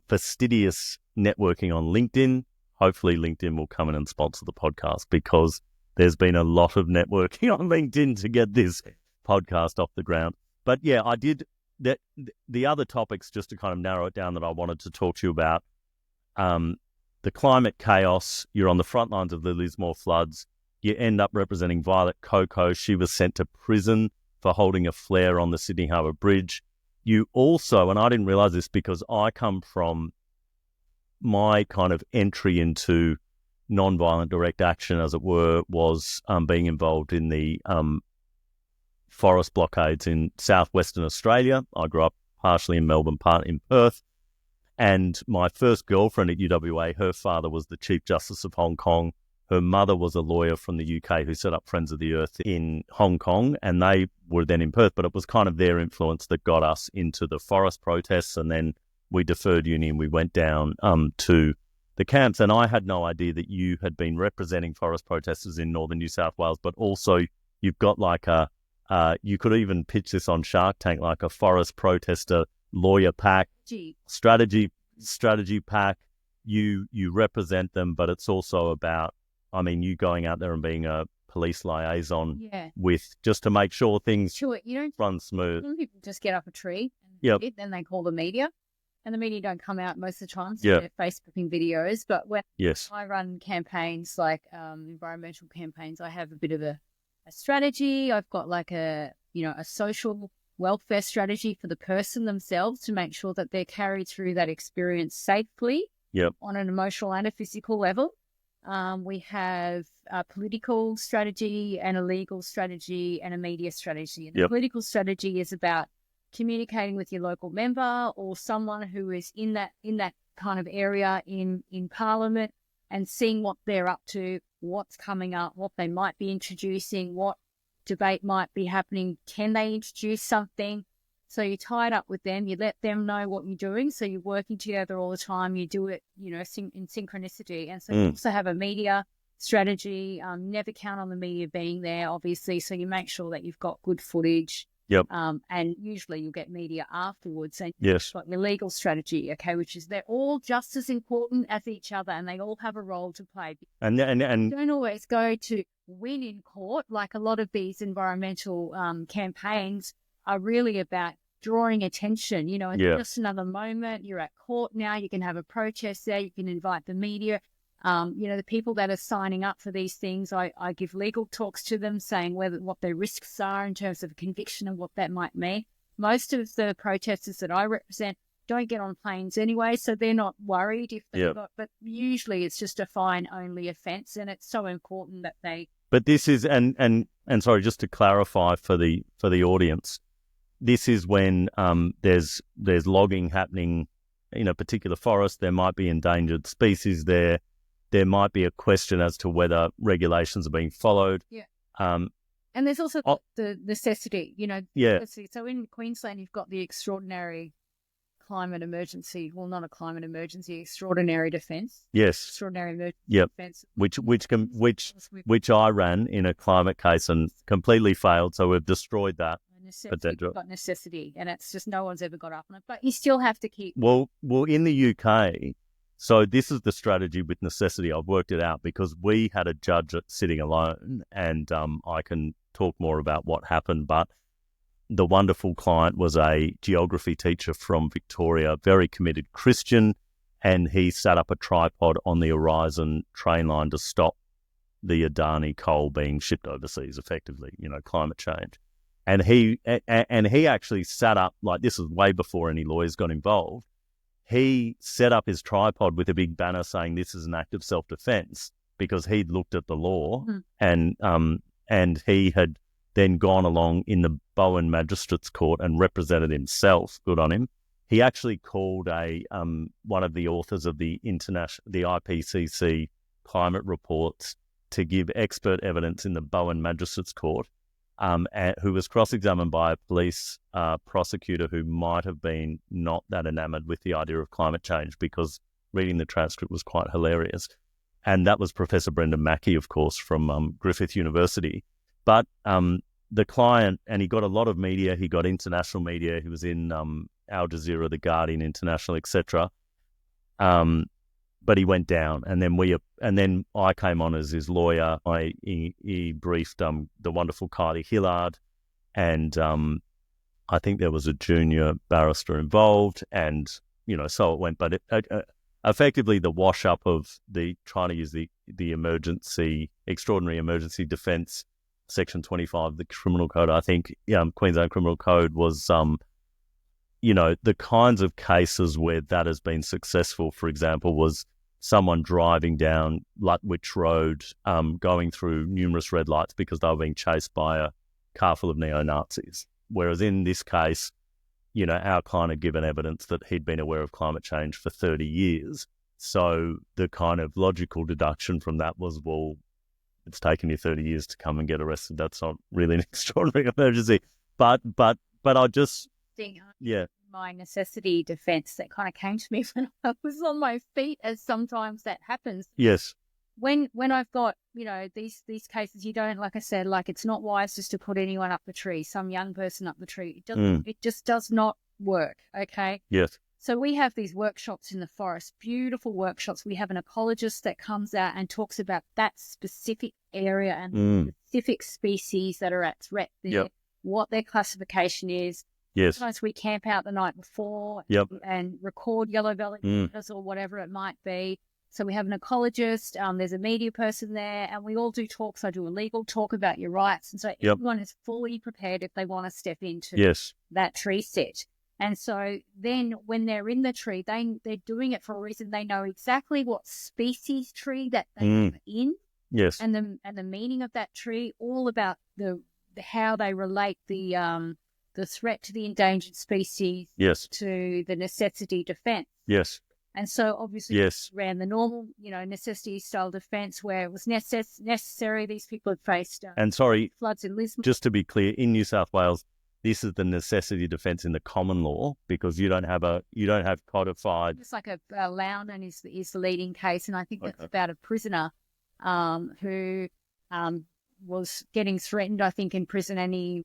fastidious networking on LinkedIn. Hopefully LinkedIn will come in and sponsor the podcast, because there's been a lot of networking on LinkedIn to get this podcast off the ground. But yeah, I did that. The other topics, just to kind of narrow it down, that I wanted to talk to you about, the climate chaos. You're on the front lines of the Lismore floods. You end up representing Violet Coco. She was sent to prison for holding a flare on the Sydney Harbour Bridge. You also, and I didn't realise this because I come from my kind of entry into non-violent direct action, as it were, was being involved in the forest blockades in southwestern Australia. I grew up partially in Melbourne, partly in Perth. And my first girlfriend at UWA, her father was the Chief Justice of Hong Kong. Her mother was a lawyer from the UK who set up Friends of the Earth in Hong Kong, and they were then in Perth, but it was kind of their influence that got us into the forest protests, and then we deferred uni and we went down to the camps. And I had no idea that you had been representing forest protesters in northern New South Wales, but also you've got like you could even pitch this on Shark Tank, like a forest protester lawyer pack, strategy pack. You represent them, but it's also about, I mean, you going out there and being a police liaison with, just to make sure things you don't run smooth. people just get up a tree Yep. then they call the media, and the media don't come out most of the time, so Yeah. they're Facebooking videos. But when Yes. I run campaigns like environmental campaigns, I have a bit of a strategy. I've got like a social welfare strategy for the person themselves to make sure that they're carried through that experience safely on an emotional and a physical level. We have a political strategy and a legal strategy and a media strategy. And the political strategy is about communicating with your local member or someone who is in that kind of area in Parliament, and seeing what they're up to, what's coming up, what they might be introducing, what debate might be happening. Can they introduce something? So you tie it up with them, you let them know what you're doing. So you're working together all the time. You do it, in synchronicity. And so you also have a media strategy. Never count on the media being there, obviously. So you make sure that you've got good footage. And usually you'll get media afterwards. And yes, like your legal strategy, which is they're all just as important as each other, and they all have a role to play. And you don't always go to win in court. Like a lot of these environmental campaigns are really about drawing attention. It's just another moment. You're at court now. You can have a protest there. You can invite the media. The people that are signing up for these things, I give legal talks to them saying what their risks are in terms of conviction and what that might mean. Most of the protesters that I represent don't get on planes anyway, so they're not worried if they've got, but usually it's just a fine-only offence, and it's so important that they... But this is, and sorry, just to clarify for the audience, this is when there's logging happening in a particular forest. There might be endangered species there. There might be a question as to whether regulations are being followed. And there's also the necessity, necessity. So in Queensland, you've got the extraordinary climate emergency. Well, not a climate emergency, extraordinary defence. Yes. Extraordinary emergency defence. Which I ran in a climate case and completely failed. So we've destroyed that. You've got necessity, and it's just no one's ever got up on it. But you still have to keep... Well, in the UK... So this is the strategy with necessity. I've worked it out because we had a judge sitting alone, and I can talk more about what happened, but the wonderful client was a geography teacher from Victoria, very committed Christian, and he set up a tripod on the Horizon train line to stop the Adani coal being shipped overseas, effectively, climate change. And he actually sat up, like this was way before any lawyers got involved. He set up his tripod with a big banner saying this is an act of self-defense because he'd looked at the law and he had then gone along in the Bowen Magistrates Court and represented himself. Good on him. He actually called one of the authors of the IPCC climate reports to give expert evidence in the Bowen Magistrates Court, who was cross-examined by a police prosecutor who might have been not that enamoured with the idea of climate change, because reading the transcript was quite hilarious. And that was Professor Brendan Mackey, of course, from Griffith University. But the client, and he got a lot of media, he got international media, he was in Al Jazeera, The Guardian, International, etc. But he went down, and then I came on as his lawyer. He briefed the wonderful Kylie Hillard, and I think there was a junior barrister involved, and so it went. But effectively the wash up of the trying to use the extraordinary emergency defence, Section 25 of the Criminal Code. I think Queensland Criminal Code was, the kinds of cases where that has been successful, for example, was someone driving down Lutwich Road, going through numerous red lights because they were being chased by a car full of neo-Nazis. Whereas in this case, our client had given evidence that he'd been aware of climate change for 30 years. So the kind of logical deduction from that was, well, it's taken you 30 years to come and get arrested. That's not really an extraordinary emergency. But I just... Yeah. My necessity defence that kind of came to me when I was on my feet, as sometimes that happens. Yes. When I've got, these cases, you don't, like I said, it's not wise just to put anyone up the tree, some young person up the tree. It just does not work, okay? Yes. So we have these workshops in the forest, beautiful workshops. We have an ecologist that comes out and talks about that specific area and specific species that are at threat there, what their classification is. Yes. Sometimes we camp out the night before and record yellow-bellied tigers or whatever it might be. So we have an ecologist, there's a media person there, and we all do talks. I do a legal talk about your rights. And so everyone is fully prepared if they want to step into that tree set. And so then when they're in the tree, they're doing it for a reason. They know exactly what species tree that they're in. Yes. And the meaning of that tree, all about the how they relate the threat to the endangered species to the necessity defence. Yes. And so obviously ran the normal, necessity style defence where it was necessary. These people had faced floods in Lismore. Just to be clear, in New South Wales, this is the necessity defence in the common law because you don't have codified. It's like a Lounan is the leading case, and I think that's about a prisoner who was getting threatened, I think, in prison, and he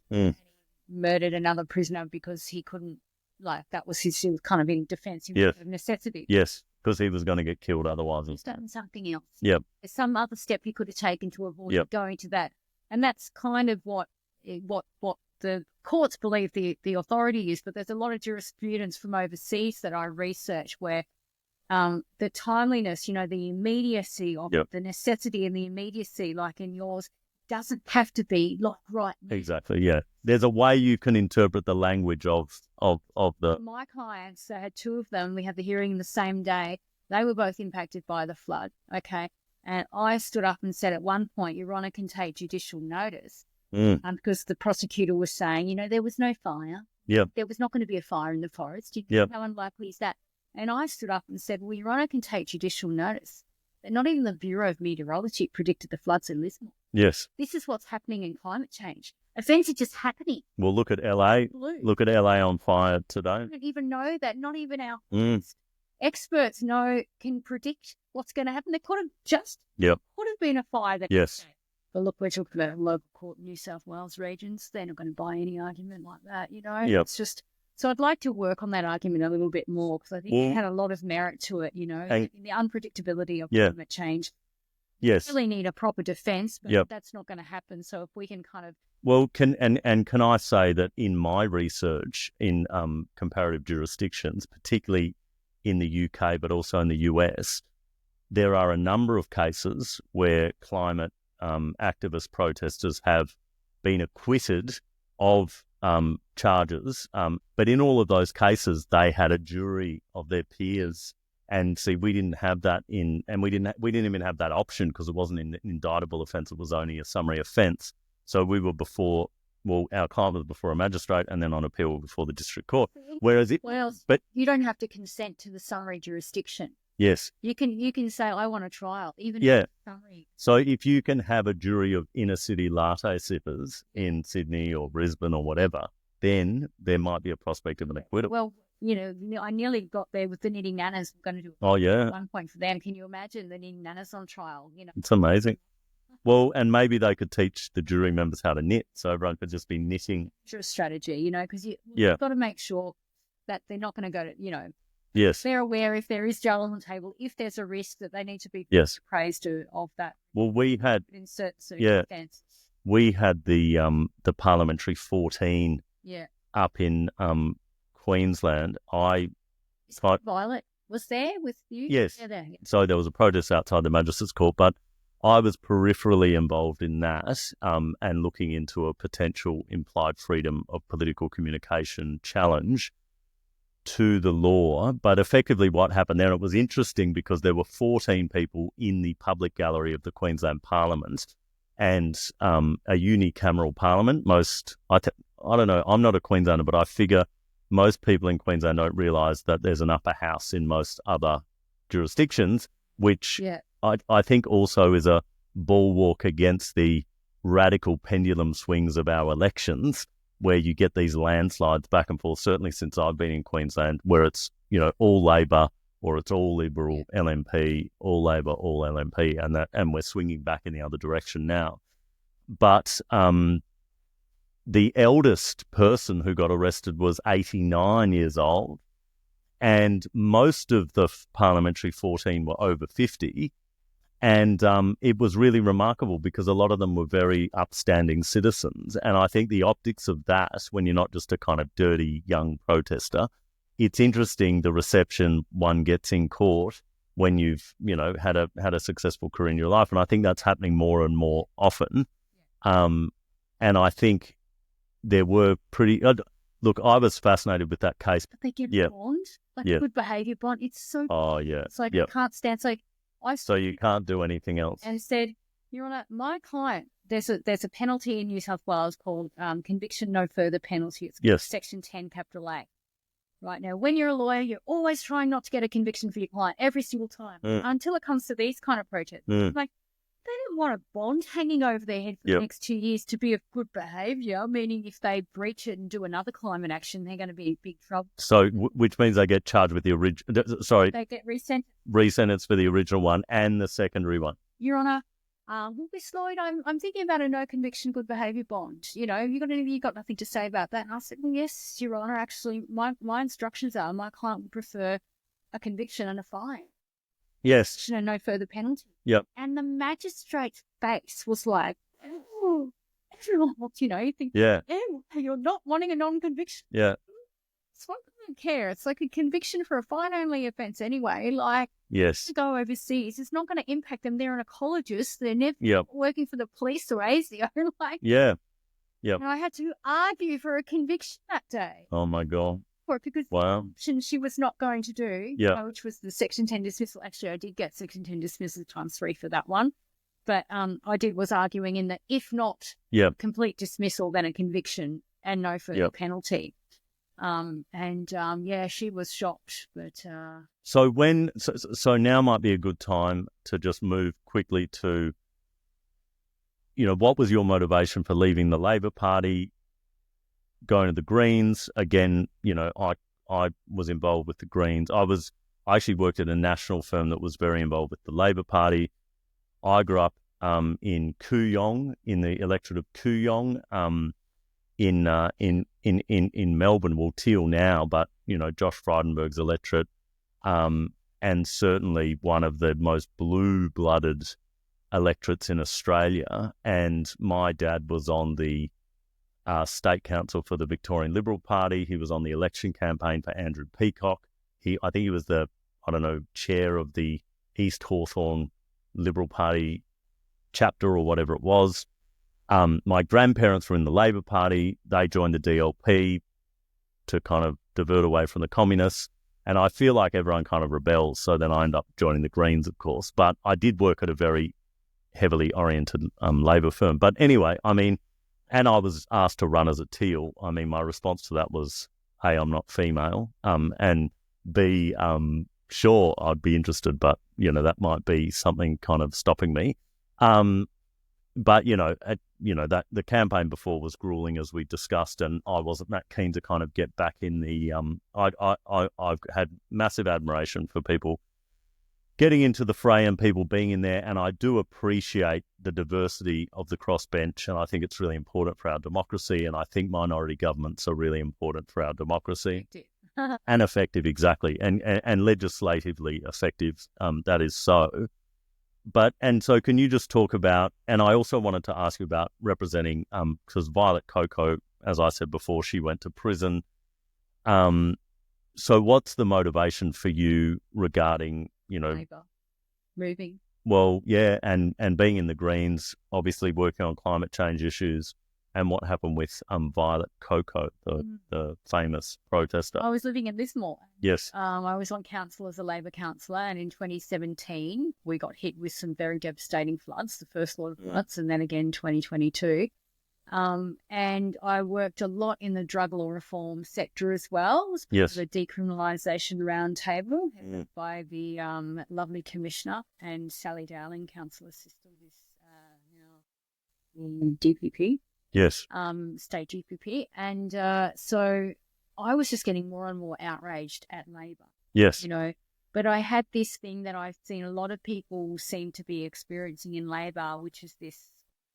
murdered another prisoner because he couldn't. That was he was kind of in defence of necessity. Yes, because he was going to get killed otherwise. He's done something else. Yep. There's some other step he could have taken to avoid going to that. And that's kind of what the courts believe the authority is, but there's a lot of jurisprudence from overseas that I research where the timeliness, the immediacy of the necessity and the immediacy, like in yours, doesn't have to be right now. Exactly, yeah. There's a way you can interpret the language of the... My clients, I had two of them, we had the hearing the same day. They were both impacted by the flood, okay? And I stood up and said at one point, Your Honour can take judicial notice because the prosecutor was saying, there was no fire. Yeah. There was not going to be a fire in the forest. How unlikely is that? And I stood up and said, well, Your Honour can take judicial notice that not even the Bureau of Meteorology predicted the floods in Lismore. Yes. This is what's happening in climate change. Events are just happening. Well, look at LA. Look at LA on fire today. I don't even know that. Not even our experts can predict what's going to happen. There could have been a fire that. Yes. But look, we're talking about local court in New South Wales regions. They're not going to buy any argument like that, Yep. It's just. So I'd like to work on that argument a little bit more because I think it had a lot of merit to it, and the unpredictability of climate change. Yes. We really need a proper defence, but that's not going to happen. So if we can kind of... Well, can I say that in my research in comparative jurisdictions, particularly in the UK, but also in the US, there are a number of cases where climate activist protesters have been acquitted of charges, but in all of those cases, they had a jury of their peers. And see, we didn't have that we didn't even have that option because it wasn't an indictable offence; it was only a summary offence. So we were our client was before a magistrate, and then on appeal before the district court. But you don't have to consent to the summary jurisdiction. Yes, you can say I want a trial, even if it's summary. So if you can have a jury of inner city latte sippers in Sydney or Brisbane or whatever, then there might be a prospect of an acquittal. Well, I nearly got there with the knitting nanas. I'm going to do at one point for them. Can you imagine the knitting nanas on trial? It's amazing. Well, and maybe they could teach the jury members how to knit, so everyone could just be knitting. Sure, strategy, because you've got to make sure that they're not going to go to, Yes. They're aware if there is gel on the table, if there's a risk that they need to be praised of that. Well, we had in certain circumstances. We had the Parliamentary 14 up in Queensland. Violet was there with you? Yes. Yeah, there. Yeah. So there was a protest outside the Magistrates Court, but I was peripherally involved in that and looking into a potential implied freedom of political communication challenge to the law. But effectively what happened there, it was interesting because there were 14 people in the public gallery of the Queensland Parliament and a unicameral parliament. I don't know, I'm not a Queenslander, but I figure most people in Queensland don't realise that there's an upper house in most other jurisdictions, which I think also is a bulwark against the radical pendulum swings of our elections, where you get these landslides back and forth, certainly since I've been in Queensland, where it's, all Labor or it's all Liberal LNP, all Labor, all LNP, and we're swinging back in the other direction now. But the eldest person who got arrested was 89 years old, and most of the parliamentary 14 were over 50. And it was really remarkable because a lot of them were very upstanding citizens. And I think the optics of that, when you're not just a kind of dirty young protester, it's interesting the reception one gets in court when you've, had a successful career in your life. And I think that's happening more and more often. And I think there were look, I was fascinated with that case. But they get bond, like good behaviour bond. It's so... Oh, yeah. It's like I can't stand... So you can't do anything else. And said, Your Honour, my client, there's a penalty in New South Wales called conviction no further penalty. It's called Section 10, capital A. Right now, when you're a lawyer, you're always trying not to get a conviction for your client every single time until it comes to these kind of protests. Like, they don't want a bond hanging over their head for the next 2 years to be of good behaviour, meaning if they breach it and do another climate action, they're going to be in big trouble. So, which means they get charged with the original... Sorry. They get resentenced. Resentenced for the original one and the secondary one. Your Honour, Miss Lloyd, I'm thinking about a no conviction good behaviour bond. You got nothing to say about that? And I said, well, yes, Your Honour, actually, my instructions are my client would prefer a conviction and a fine. Yes. And no further penalty. Yep. And the magistrate's face was like, oh, everyone wants, you think, you're not wanting a non-conviction. Yeah. So I don't care. It's like a conviction for a fine-only offence anyway. Like, to go overseas, it's not going to impact them. They're an ecologist. They're never working for the police or ASIO. Yeah. And I had to argue for a conviction that day. Oh, my God. Because she was not going to do, which was the Section 10 dismissal. Actually, I did get Section 10 dismissal ×3 for that one. But was arguing in that if not complete dismissal, then a conviction and no further penalty. She was shocked. But So now might be a good time to just move quickly to, what was your motivation for leaving the Labor Party, going to the Greens? Again, I was involved with the Greens. I actually worked at a national firm that was very involved with the Labor Party. I grew up in Kooyong, in the electorate of Kooyong, in Melbourne. Well, Teal now, but Josh Frydenberg's electorate, and certainly one of the most blue-blooded electorates in Australia. And my dad was on the State Council for the Victorian Liberal Party. He was on the election campaign for Andrew Peacock. I think he was the, chair of the East Hawthorn Liberal Party chapter or whatever it was. My grandparents were in the Labor Party. They joined the DLP to kind of divert away from the communists. And I feel like everyone kind of rebels. So then I ended up joining the Greens, of course. But I did work at a very heavily oriented Labor firm. But anyway, and I was asked to run as a Teal. My response to that was, A, I'm not female, and B, sure, I'd be interested, but, that might be something kind of stopping me. But, that the campaign before was grueling, as we discussed, and I wasn't that keen to kind of get back in the... I've had massive admiration for people getting into the fray and people being in there, and I do appreciate the diversity of the crossbench, and I think it's really important for our democracy, and I think minority governments are really important for our democracy. And effective, exactly, and legislatively effective, that is so. So can you just talk about, and I also wanted to ask you about representing, because Violet Coco, as I said before, she went to prison. So what's the motivation for you regarding, Labour. Moving. well, yeah, and being in the Greens, obviously working on climate change issues, and what happened with Violet Coco, the famous protester? I was living in Lismore. Yes. I was on council as a Labor councillor, and in 2017 we got hit with some very devastating floods, the first lot of floods, and then again 2022. And I worked a lot in the drug law reform sector as well. Was part of the decriminalisation roundtable headed by the lovely commissioner and Sally Dowling, council assistant, who's now in DPP. Yes. State DPP. And so I was just getting more and more outraged at Labor. Yes. But I had this thing that I've seen a lot of people seem to be experiencing in Labor, which is this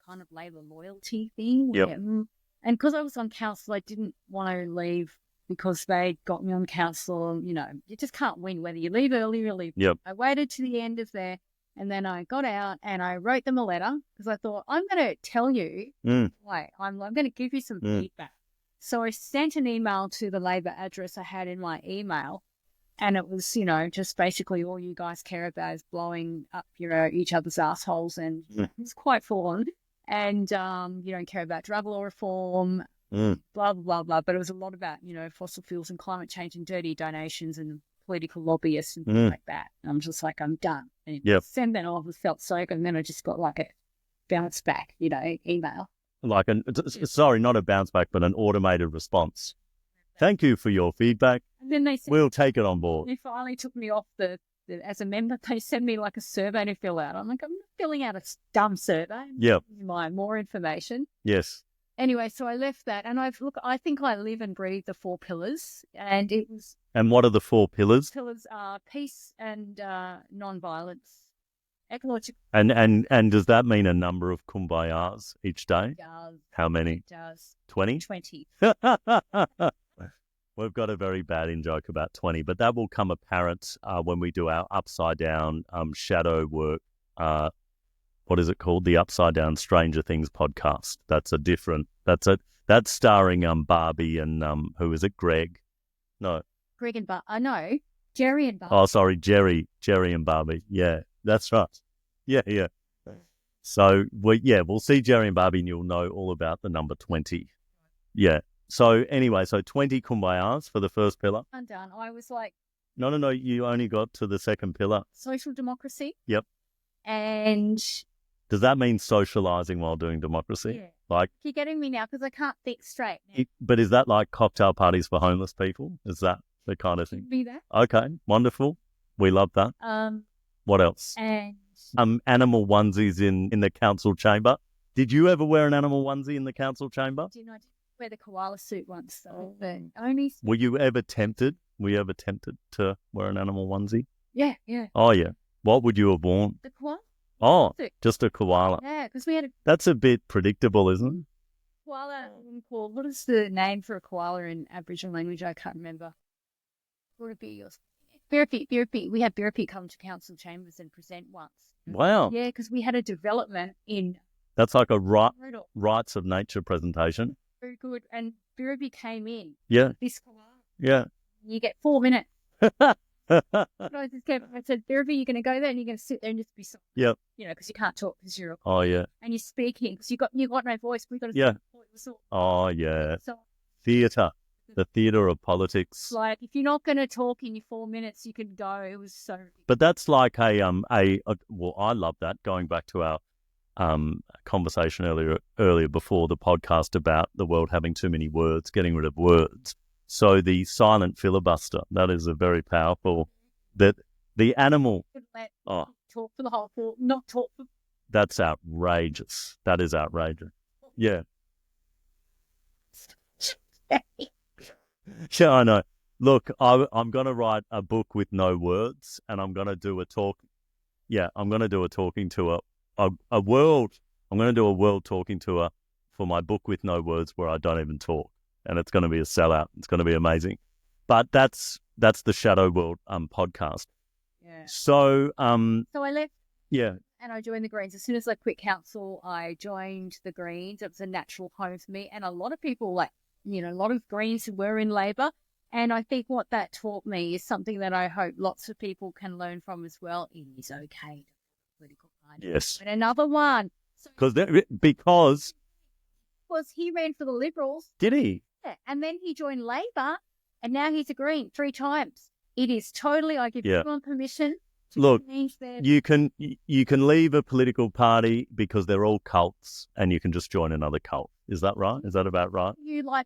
kind of Labor loyalty thing. Yep. And because I was on council, I didn't want to leave because they got me on council. You just can't win whether you leave early or leave. Yep. I waited to the end of there, and then I got out and I wrote them a letter because I thought, I'm going to tell you, why I'm going to give you some feedback. So I sent an email to the Labor address I had in my email, and it was, just basically all you guys care about is blowing up, each other's assholes, and it's quite full on. And you don't care about drug law reform, blah, blah, blah, blah. But it was a lot about, fossil fuels and climate change and dirty donations and political lobbyists and things like that. And I'm just like, I'm done. And send that off. It felt so good. And then I just got like a bounce back, email. Like sorry, not a bounce back, but an automated response. Thank you for your feedback. And then they said, we'll take it on board. They finally took me off as a member. They sent me like a survey to fill out. I'm like, I'm not filling out a dumb survey. Yep. More information. Yes. Anyway, so I left that, and I think I live and breathe the 4 pillars, and it was. And what are the 4 pillars? Pillars are peace and non-violence, ecological. And does that mean a number of kumbayas each day? It does. How many? It does. 20? 20. We've got a very bad in-joke about 20, but that will come apparent when we do our upside-down shadow work. What is it called? The Upside Down Stranger Things podcast. That's starring Barbie and who is it? Greg? No. Greg and Barbie. No, Jerry and Barbie. Oh, sorry, Jerry and Barbie. Yeah, that's right. Yeah. So we'll see Jerry and Barbie, and you'll know all about the number 20. Yeah. So anyway, 20 kumbayas for the first pillar. I'm done. I was like... No, you only got to the second pillar. Social democracy. Yep. And... Does that mean socialising while doing democracy? Yeah. Like... You're getting me now because I can't think straight now. But is that like cocktail parties for homeless people? Is that the kind of thing? Be that. Okay, wonderful. We love that. What else? And... animal onesies in the council chamber. Did you ever wear an animal onesie in the council chamber? Did I wear the koala suit once, though. Were you ever tempted? To wear an animal onesie? Yeah. Oh, yeah. What would you have worn? The koala. Oh, just a koala. Yeah, because we had That's a bit predictable, isn't it? Koala called. What is the name for a koala in Aboriginal language? I can't remember. Would it be yours? Birrippi. We had Birrippi come to council chambers and present once. Wow. Yeah, because we had a development in... That's like a rights of nature presentation. Very good. And Birrippi came in. Yeah. This koala. Yeah. You get 4 minutes. I said, Birrippi, you're going to go there and you're going to sit there and just be silent. Yep. Because you can't talk because you're a koala. Oh, yeah. And you're speaking because you got no voice. We've got to... Yeah. Oh, yeah. So, theatre. The theatre of politics. Like, if you're not going to talk in your 4 minutes, you could go. It was so ridiculous. But that's like well, I love that. Going back to our conversation earlier before the podcast about the world having too many words, getting rid of words. So the silent filibuster, that is a very powerful... That the animal... Talk for the whole thought, not talk for... That's outrageous. That is outrageous. Yeah. Yeah, I know. Look, I'm going to write a book with no words, and I'm going to do a talk. Yeah, I'm going to do a talking tour, a world. I'm going to do a world talking tour for my book with no words, where I don't even talk, and it's going to be a sellout. It's going to be amazing. But that's the Shadow World podcast. Yeah. So so I left. Yeah. And I joined the Greens. As soon as I quit council, I joined the Greens. It was a natural home for me, and a lot of people a lot of Greens who were in Labor, And I think what that taught me is something that I hope lots of people can learn from as well. It is okay to political party. Yes. And another one. Because he ran for the Liberals. Did he? Yeah. And then he joined Labor, and now he's a Green 3 times. It is totally, I give everyone permission to change their... You can leave a political party because they're all cults, and you can just join another cult. Is that right? Is that about right?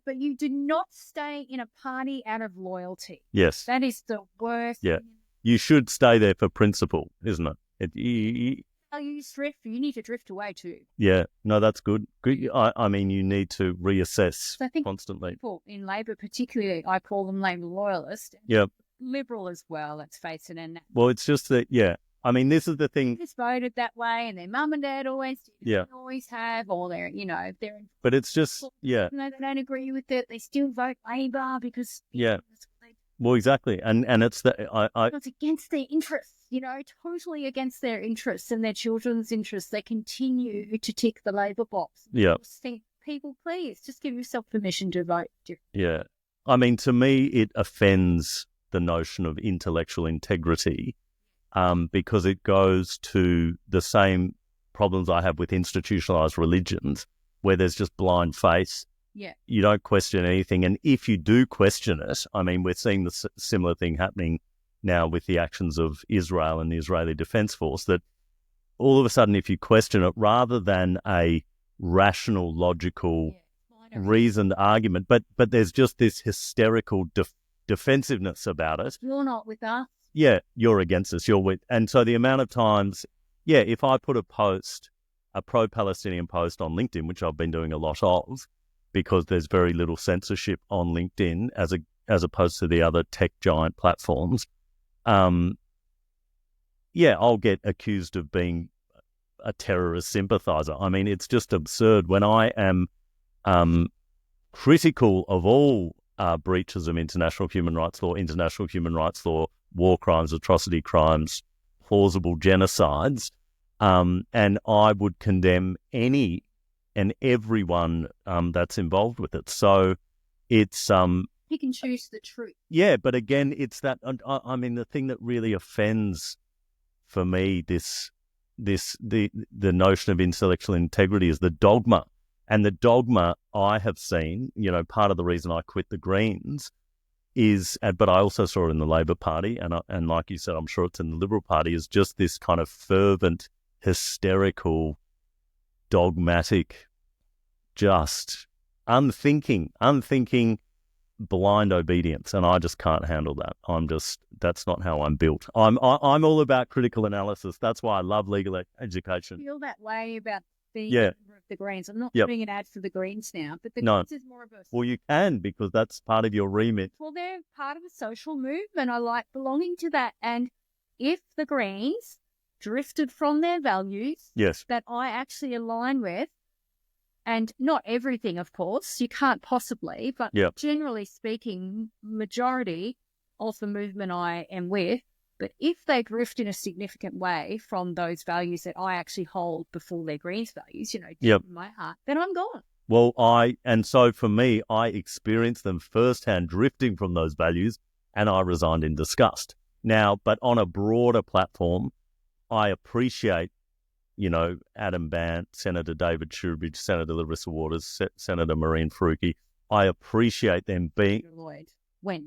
But you do not stay in a party out of loyalty. Yes. That is the worst. Yeah. You should stay there for principle, isn't it? You drift. You need to drift away too. Yeah. No, that's good. I mean, you need to reassess constantly. People in Labor, particularly, I call them Labor loyalists. Yeah. Liberal as well, let's face it. And well, it's just that, I mean, this is the thing. Just voted that way, and their mum and dad always have, or they're, they're. But it's just, Even though they don't agree with it, they still vote Labor because. Well, exactly, and it's it's against their interests, totally against their interests and their children's interests. They continue to tick the Labor box. Yeah. Think, people, please just give yourself permission to vote. Yeah, I mean, to me, it offends the notion of intellectual integrity. Because it goes to the same problems I have with institutionalized religions, where there's just blind faith. Yeah. You don't question anything. And if you do question it, I mean, we're seeing the similar thing happening now with the actions of Israel and the Israeli Defense Force, that all of a sudden, if you question it, rather than a rational, logical, reasoned argument, but there's just this hysterical defensiveness about it. You're not with us. Yeah, you're against us, you're with. And so the amount of times, if I put a pro-Palestinian post on LinkedIn, which I've been doing a lot of, because there's very little censorship on LinkedIn as opposed to the other tech giant platforms, I'll get accused of being a terrorist sympathizer. I mean, it's just absurd. When I am critical of all breaches of international human rights law, war crimes, atrocity crimes, plausible genocides, and I would condemn any and everyone that's involved with it. So it's you can choose the truth. Yeah, but again, it's that. I mean, the thing that really offends for me the notion of intellectual integrity is the dogma, and the dogma I have seen. Part of the reason I quit the Greens is, but I also saw it in the Labor Party, and like you said, I'm sure it's in the Liberal Party, is just this kind of fervent, hysterical, dogmatic, just unthinking, blind obedience, and I just can't handle that. That's not how I'm built. I'm all about critical analysis. That's why I love legal education. I feel that way about being a member of the Greens. I'm not doing an ad for the Greens now, but the Greens is more of a... Well, you can, because that's part of your remit. Well, they're part of a social movement. I like belonging to that. And if the Greens drifted from their values that I actually align with, and not everything, of course, you can't possibly, but generally speaking, majority of the movement I am with, but if they drift in a significant way from those values that I actually hold before their Greens values, in my heart, then I'm gone. Well, so for me, I experienced them firsthand drifting from those values, and I resigned in disgust. Now, but on a broader platform, I appreciate, Adam Bant, Senator David Shoebridge, Senator Larissa Waters, Senator Maureen Faruqi. I appreciate them being...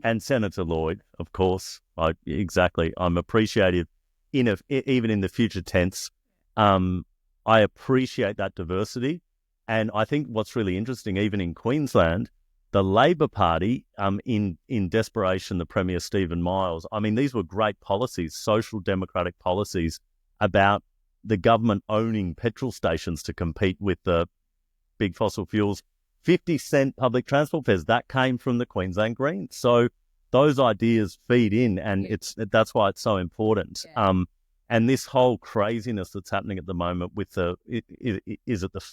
And Senator Lloyd, of course. Exactly. I'm appreciative, even in the future tense. I appreciate that diversity. And I think what's really interesting, even in Queensland, the Labor Party, in desperation, the Premier Stephen Miles, I mean, these were great policies, social democratic policies about the government owning petrol stations to compete with the big fossil fuels. 50-cent public transport fares, that came from the Queensland Greens. So those ideas feed in, and that's why it's so important. And this whole craziness that's happening at the moment with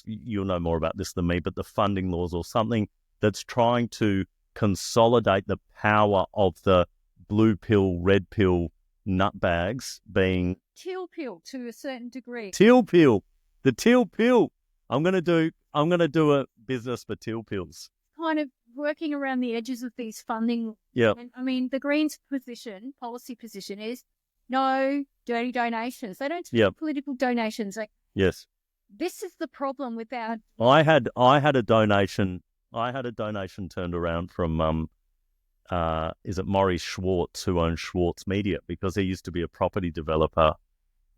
you'll know more about this than me, but the funding laws or something that's trying to consolidate the power of the blue pill, red pill nutbags being... Teal pill to a certain degree. Teal pill. The teal pill. I'm going to do a business for teal pills. Kind of working around the edges of these funding. Yeah. And, I mean, the Greens' policy position is no dirty donations. They don't take political donations. Like, yes. This is the problem with our. I had a donation. I had a donation turned around from is it Maurice Schwartz, who owns Schwartz Media, because he used to be a property developer.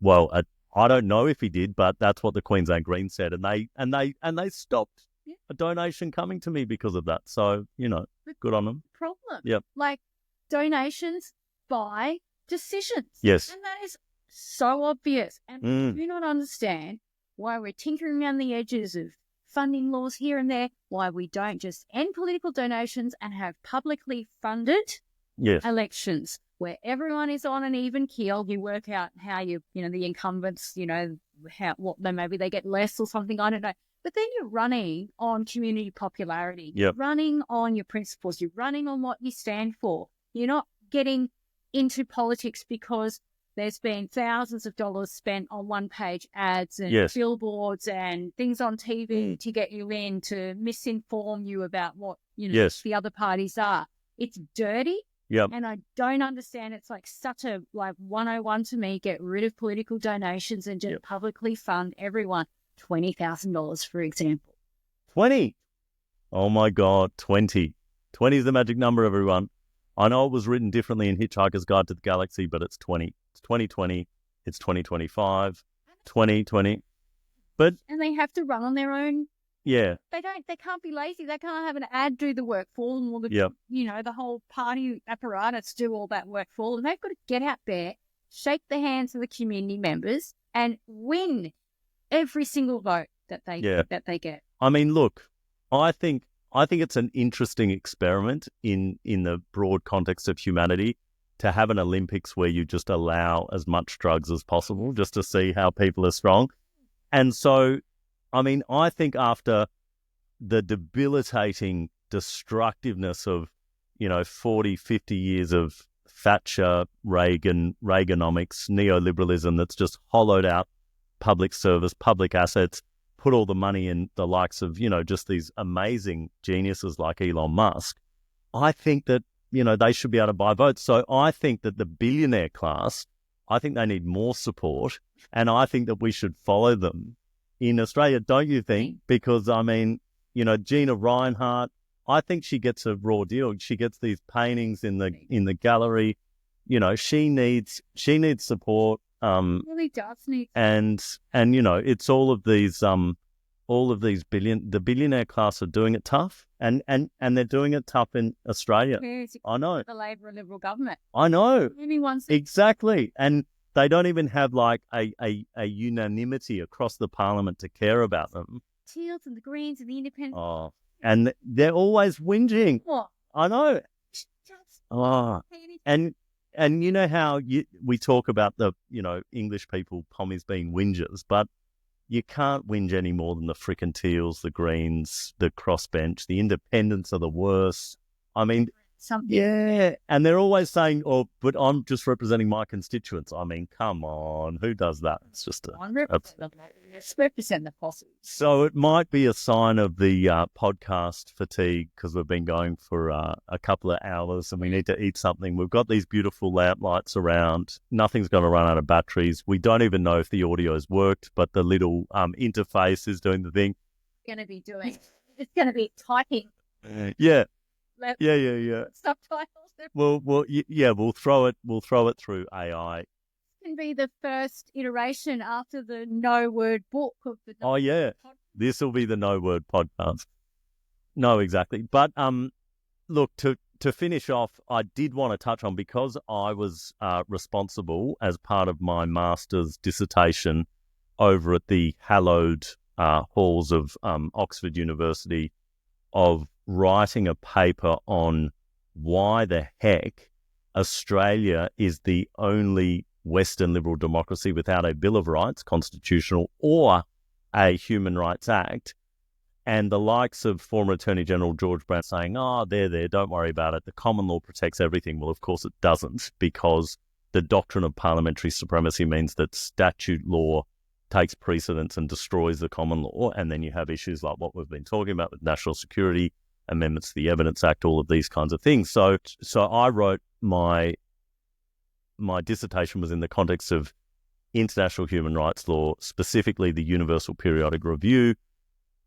Well, I don't know if he did, but that's what the Queensland Greens said, and they stopped a donation coming to me because of that. So, you know, good on them. Problem. Yep. Like, donations by decisions. Yes. And that is so obvious. And we do not understand why we're tinkering around the edges of funding laws here and there, why we don't just end political donations and have publicly funded elections where everyone is on an even keel. You work out how the incumbents, maybe they get less or something, I don't know. But then you're running on community popularity. You're running on your principles. You're running on what you stand for. You're not getting into politics because there's been thousands of dollars spent on one-page ads and billboards and things on TV to get you in, to misinform you about what the other parties are. It's dirty, and I don't understand. It's like such a 101 to me. Get rid of political donations and just publicly fund everyone. $20,000, for example. 20. Oh my God, 20. 20 is the magic number, everyone. I know it was written differently in Hitchhiker's Guide to the Galaxy, but it's 20. It's 2020. It's 2025. 2020. And they have to run on their own. Yeah. They can't be lazy. They can't have an ad do the work for them, or the whole party apparatus do all that work for them. They've got to get out there, shake the hands of the community members, and win every single vote that they get. I mean, look, I think it's an interesting experiment in the broad context of humanity to have an Olympics where you just allow as much drugs as possible just to see how people are strong. And so, I mean, I think after the debilitating destructiveness of, 40, 50 years of Thatcher, Reaganomics, neoliberalism that's just hollowed out public service, public assets, put all the money in the likes of, just these amazing geniuses like Elon Musk, I think that, they should be able to buy votes. So I think that the billionaire class, I think they need more support, and I think that we should follow them in Australia, don't you think? Because, I mean, Gina Reinhardt, I think she gets a raw deal. She gets these paintings in the gallery. She needs support. Really does need, and it's all of these the billionaire class are doing it tough, and they're doing it tough in Australia. I know the Labor and Liberal government. I know Anyone's exactly, and they don't even have like a unanimity across the parliament to care about them. Teals and the Greens and the Independents. Oh, and they're always whinging. What? I know. And you know how we talk about the, English people, Pommies being whingers, but you can't whinge any more than the frickin' Teals, the Greens, the crossbench, the Independents are the worst. I mean, and they're always saying, but I'm just representing my constituents. I mean, come on, who does that? It's just represent the possible. So it might be a sign of the podcast fatigue, because we've been going for a couple of hours and we need to eat something. We've got these beautiful lamp lights around. Nothing's going to run out of batteries. We don't even know if the audio's worked, but the little interface is doing the thing. It's going to be typing. Yeah. Subtitles. We'll throw it through AI. Can be the first iteration after the no word book of the podcast. This will be the no word podcast. No, exactly. But look, to finish off, I did want to touch on, because I was responsible as part of my master's dissertation over at the hallowed halls of Oxford University, of writing a paper on why the heck Australia is the only Western liberal democracy without a Bill of Rights, constitutional, or a Human Rights Act. And the likes of former Attorney General George Brown saying, there, don't worry about it. The common law protects everything. Well, of course it doesn't, because the doctrine of parliamentary supremacy means that statute law takes precedence and destroys the common law. And then you have issues like what we've been talking about with national security, amendments to the Evidence Act, all of these kinds of things. So I wrote my dissertation was in the context of international human rights law, specifically the Universal Periodic Review.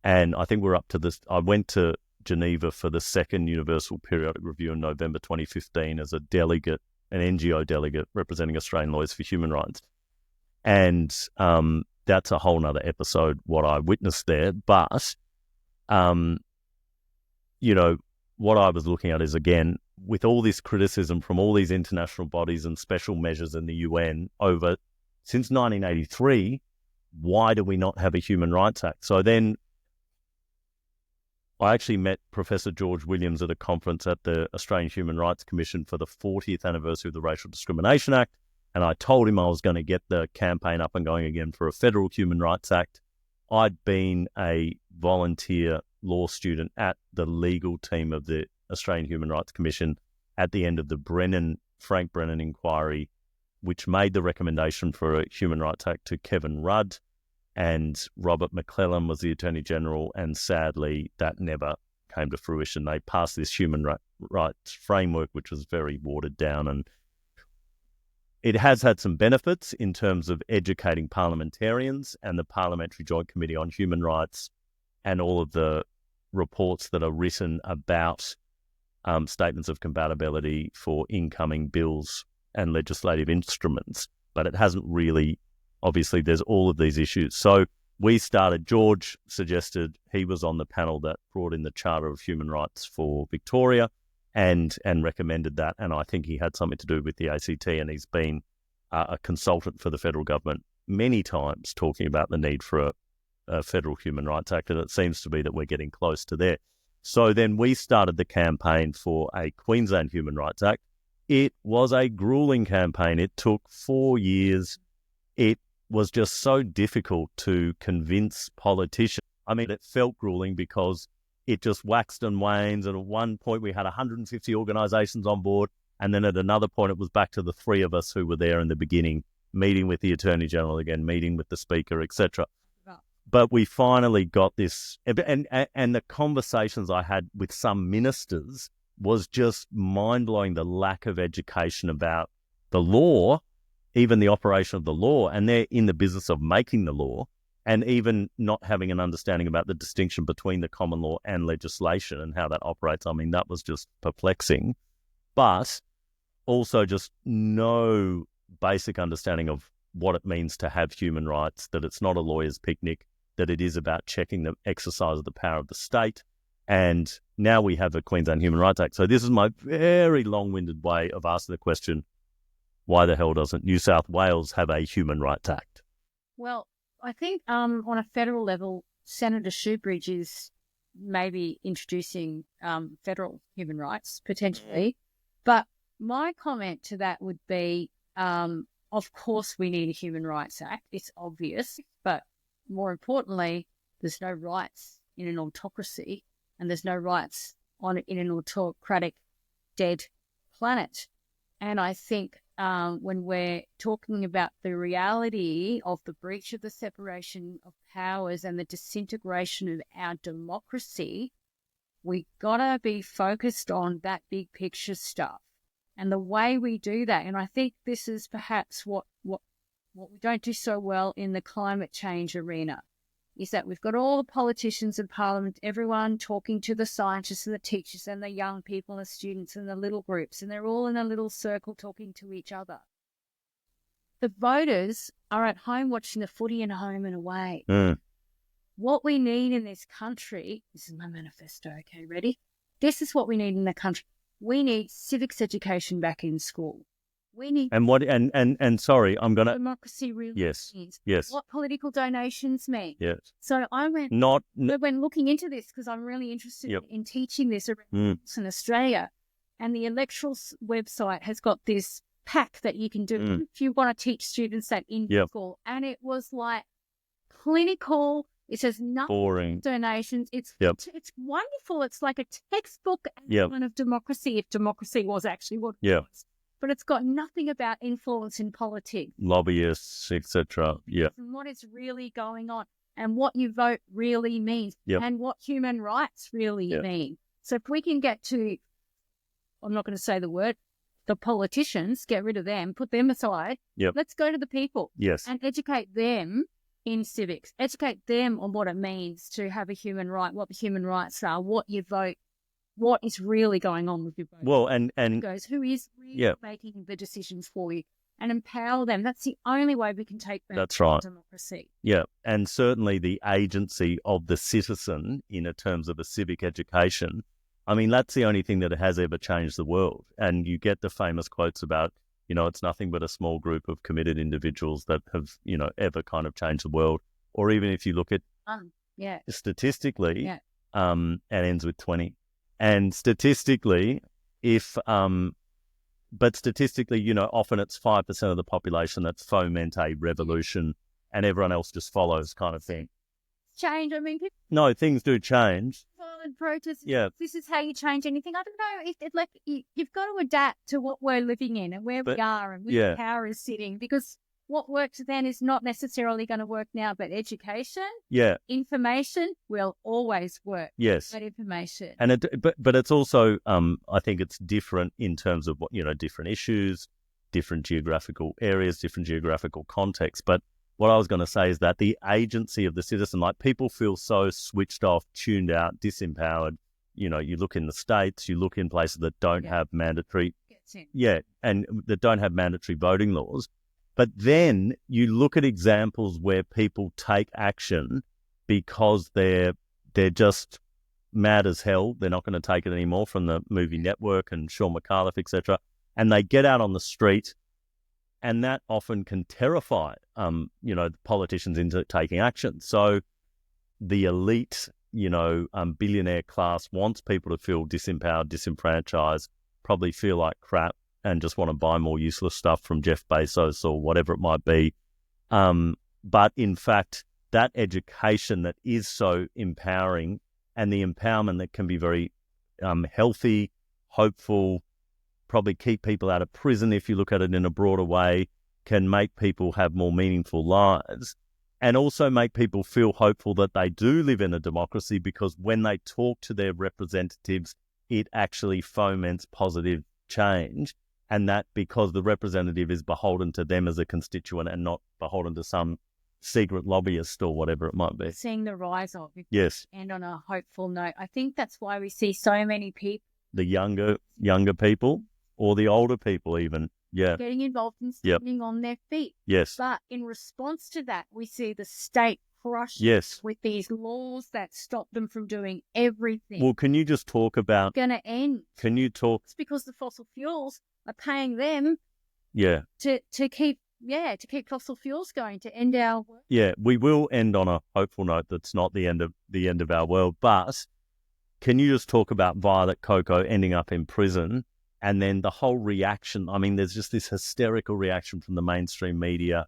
And I think we're up to this. I went to Geneva for the second Universal Periodic Review in November 2015 as a delegate, an NGO delegate representing Australian Lawyers for Human Rights. And that's a whole nother episode, what I witnessed there. But, what I was looking at is, again, with all this criticism from all these international bodies and special measures in the UN since 1983, why do we not have a Human Rights Act? So then I actually met Professor George Williams at a conference at the Australian Human Rights Commission for the 40th anniversary of the Racial Discrimination Act. And I told him I was going to get the campaign up and going again for a federal Human Rights Act. I'd been a volunteer law student at the legal team of the Australian Human Rights Commission at the end of the Frank Brennan inquiry, which made the recommendation for a Human Rights Act to Kevin Rudd, and Robert McClellan was the Attorney General, and sadly that never came to fruition. They passed this human rights framework, which was very watered down, and it has had some benefits in terms of educating parliamentarians and the Parliamentary Joint Committee on Human Rights and all of the reports that are written about statements of compatibility for incoming bills and legislative instruments. But it hasn't really, obviously, there's all of these issues. So George suggested, he was on the panel that brought in the Charter of Human Rights for Victoria and recommended that. And I think he had something to do with the ACT, and he's been a consultant for the federal government many times talking about the need for a federal Human Rights Act, and it seems to be that we're getting close to there. So then we started the campaign for a Queensland Human Rights Act. It was a grueling campaign. It took 4 years. It was just so difficult to convince politicians. I mean, it felt grueling because it just waxed and wanes, and at one point we had 150 organisations on board, and then at another point it was back to the three of us who were there in the beginning, meeting with the Attorney General again, meeting with the Speaker, etc. But we finally got this, and the conversations I had with some ministers was just mind-blowing, the lack of education about the law, even the operation of the law, and they're in the business of making the law, and even not having an understanding about the distinction between the common law and legislation and how that operates. I mean, that was just perplexing. But also just no basic understanding of what it means to have human rights, that it's not a lawyer's picnic, that it is about checking the exercise of the power of the state. And now we have a Queensland Human Rights Act. So this is my very long-winded way of asking the question, why the hell doesn't New South Wales have a Human Rights Act? Well, I think on a federal level, Senator Shoebridge is maybe introducing federal human rights, potentially. But my comment to that would be, of course we need a Human Rights Act. It's obvious, but more importantly, there's no rights in an autocracy, and there's no rights in an autocratic dead planet. And I think when we're talking about the reality of the breach of the separation of powers and the disintegration of our democracy, we gotta be focused on that big picture stuff. And the way we do that, and I think this is perhaps what we don't do so well in the climate change arena, is that we've got all the politicians in Parliament, everyone talking to the scientists and the teachers and the young people and the students and the little groups, and they're all in a little circle talking to each other. The voters are at home watching the footy and home and away. What we need in this country, this is my manifesto, okay, ready? This is what we need in the country. We need civics education back in school. We need sorry, I'm gonna democracy really means. Yes. What political donations mean. Yes. So I went when looking into this, because I'm really interested in teaching this around in Australia, and the electoral website has got this pack that you can do if you want to teach students that in school, and it was like clinical. It says nothing boring donations. It's wonderful. It's like a textbook outline of democracy, if democracy was actually what it was. But it's got nothing about influence in politics, lobbyists, etc. And what is really going on, and what you vote really means, and what human rights really mean. So if we can get to, I'm not going to say the word, the politicians, get rid of them, put them aside. Yep. Let's go to the people. Yes. And educate them in civics. Educate them on what it means to have a human right, what the human rights are, what you vote, what is really going on with your vote. Well, and who is really making the decisions for you, and empower them. That's the only way we can take back democracy. Yeah, and certainly the agency of the citizen in terms of a civic education. I mean, that's the only thing that has ever changed the world. And you get the famous quotes about, it's nothing but a small group of committed individuals that have, ever kind of changed the world. Or even if you look at statistically, it ends with 20. And statistically, but statistically, often it's 5% of the population that foment a revolution and everyone else just follows kind of thing. Change. I mean, no, things do change. Violent protests. Yeah. This is how you change anything. I don't know if you've got to adapt to what we're living in and where we are and where the power is sitting, because what works then is not necessarily going to work now, but education, information will always work. Yes. But information. And but it's also, I think it's different in terms of what, different issues, different geographical areas, different geographical contexts. But what I was going to say is that the agency of the citizen, like people feel so switched off, tuned out, disempowered. You look in the States, you look in places that don't have mandatory, and that don't have mandatory voting laws. But then you look at examples where people take action because they're just mad as hell. They're not going to take it anymore, from the movie Network and Sean McAuliffe, etc. And they get out on the street, and that often can terrify, politicians into taking action. So the elite, billionaire class wants people to feel disempowered, disenfranchised, probably feel like crap, and just want to buy more useless stuff from Jeff Bezos or whatever it might be. But in fact, that education that is so empowering, and the empowerment that can be very healthy, hopeful, probably keep people out of prison if you look at it in a broader way, can make people have more meaningful lives, and also make people feel hopeful that they do live in a democracy, because when they talk to their representatives, it actually foments positive change. And that because the representative is beholden to them as a constituent and not beholden to some secret lobbyist or whatever it might be. Seeing the rise of it. Yes. And on a hopeful note, I think that's why we see so many people. The younger people, or the older people even. Yeah. Getting involved in standing on their feet. Yes. But in response to that, we see the state crushed with these laws that stop them from doing everything. Well, can you just talk about... It's going to end. Can you talk... It's because the fossil fuels are paying them to keep fossil fuels going, to end our work. Yeah, we will end on a hopeful note. That's not the end of our world. But can you just talk about Violet Coco ending up in prison, and then the whole reaction? I mean, there's just this hysterical reaction from the mainstream media.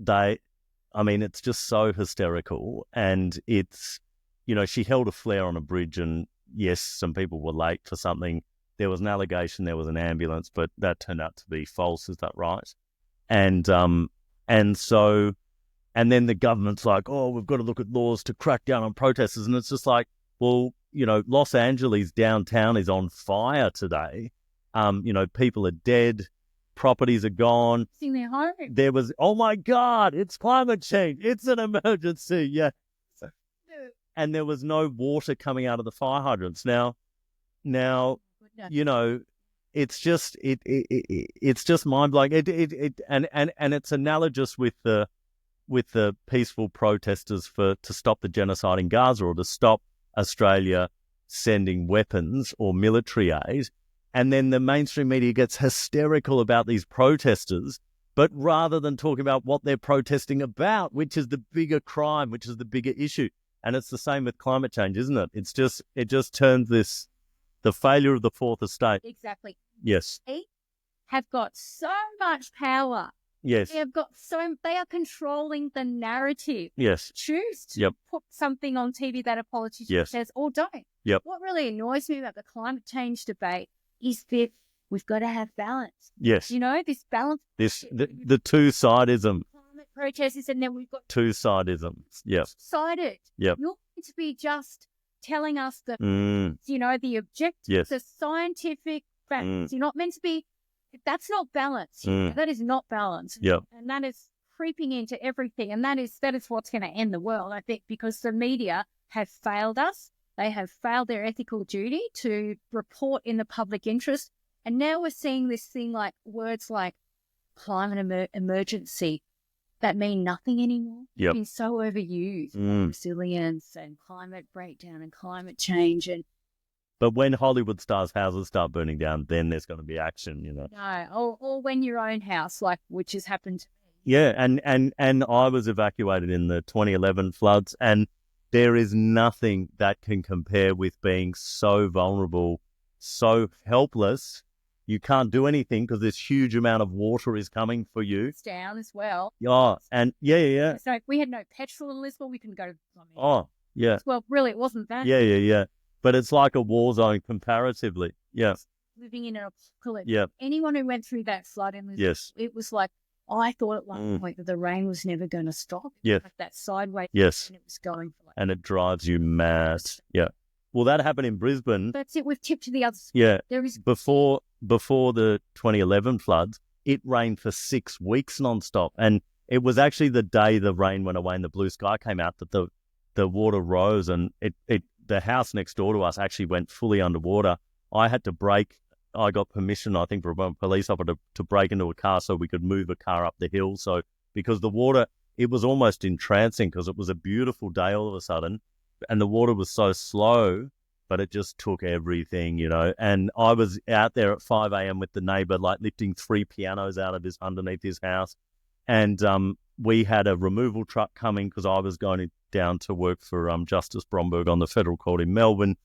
It's just so hysterical, and it's, she held a flare on a bridge, and yes, some people were late for something. There was an allegation there was an ambulance, but that turned out to be false. Is that right? And then the government's like, oh, we've got to look at laws to crack down on protesters. And it's just like, well, Los Angeles downtown is on fire today. People are dead. Properties are gone. In their home. There was, oh my God, it's climate change. It's an emergency. Yeah. And there was no water coming out of the fire hydrants. Now, it's just it's just mind blowing. And it's analogous with the peaceful protesters to stop the genocide in Gaza, or to stop Australia sending weapons or military aid. And then the mainstream media gets hysterical about these protesters, but rather than talking about what they're protesting about, which is the bigger crime, which is the bigger issue. And it's the same with climate change, isn't it? It just turns the failure of the fourth estate. Exactly. Yes. They have got so much power. Yes. They are controlling the narrative. Yes. Choose to put something on TV that a politician says, or don't. Yep. What really annoys me about the climate change debate is that we've got to have balance. Yes. This balance. The two-sidism. Climate protests, and then we've got two-sidism. Yeah. Sided. Yeah. You're going to be just telling us that, the objectives, Yes. the scientific facts. You're not meant to be, that's not balance. That is not balance. Yep. And that is creeping into everything. And that is what's going to end the world, I think, because the media have failed us. They have failed their ethical duty to report in the public interest. And now we're seeing this thing like words like climate emergency that mean nothing anymore. Yep. It's been so overused. Resilience and climate breakdown and climate change. But when Hollywood stars' houses start burning down, then there's going to be action, No, or when your own house, which has happened to me. Yeah, and I was evacuated in the 2011 floods, and there is nothing that can compare with being so vulnerable, so helpless. You can't do anything because this huge amount of water is coming for you. It's down as well. Yeah, and yeah. So if we had no petrol in Lisbon, we couldn't go to. Oh, yeah. Well, really, it wasn't that. Yeah. But it's like a war zone comparatively. Yeah. Living in an apocalypse. Yeah. Anyone who went through that flood in Lisbon, Yes. it was like, I thought at one point that the rain was never going to stop. Yes. Like that sideways. Yes. And it was going for and it drives you mad. Yeah. Well, that happened in Brisbane. That's it. We've tipped to the other side. Yeah. There is Before the 2011 floods, it rained for 6 weeks nonstop. And it was actually the day the rain went away and the blue sky came out that the water rose, and the house next door to us actually went fully underwater. I had to brake. I got permission, I think, from a police officer to break into a car so we could move a car up the hill. So because the water, it was almost entrancing because it was a beautiful day all of a sudden, and the water was so slow, but it just took everything, And I was out there at 5 a.m. with the neighbour, like lifting 3 pianos out of underneath his house. And we had a removal truck coming because I was going down to work for Justice Bromberg on the federal court in Melbourne.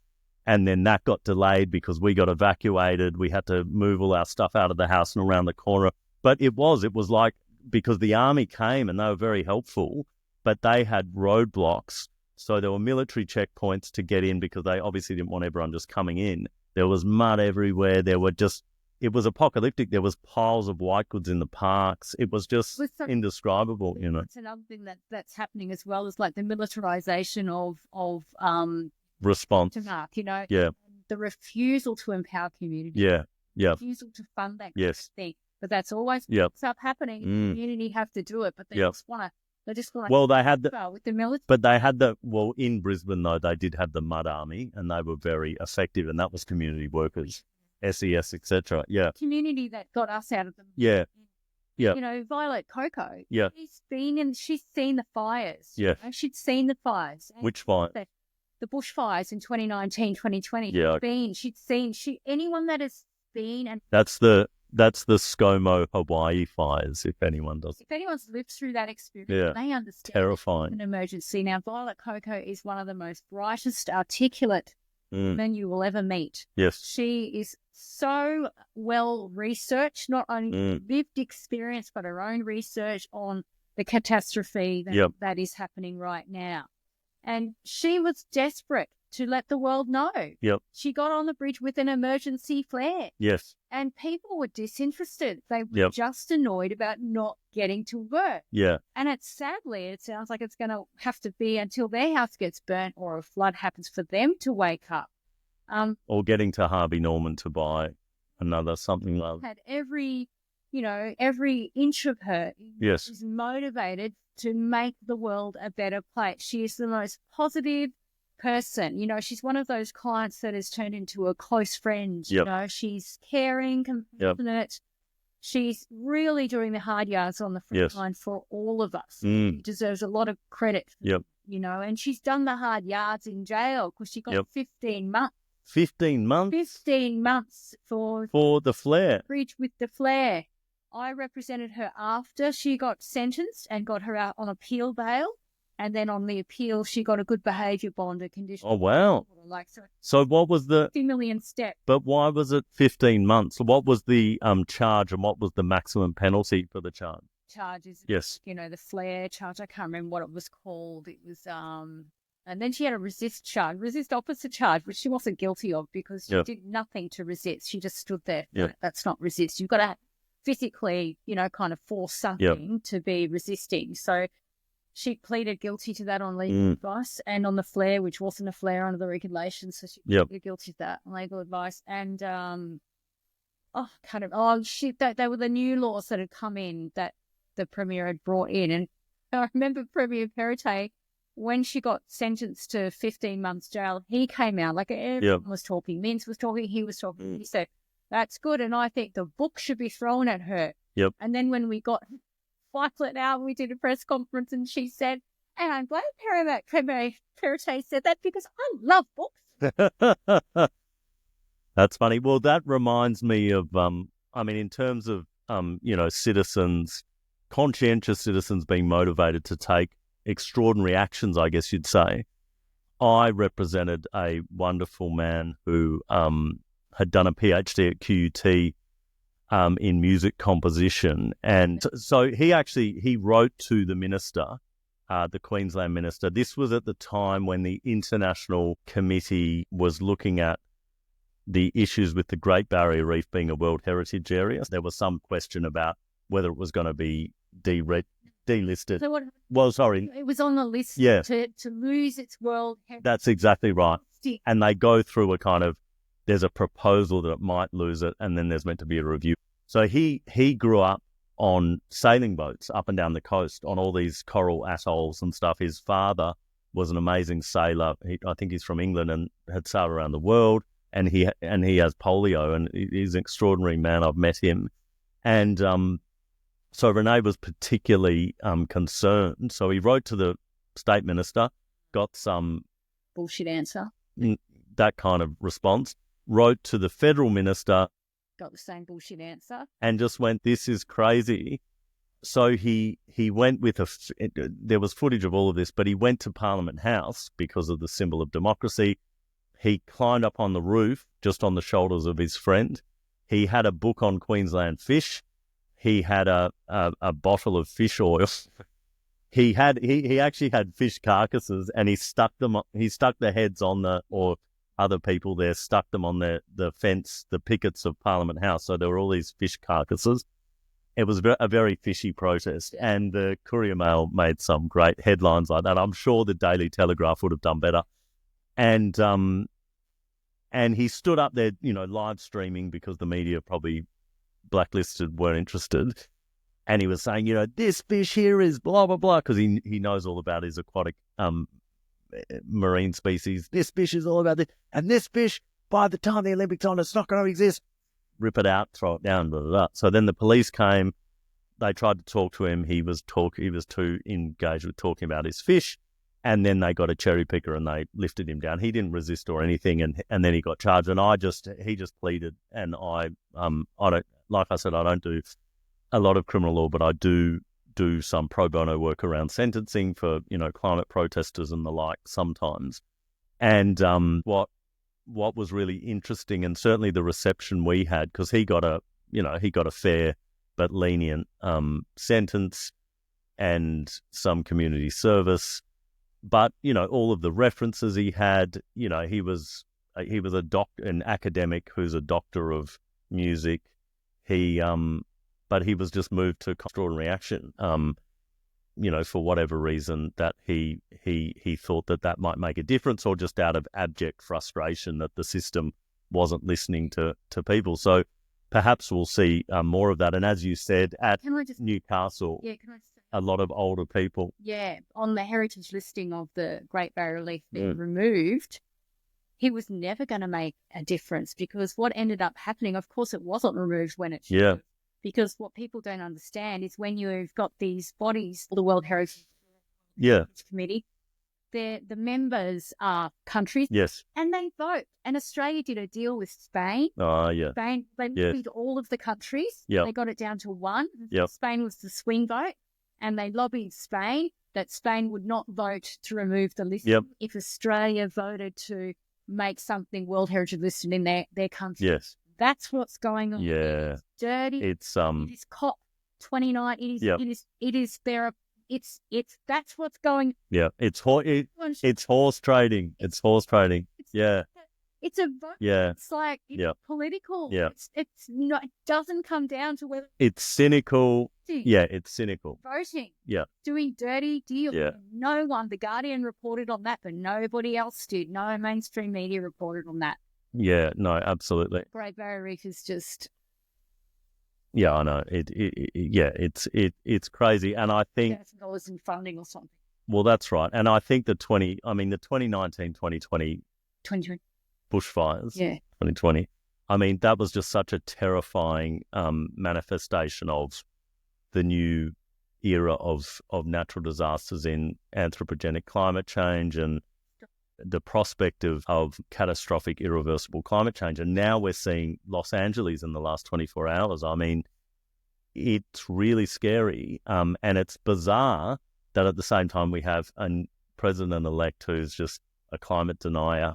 And then that got delayed because we got evacuated. We had to move all our stuff out of the house and around the corner. But it was like, because the army came and they were very helpful, but they had roadblocks. So there were military checkpoints to get in because they obviously didn't want everyone just coming in. There was mud everywhere. It was apocalyptic. There was piles of white goods in the parks. It was just indescribable, It's another thing that's happening as well, is like the militarization of response. Yeah. The refusal to empower community. Yeah. Refusal to fund that kind of thing. But that's always what's up happening. The community have to do it, but they just want to. They just want to. Well, they had with the military. But they had in Brisbane though, they did have the Mud Army, and they were very effective, and that was community workers, SES, etc. Yeah. Community that got us out of the. Yeah. Violet Coco. Yeah. She's seen the fires. Yeah. She'd seen the fires. Which fire? The bushfires in 2019, 2020. Yeah. She'd seen anyone that has been, and that's the ScoMo Hawaii fires, if anyone does. If anyone's lived through that experience, they understand. Terrifying. An emergency. Now, Violet Coco is one of the most brightest, articulate women you will ever meet. Yes. She is so well researched, not only lived experience, but her own research on the catastrophe that is happening right now. And she was desperate to let the world know. Yep. She got on the bridge with an emergency flare. Yes. And people were disinterested. They were just annoyed about not getting to work. Yeah. And it sounds like it's going to have to be until their house gets burnt or a flood happens for them to wake up. Or getting to Harvey Norman to buy another something like that. Had every inch of her is motivated to make the world a better place. She is the most positive person. She's one of those clients that has turned into a close friend. Yep. She's caring, compassionate. She's really doing the hard yards on the front line for all of us. She deserves a lot of credit. And she's done the hard yards in jail because she got 15 months. 15 months? 15 months for the flare. Bridge with the flare. I represented her after she got sentenced and got her out on appeal bail. And then on the appeal, she got a good behaviour bond, a condition. Oh, wow. So what was the... 50 million step. But why was it 15 months? What was the charge, and what was the maximum penalty for the charge? Charges. Yes. The flare charge. I can't remember what it was called. It was... And then she had a resist opposite charge, which she wasn't guilty of because she did nothing to resist. She just stood there. Yeah. That's not resist. You've got to physically, kind of force something to be resisting. So she pleaded guilty to that on legal advice, and on the flare, which wasn't a flare under the regulations, so she pleaded guilty to that on legal advice. And they were the new laws that had come in that the Premier had brought in. And I remember Premier Perrottet, when she got sentenced to 15 months jail, he came out, like everyone was talking. Mintz was talking, he was talking. He said, that's good, and I think the book should be thrown at her. Yep. And then when we got Violet out, we did a press conference, and she said, and I'm glad Premier Perrottet said that because I love books. That's funny. Well, that reminds me of, in terms of, citizens, conscientious citizens being motivated to take extraordinary actions, I guess you'd say. I represented a wonderful man who had done a PhD at QUT in music composition. And so he wrote to the minister, the Queensland minister. This was at the time when the International Committee was looking at the issues with the Great Barrier Reef being a World Heritage Area. There was some question about whether it was going to be delisted. So it was on the list to lose its World Heritage. That's exactly right. And they go through a kind of, there's a proposal that it might lose it, and then there's meant to be a review. So he grew up on sailing boats up and down the coast on all these coral atolls and stuff. His father was an amazing sailor. I think he's from England and had sailed around the world. And he has polio, and he's an extraordinary man. I've met him. And so Renee was particularly concerned. So he wrote to the state minister, got some bullshit answer, that kind of response, wrote to the federal minister, got the same bullshit answer, and just went, this is crazy. So he went with there was footage of all of this, but he went to Parliament House because of the symbol of democracy. He climbed up on the roof, just on the shoulders of his friend. He had a book on Queensland fish. He had a bottle of fish oil. He actually had fish carcasses, and he stuck the heads on or other people there stuck them on the fence, the pickets of Parliament House. So there were all these fish carcasses. It was a very fishy protest, and the Courier Mail made some great headlines like that. I'm sure the Daily Telegraph would have done better. And he stood up there, live streaming because the media probably blacklisted, weren't interested. And he was saying, this fish here is blah, blah, blah, because he knows all about his aquatic marine species. This fish is all about this. And this fish, by the time the Olympics on, it's not going to exist. Rip it out, throw it down, blah, blah, blah. So then the police came. They tried to talk to him. He was too engaged with talking about his fish. And then they got a cherry picker and they lifted him down. He didn't resist or anything, and then he got charged. And he just pleaded. And I don't, like I said, I don't do a lot of criminal law, but I do some pro bono work around sentencing for climate protesters and the like sometimes. And what was really interesting, and certainly the reception we had, because he got a fair but lenient sentence and some community service. But, all of the references he had, he was an academic who's a doctor of music. But he was just moved to extraordinary action, for whatever reason that he thought that might make a difference, or just out of abject frustration that the system wasn't listening to people. So perhaps we'll see more of that. And as you said, at Newcastle, a lot of older people. Yeah, on the heritage listing of the Great Barrier Reef being removed, he was never going to make a difference, because what ended up happening, of course, it wasn't removed when it should have. Because what people don't understand is when you've got these bodies, the World Heritage Committee, the members are countries, and they vote. And Australia did a deal with Spain. Spain, they lobbied all of the countries. They got it down to one. Spain was the swing vote. And they lobbied Spain that Spain would not vote to remove the list if Australia voted to make something World Heritage listed in their country. Yes. That's what's going on. Yeah. It's dirty. It is COP29. That's what's going. Yeah. It's horse trading. It's horse trading. Yeah. It's a vote. Yeah. It's like it's political. Yeah. It's not. It doesn't come down to whether it's cynical. voting, Yeah, it's cynical. voting. Yeah. Doing dirty deals. Yeah. No one. The Guardian reported on that, but nobody else did. No mainstream media reported on that. Yeah. No, absolutely. Great Barrier Reef is just. Yeah, I know. It's crazy, and I think $1,000 in funding or something. Well, that's right, and I think the 2019, 2020 bushfires, 2020. I mean, that was just such a terrifying manifestation of the new era of natural disasters in anthropogenic climate change and the prospect of catastrophic, irreversible climate change. And now we're seeing Los Angeles in the last 24 hours. I mean, it's really scary. And it's bizarre that at the same time we have a president-elect who's just a climate denier.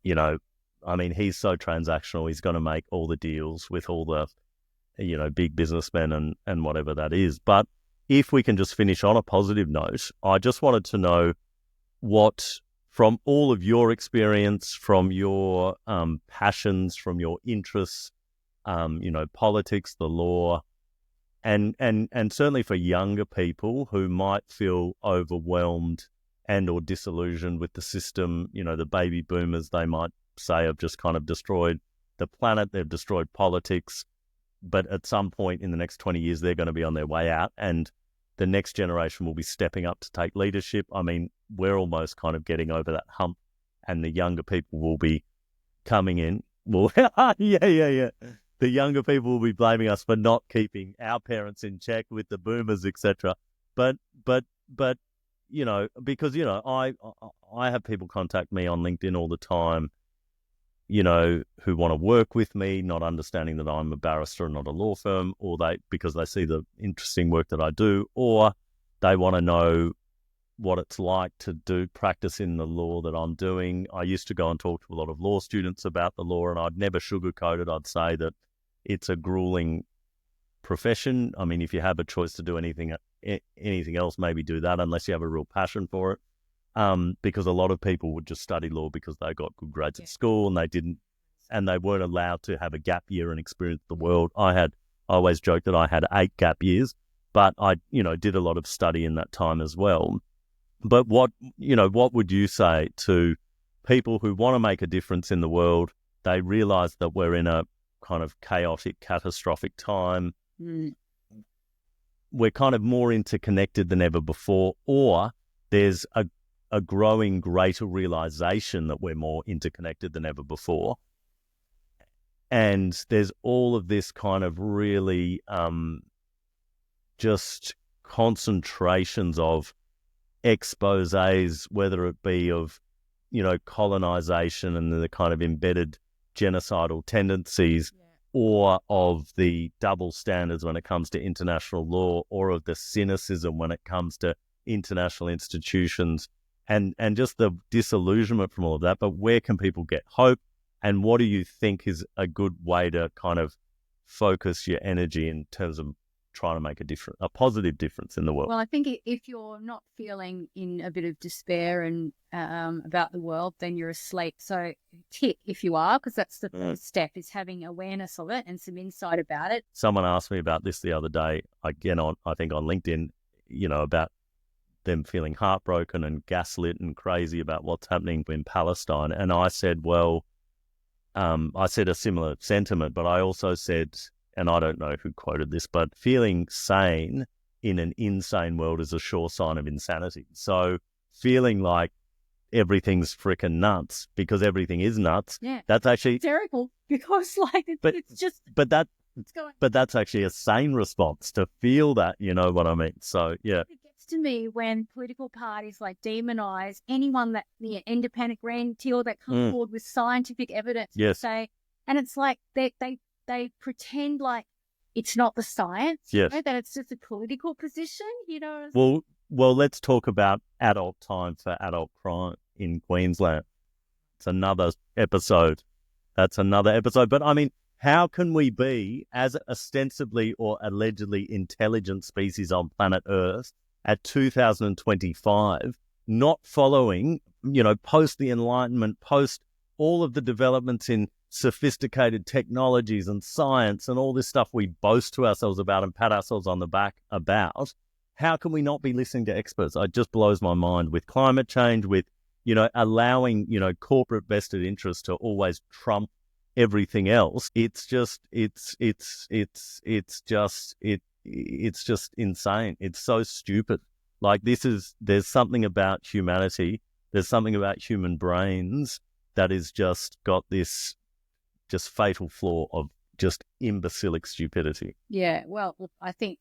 You know, I mean, he's so transactional. He's going to make all the deals with all the, big businessmen and whatever that is. But if we can just finish on a positive note, I just wanted to know what, from all of your experience, from your passions, from your interests, politics, the law, and certainly for younger people who might feel overwhelmed and or disillusioned with the system, the baby boomers, they might say, have just kind of destroyed the planet, they've destroyed politics, but at some point in the next 20 years, they're going to be on their way out, and the next generation will be stepping up to take leadership. I mean, we're almost kind of getting over that hump, and the younger people will be coming in. Well, yeah. The younger people will be blaming us for not keeping our parents in check with the boomers, etc. But because I have people contact me on LinkedIn all the time, who want to work with me, not understanding that I'm a barrister and not a law firm, or because they see the interesting work that I do, or they want to know what it's like to do practice in the law that I'm doing. I used to go and talk to a lot of law students about the law, and I'd never sugarcoat it. I'd say that it's a grueling profession. I mean, if you have a choice to do anything else, maybe do that, unless you have a real passion for it. Because a lot of people would just study law because they got good grades at school and they weren't allowed to have a gap year and experience the world. I always joked that I had 8 gap years, but I, did a lot of study in that time as well. But what would you say to people who want to make a difference in the world? They realize that we're in a kind of chaotic, catastrophic time. We're kind of more interconnected than ever before, or there's a growing greater realization that we're more interconnected than ever before. And there's all of this kind of really just concentrations of exposés, whether it be of, colonization and the kind of embedded genocidal tendencies, or of the double standards when it comes to international law, or of the cynicism when it comes to international institutions, and just the disillusionment from all of that. But where can people get hope? And what do you think is a good way to kind of focus your energy in terms of trying to make a positive difference in the world? Well, I think if you're not feeling in a bit of despair and about the world, then you're asleep. So tick if you are, because that's the first step, is having awareness of it and some insight about it. Someone asked me about this the other day, again, I think on LinkedIn, about them feeling heartbroken and gaslit and crazy about what's happening in Palestine. And I said, well, I said a similar sentiment, but I also said, and I don't know who quoted this, but feeling sane in an insane world is a sure sign of insanity. So feeling like everything's freaking nuts because everything is nuts. Yeah, that's actually hysterical because but that's actually a sane response to feel that. You know what I mean? So yeah. It gets to me when political parties demonize anyone that independent grand tier that comes forward with scientific evidence. Yes. And it's like they pretend like it's not the science, yes, that it's just a political position, Well, let's talk about adult time for adult crime in Queensland. It's another episode. That's another episode. But I mean, how can we be, as ostensibly or allegedly intelligent species on planet Earth at 2025, not following, post the Enlightenment, post all of the developments in sophisticated technologies and science and all this stuff we boast to ourselves about and pat ourselves on the back about, how can we not be listening to experts? It just blows my mind with climate change, with, allowing, corporate vested interests to always trump everything else. It's just insane. It's so stupid. Like, there's something about humanity. There's something about human brains that is just got this just fatal flaw of just imbecilic stupidity. Yeah, well, I think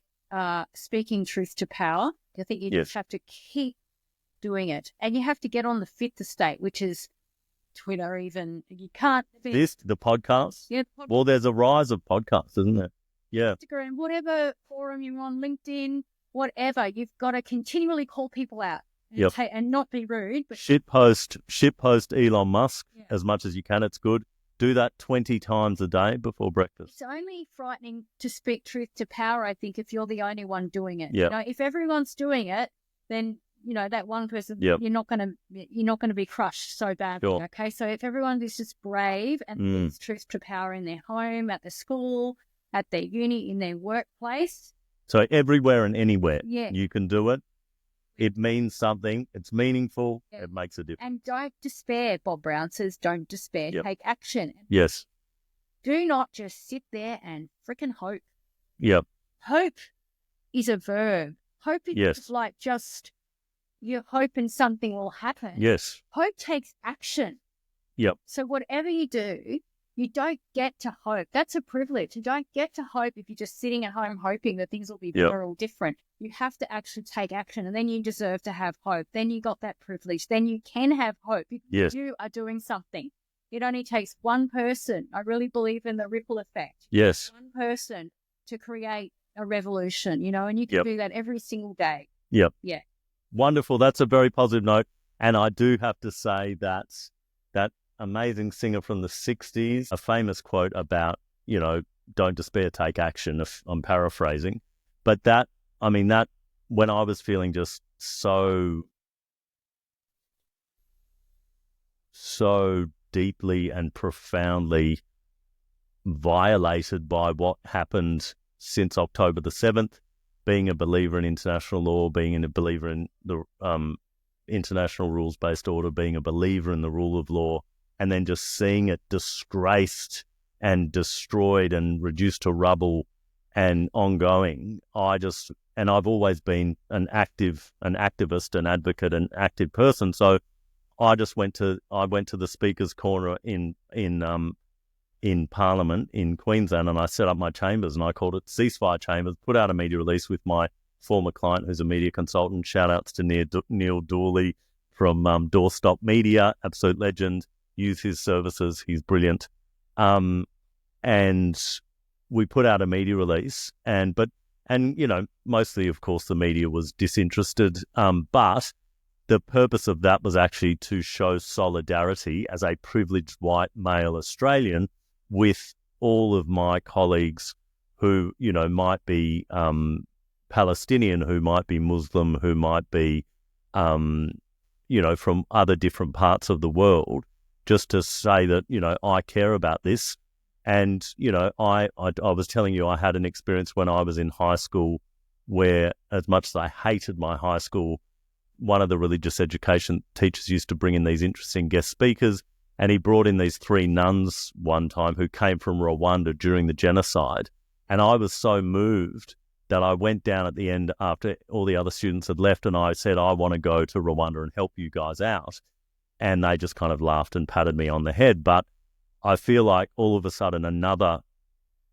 speaking truth to power, I think you just have to keep doing it. And you have to get on the fifth estate, which is Twitter even. You can't... The podcast? Yeah. Well, there's a rise of podcasts, isn't there? Yeah. Instagram, whatever forum you're on, LinkedIn, whatever, you've got to continually call people out and not be rude. But shitpost Elon Musk as much as you can. It's good. Do that 20 times a day before breakfast. It's only frightening to speak truth to power, I think, if you're the only one doing it. Yeah. If everyone's doing it, then that one person, you're not going to be crushed so badly. Sure. Okay, so if everyone is just brave and speaks truth to power in their home, at the school, at their uni, in their workplace. So everywhere and anywhere, you can do it. It means something. It's meaningful. Yeah. It makes a difference. And don't despair. Bob Brown says, don't despair. Yep. Take action. Yes. Do not just sit there and freaking hope. Yep. Hope is a verb. Hope is like just you're hoping something will happen. Yes. Hope takes action. Yep. So whatever you do, you don't get to hope. That's a privilege. You don't get to hope if you're just sitting at home hoping that things will be better or different. You have to actually take action, and then you deserve to have hope. Then you got that privilege. Then you can have hope because you are doing something. It only takes one person. I really believe in the ripple effect. Yes. One person to create a revolution, and you can do that every single day. Yep. Yeah. Wonderful. That's a very positive note. And I do have to say that amazing singer from the 60s, a famous quote about, don't despair, take action, if I'm paraphrasing. But that when I was feeling just so deeply and profoundly violated by what happened since October the 7th, being a believer in international law, being a believer in the international rules-based order, being a believer in the rule of law, and then just seeing it disgraced and destroyed and reduced to rubble and ongoing. I've always been an activist, an advocate, an active person. So I went to the Speaker's Corner in Parliament in Queensland, and I set up my chambers, and I called it Ceasefire Chambers, put out a media release with my former client who's a media consultant. Shout outs to Neil Dooley from Doorstop Media, absolute legend. Use his services. He's brilliant. And we put out a media release, and mostly, of course, the media was disinterested. But the purpose of that was actually to show solidarity as a privileged white male Australian with all of my colleagues who, might be Palestinian, who might be Muslim, who might be, from other different parts of the world, just to say that, I care about this. And, I was telling you, I had an experience when I was in high school where, as much as I hated my high school, one of the religious education teachers used to bring in these interesting guest speakers, and he brought in these 3 nuns one time who came from Rwanda during the genocide. And I was so moved that I went down at the end after all the other students had left, and I said, I want to go to Rwanda and help you guys out. And they just kind of laughed and patted me on the head. But I feel like all of a sudden another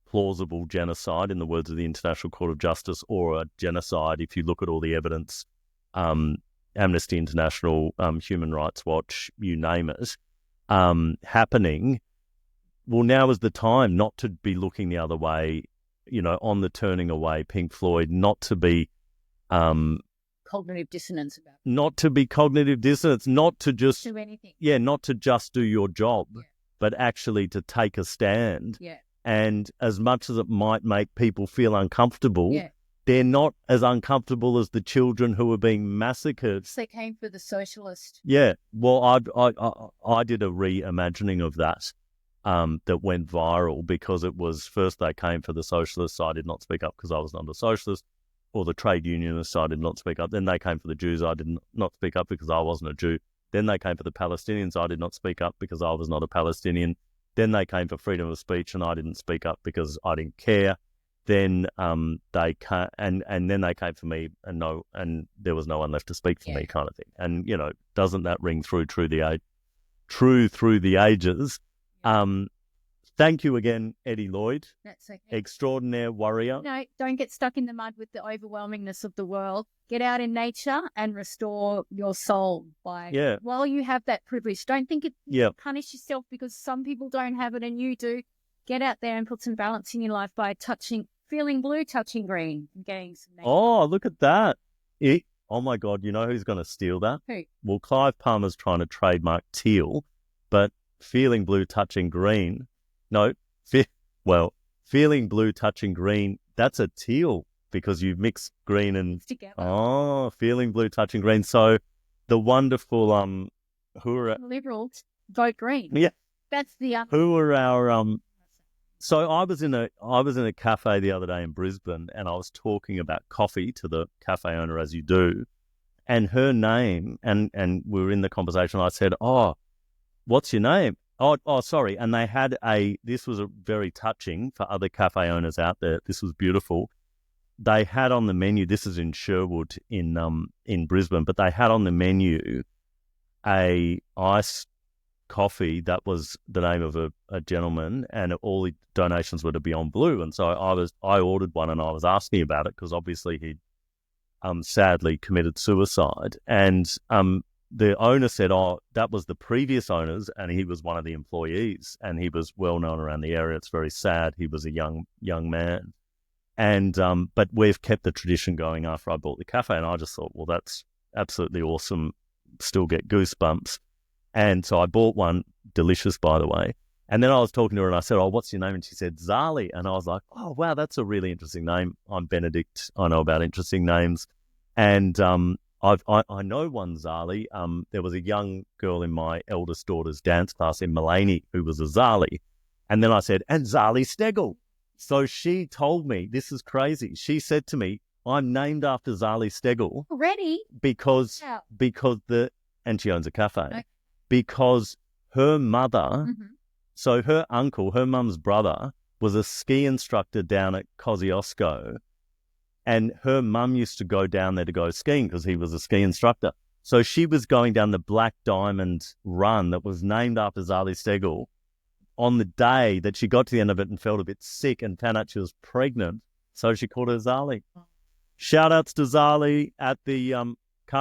plausible genocide, in the words of the International Court of Justice, or a genocide, if you look at all the evidence, Amnesty International, Human Rights Watch, you name it, happening. Well, now is the time not to be looking the other way, on the turning away, Pink Floyd, not to be cognitive dissonance about it. Not to be cognitive dissonance, not to just do anything. Yeah, not to just do your job, but actually to take a stand. Yeah. And as much as it might make people feel uncomfortable, they're not as uncomfortable as the children who were being massacred. They came for the socialist. Yeah, well, I did a reimagining of that that went viral because it was first they came for the socialists, I did not speak up because I was not a socialist, or the trade unionists, I did not speak up. Then they came for the Jews, I did not speak up because I wasn't a Jew. Then they came for the Palestinians, I did not speak up because I was not a Palestinian. Then they came for freedom of speech and I didn't speak up because I didn't care. Then they came, and then they came for me, and there was no one left to speak for me, kind of thing. And doesn't that ring through through the ages? Thank you again, Eddie Lloyd. That's okay. Extraordinaire warrior. No, don't get stuck in the mud with the overwhelmingness of the world. Get out in nature and restore your soul while you have that privilege. Don't think punish yourself because some people don't have it and you do. Get out there and put some balance in your life by feeling blue, touching green, and getting some nature. Oh, look at that. Oh my God, you know who's going to steal that? Who? Well, Clive Palmer's trying to trademark teal, but feeling blue, touching green. No, feeling blue, touching green, that's a teal because you've mixed green and... together. Oh, feeling blue, touching green. So the wonderful... Liberals vote green. Yeah. That's the... Who are our... So I was in a cafe the other day in Brisbane and I was talking about coffee to the cafe owner, as you do, and her name, and we were in the conversation, I said, "Oh, what's your name?" Oh, sorry. And they had this was a very touching for other cafe owners out there. This was beautiful. They had on the menu, this is in Sherwood in Brisbane, but they had on the menu a iced coffee that was the name of a gentleman, and all the donations were to Beyond Blue. And so I ordered one and I was asking about it because obviously he'd sadly committed suicide. And the owner said, "Oh, that was the previous owners, and he was one of the employees, and he was well known around the area. It's very sad. He was a young man, and but we've kept the tradition going after I bought the cafe." And I just thought, well, that's absolutely awesome. Still get goosebumps, and so I bought one. Delicious, by the way. And then I was talking to her, and I said, "Oh, what's your name?" And she said, "Zali." And I was like, "Oh, wow, that's a really interesting name. I'm Benedict. I know about interesting names, and I know one Zali. There was a young girl in my eldest daughter's dance class in Mullaney who was a Zali." And then I said, "And Zali Stegel." So she told me, this is crazy. She said to me, "I'm named after Zali Stegel." Already? Because and she owns a cafe. Okay. Because her mother, mm-hmm. so her uncle, her mum's brother, was a ski instructor down at Kosciuszko. And her mum used to go down there to go skiing because he was a ski instructor. So she was going down the Black Diamond run that was named after Zali Stegel on the day that she got to the end of it and felt a bit sick and found out she was pregnant. So she called her Zali. Shout outs to Zali at the, can't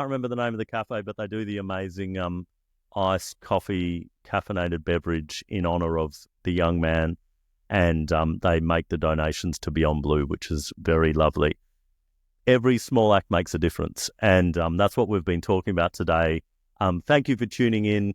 remember the name of the cafe, but they do the amazing iced coffee caffeinated beverage in honour of the young man. And they make the donations to Beyond Blue, which is very lovely. Every small act makes a difference. And that's what we've been talking about today. Thank you for tuning in.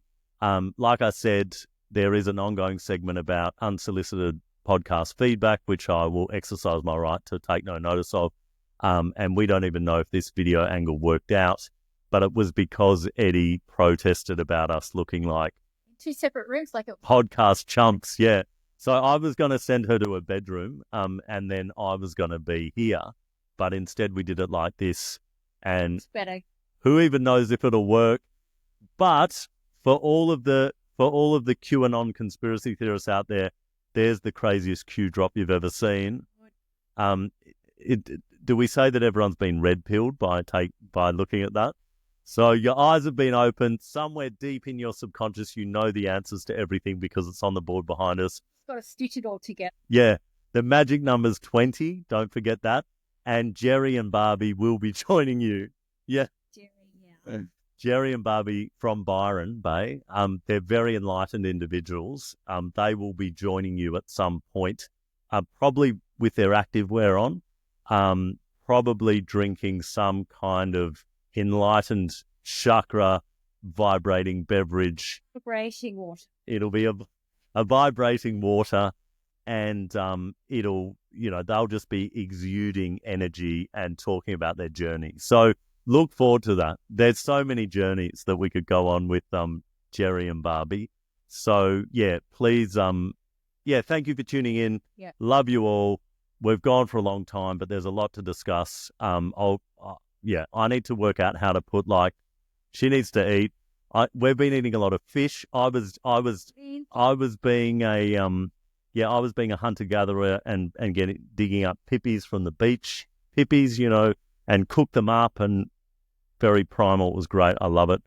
Like I said, there is an ongoing segment about unsolicited podcast feedback, which I will exercise my right to take no notice of. And we don't even know if this video angle worked out, but it was because Eddie protested about us looking like two separate rooms, like a podcast chumps. Yeah. So I was going to send her to a bedroom, and then I was going to be here. But instead we did it like this, and it's better. Who even knows if it'll work? But for all of the QAnon conspiracy theorists out there, there's the craziest Q drop you've ever seen. Do we say that everyone's been red pilled by looking at that? So your eyes have been opened. Somewhere deep in your subconscious, you know the answers to everything because it's on the board behind us. Got to stitch it all together. Yeah, the magic number's 20. Don't forget that. And Jerry and Barbie will be joining you. Yeah. Jerry and Barbie from Byron Bay. They're very enlightened individuals. They will be joining you at some point, probably with their active wear on, probably drinking some kind of enlightened chakra vibrating beverage. Vibrating water. It'll be a vibrating water. and it'll, they'll just be exuding energy and talking about their journey. So look forward to that. There's so many journeys that we could go on with Jerry and Barbie. So yeah, please, thank you for tuning in. Yeah. Love you all. We've gone for a long time, but there's a lot to discuss. I need to work out how to put, she needs to eat. We've been eating a lot of fish. I was being a hunter gatherer and digging up pippies from the beach, and cook them up, and very primal. It was great. I love it.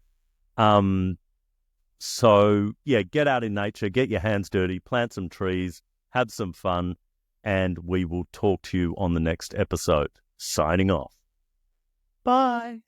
So yeah, get out in nature, get your hands dirty, plant some trees, have some fun, and we will talk to you on the next episode. Signing off. Bye.